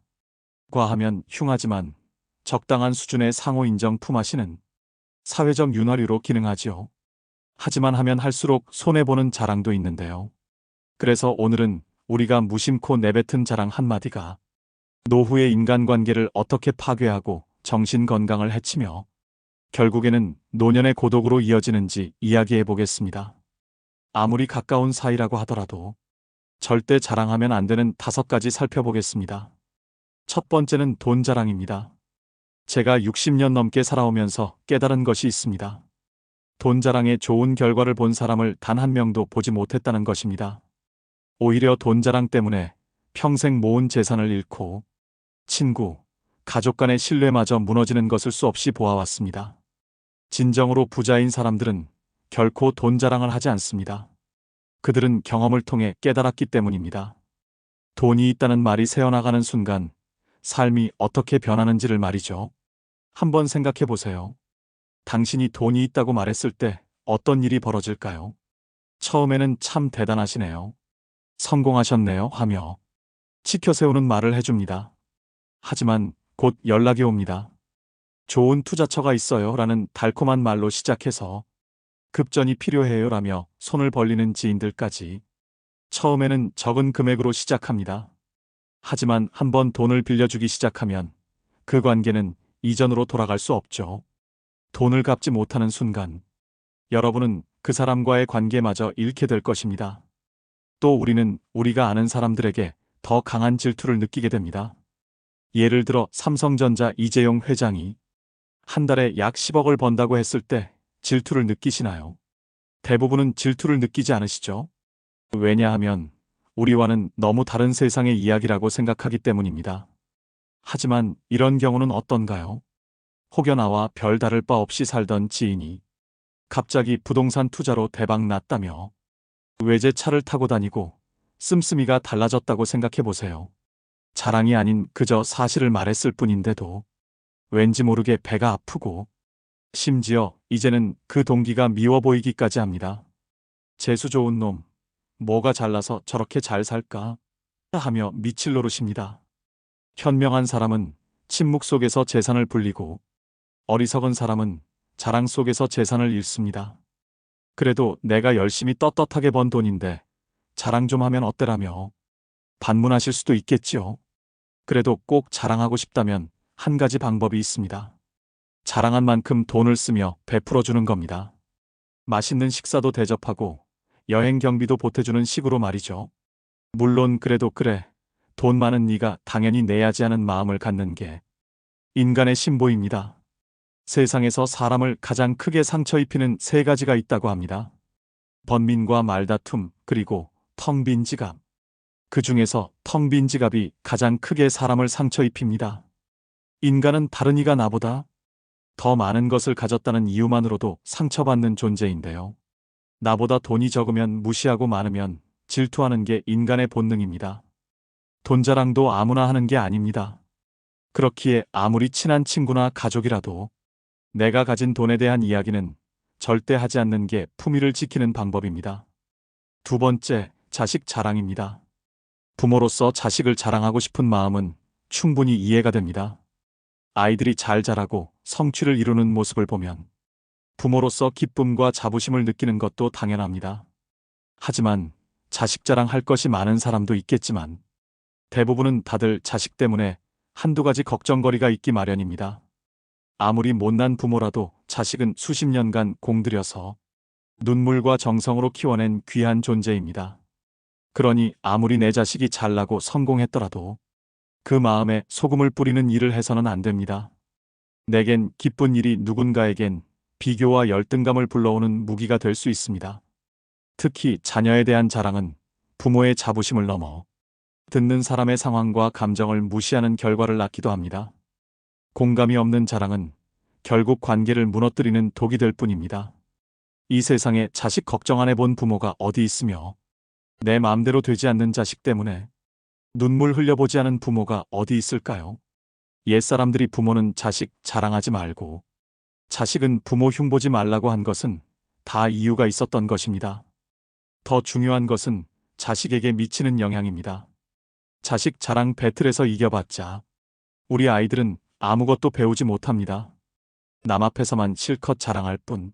과하면 흉하지만 적당한 수준의 상호 인정 품앗이는 사회적 윤활유로 기능하지요. 하지만 하면 할수록 손해보는 자랑도 있는데요. 그래서 오늘은 우리가 무심코 내뱉은 자랑 한마디가 노후의 인간관계를 어떻게 파괴하고 정신 건강을 해치며 결국에는 노년의 고독으로 이어지는지 이야기해 보겠습니다. 아무리 가까운 사이라고 하더라도 절대 자랑하면 안 되는 5가지 살펴보겠습니다. 첫 번째는 돈 자랑입니다. 제가 60년 넘게 살아오면서 깨달은 것이 있습니다. 돈 자랑에 좋은 결과를 본 사람을 단 한 명도 보지 못했다는 것입니다. 오히려 돈 자랑 때문에 평생 모은 재산을 잃고 친구, 가족 간의 신뢰마저 무너지는 것을 수없이 보아왔습니다. 진정으로 부자인 사람들은 결코 돈 자랑을 하지 않습니다. 그들은 경험을 통해 깨달았기 때문입니다. 돈이 있다는 말이 새어나가는 순간 삶이 어떻게 변하는지를 말이죠. 한번 생각해 보세요. 당신이 돈이 있다고 말했을 때 어떤 일이 벌어질까요? 처음에는 참 대단하시네요. 성공하셨네요 하며 치켜세우는 말을 해줍니다. 하지만 곧 연락이 옵니다. 좋은 투자처가 있어요 라는 달콤한 말로 시작해서 급전이 필요해요 라며 손을 벌리는 지인들까지 처음에는 적은 금액으로 시작합니다. 하지만 한번 돈을 빌려주기 시작하면 그 관계는 이전으로 돌아갈 수 없죠. 돈을 갚지 못하는 순간 여러분은 그 사람과의 관계마저 잃게 될 것입니다. 또 우리는 우리가 아는 사람들에게 더 강한 질투를 느끼게 됩니다. 예를 들어 삼성전자 이재용 회장이 한 달에 약 10억을 번다고 했을 때 질투를 느끼시나요? 대부분은 질투를 느끼지 않으시죠? 왜냐하면 우리와는 너무 다른 세상의 이야기라고 생각하기 때문입니다. 하지만 이런 경우는 어떤가요? 혹여나와 별다를 바 없이 살던 지인이 갑자기 부동산 투자로 대박 났다며 외제차를 타고 다니고 씀씀이가 달라졌다고 생각해 보세요. 자랑이 아닌 그저 사실을 말했을 뿐인데도 왠지 모르게 배가 아프고 심지어 이제는 그 동기가 미워 보이기까지 합니다. 재수 좋은 놈, 뭐가 잘나서 저렇게 잘 살까? 하며 미칠 노릇입니다. 현명한 사람은 침묵 속에서 재산을 불리고 어리석은 사람은 자랑 속에서 재산을 잃습니다. 그래도 내가 열심히 떳떳하게 번 돈인데 자랑 좀 하면 어때라며 반문하실 수도 있겠지요. 그래도 꼭 자랑하고 싶다면 한 가지 방법이 있습니다. 자랑한 만큼 돈을 쓰며 베풀어 주는 겁니다. 맛있는 식사도 대접하고 여행 경비도 보태주는 식으로 말이죠. 물론 그래도 그래, 돈 많은 네가 당연히 내야지 하는 마음을 갖는 게 인간의 신보입니다. 세상에서 사람을 가장 크게 상처 입히는 세 가지가 있다고 합니다. 번민과 말다툼, 그리고 텅 빈 지갑. 그 중에서 텅 빈 지갑이 가장 크게 사람을 상처 입힙니다. 인간은 다른 이가 나보다 더 많은 것을 가졌다는 이유만으로도 상처받는 존재인데요. 나보다 돈이 적으면 무시하고 많으면 질투하는 게 인간의 본능입니다. 돈 자랑도 아무나 하는 게 아닙니다. 그렇기에 아무리 친한 친구나 가족이라도 내가 가진 돈에 대한 이야기는 절대 하지 않는 게 품위를 지키는 방법입니다. 두 번째, 자식 자랑입니다. 부모로서 자식을 자랑하고 싶은 마음은 충분히 이해가 됩니다. 아이들이 잘 자라고 성취를 이루는 모습을 보면 부모로서 기쁨과 자부심을 느끼는 것도 당연합니다. 하지만 자식 자랑할 것이 많은 사람도 있겠지만 대부분은 다들 자식 때문에 한두 가지 걱정거리가 있기 마련입니다. 아무리 못난 부모라도 자식은 수십 년간 공들여서 눈물과 정성으로 키워낸 귀한 존재입니다. 그러니 아무리 내 자식이 잘나고 성공했더라도 그 마음에 소금을 뿌리는 일을 해서는 안 됩니다. 내겐 기쁜 일이 누군가에겐 비교와 열등감을 불러오는 무기가 될 수 있습니다. 특히 자녀에 대한 자랑은 부모의 자부심을 넘어 듣는 사람의 상황과 감정을 무시하는 결과를 낳기도 합니다. 공감이 없는 자랑은 결국 관계를 무너뜨리는 독이 될 뿐입니다. 이 세상에 자식 걱정 안 해본 부모가 어디 있으며 내 마음대로 되지 않는 자식 때문에 눈물 흘려보지 않은 부모가 어디 있을까요? 옛사람들이 부모는 자식 자랑하지 말고 자식은 부모 흉보지 말라고 한 것은 다 이유가 있었던 것입니다. 더 중요한 것은 자식에게 미치는 영향입니다. 자식 자랑 배틀에서 이겨봤자 우리 아이들은 아무것도 배우지 못합니다. 남 앞에서만 실컷 자랑할 뿐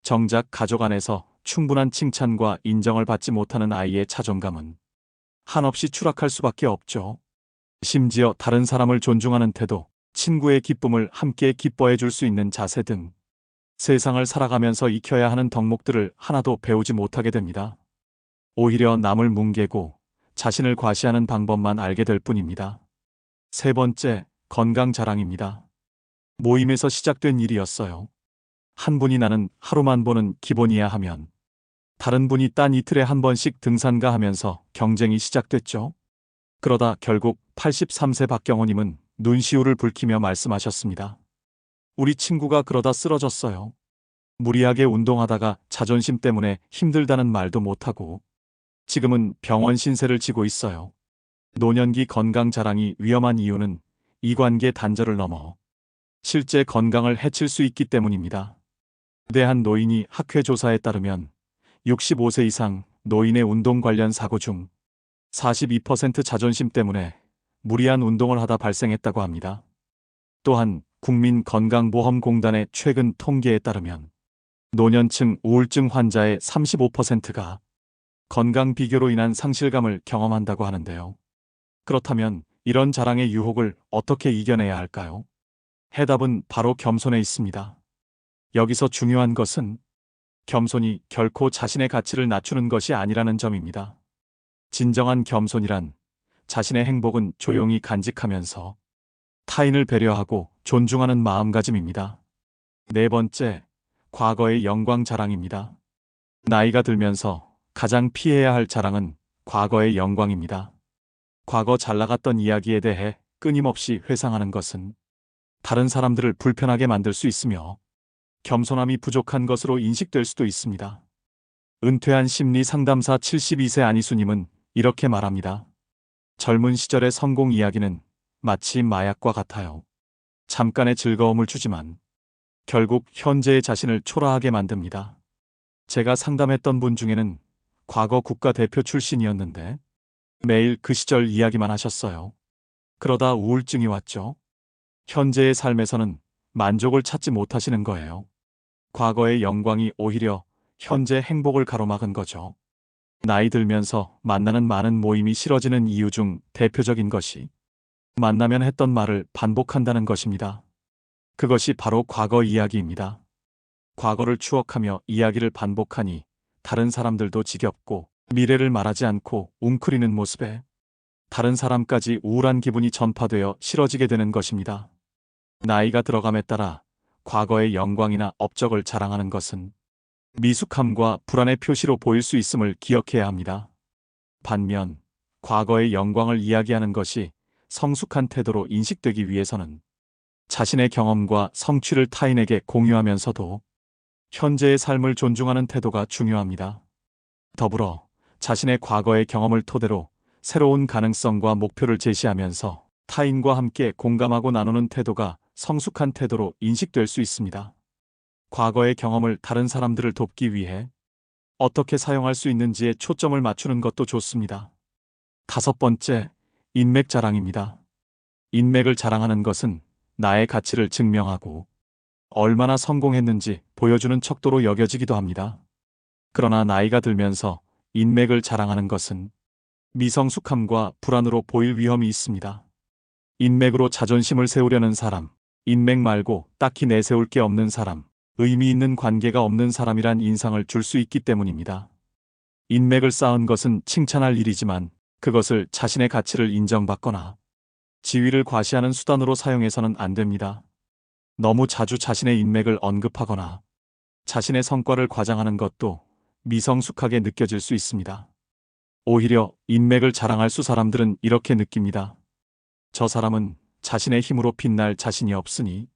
정작 가족 안에서 충분한 칭찬과 인정을 받지 못하는 아이의 자존감은 한없이 추락할 수밖에 없죠. 심지어 다른 사람을 존중하는 태도, 친구의 기쁨을 함께 기뻐해 줄 수 있는 자세 등 세상을 살아가면서 익혀야 하는 덕목들을 하나도 배우지 못하게 됩니다. 오히려 남을 뭉개고 자신을 과시하는 방법만 알게 될 뿐입니다. 세 번째, 건강 자랑입니다. 모임에서 시작된 일이었어요. 한 분이 나는 하루만 보는 기본이야 하면 다른 분이 딴 이틀에 한 번씩 등산가 하면서 경쟁이 시작됐죠. 그러다 결국 83세 박경호님은 눈시울을 붉히며 말씀하셨습니다. 우리 친구가 그러다 쓰러졌어요. 무리하게 운동하다가 자존심 때문에 힘들다는 말도 못하고 지금은 병원 신세를 지고 있어요. 노년기 건강 자랑이 위험한 이유는 이관계 단절을 넘어 실제 건강을 해칠 수 있기 때문입니다. 대한 노인이 학회 조사에 따르면 65세 이상 노인의 운동 관련 사고 중 42% 자존심 때문에 무리한 운동을 하다 발생했다고 합니다. 또한 국민건강보험공단의 최근 통계에 따르면 노년층 우울증 환자의 35%가 건강 비교로 인한 상실감을 경험한다고 하는데요. 그렇다면 이런 자랑의 유혹을 어떻게 이겨내야 할까요? 해답은 바로 겸손에 있습니다. 여기서 중요한 것은 겸손이 결코 자신의 가치를 낮추는 것이 아니라는 점입니다. 진정한 겸손이란 자신의 행복은 조용히 간직하면서 타인을 배려하고 존중하는 마음가짐입니다. 네 번째, 과거의 영광 자랑입니다. 나이가 들면서 가장 피해야 할 자랑은 과거의 영광입니다. 과거 잘 나갔던 이야기에 대해 끊임없이 회상하는 것은 다른 사람들을 불편하게 만들 수 있으며 겸손함이 부족한 것으로 인식될 수도 있습니다. 은퇴한 심리 상담사 72세 안희수님은 이렇게 말합니다. 젊은 시절의 성공 이야기는 마치 마약과 같아요. 잠깐의 즐거움을 주지만 결국 현재의 자신을 초라하게 만듭니다. 제가 상담했던 분 중에는 과거 국가대표 출신이었는데 매일 그 시절 이야기만 하셨어요. 그러다 우울증이 왔죠. 현재의 삶에서는 만족을 찾지 못하시는 거예요. 과거의 영광이 오히려 현재 행복을 가로막은 거죠. 나이 들면서 만나는 많은 모임이 싫어지는 이유 중 대표적인 것이 만나면 했던 말을 반복한다는 것입니다. 그것이 바로 과거 이야기입니다. 과거를 추억하며 이야기를 반복하니 다른 사람들도 지겹고 미래를 말하지 않고 웅크리는 모습에 다른 사람까지 우울한 기분이 전파되어 싫어지게 되는 것입니다. 나이가 들어감에 따라 과거의 영광이나 업적을 자랑하는 것은 미숙함과 불안의 표시로 보일 수 있음을 기억해야 합니다. 반면 과거의 영광을 이야기하는 것이 성숙한 태도로 인식되기 위해서는 자신의 경험과 성취를 타인에게 공유하면서도 현재의 삶을 존중하는 태도가 중요합니다. 더불어 자신의 과거의 경험을 토대로 새로운 가능성과 목표를 제시하면서 타인과 함께 공감하고 나누는 태도가 성숙한 태도로 인식될 수 있습니다. 과거의 경험을 다른 사람들을 돕기 위해 어떻게 사용할 수 있는지에 초점을 맞추는 것도 좋습니다. 다섯 번째, 인맥 자랑입니다. 인맥을 자랑하는 것은 나의 가치를 증명하고 얼마나 성공했는지 보여주는 척도로 여겨지기도 합니다. 그러나 나이가 들면서 인맥을 자랑하는 것은 미성숙함과 불안으로 보일 위험이 있습니다. 인맥으로 자존심을 세우려는 사람, 인맥 말고 딱히 내세울 게 없는 사람, 의미 있는 관계가 없는 사람이란 인상을 줄 수 있기 때문입니다. 인맥을 쌓은 것은 칭찬할 일이지만 그것을 자신의 가치를 인정받거나 지위를 과시하는 수단으로 사용해서는 안 됩니다. 너무 자주 자신의 인맥을 언급하거나 자신의 성과를 과장하는 것도 미성숙하게 느껴질 수 있습니다. 오히려 인맥을 자랑할 수 사람들은 이렇게 느낍니다. 저 사람은 자신의 힘으로 빛날 자신이 없으니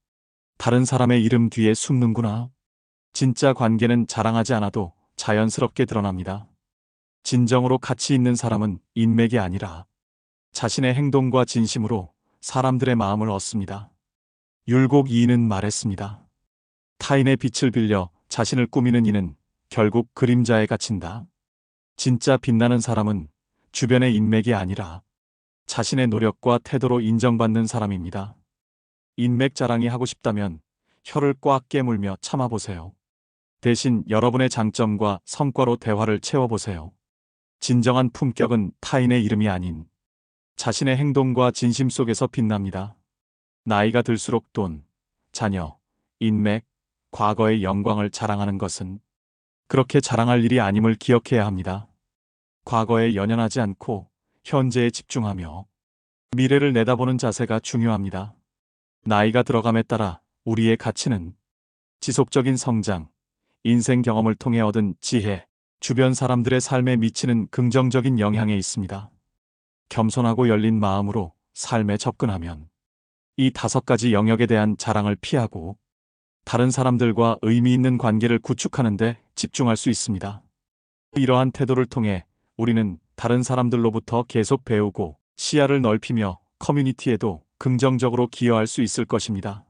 다른 사람의 이름 뒤에 숨는구나. 진짜 관계는 자랑하지 않아도 자연스럽게 드러납니다. 진정으로 가치 있는 사람은 인맥이 아니라 자신의 행동과 진심으로 사람들의 마음을 얻습니다. 율곡 이인은 말했습니다. 타인의 빛을 빌려 자신을 꾸미는 이는 결국 그림자에 갇힌다. 진짜 빛나는 사람은 주변의 인맥이 아니라 자신의 노력과 태도로 인정받는 사람입니다. 인맥 자랑이 하고 싶다면 혀를 꽉 깨물며 참아보세요. 대신 여러분의 장점과 성과로 대화를 채워보세요. 진정한 품격은 타인의 이름이 아닌 자신의 행동과 진심 속에서 빛납니다. 나이가 들수록 돈, 자녀, 인맥, 과거의 영광을 자랑하는 것은 그렇게 자랑할 일이 아님을 기억해야 합니다. 과거에 연연하지 않고 현재에 집중하며 미래를 내다보는 자세가 중요합니다. 나이가 들어감에 따라 우리의 가치는 지속적인 성장, 인생 경험을 통해 얻은 지혜, 주변 사람들의 삶에 미치는 긍정적인 영향에 있습니다. 겸손하고 열린 마음으로 삶에 접근하면 이 5가지 영역에 대한 자랑을 피하고 다른 사람들과 의미 있는 관계를 구축하는 데 집중할 수 있습니다. 이러한 태도를 통해 우리는 다른 사람들로부터 계속 배우고 시야를 넓히며 커뮤니티에도 긍정적으로 기여할 수 있을 것입니다.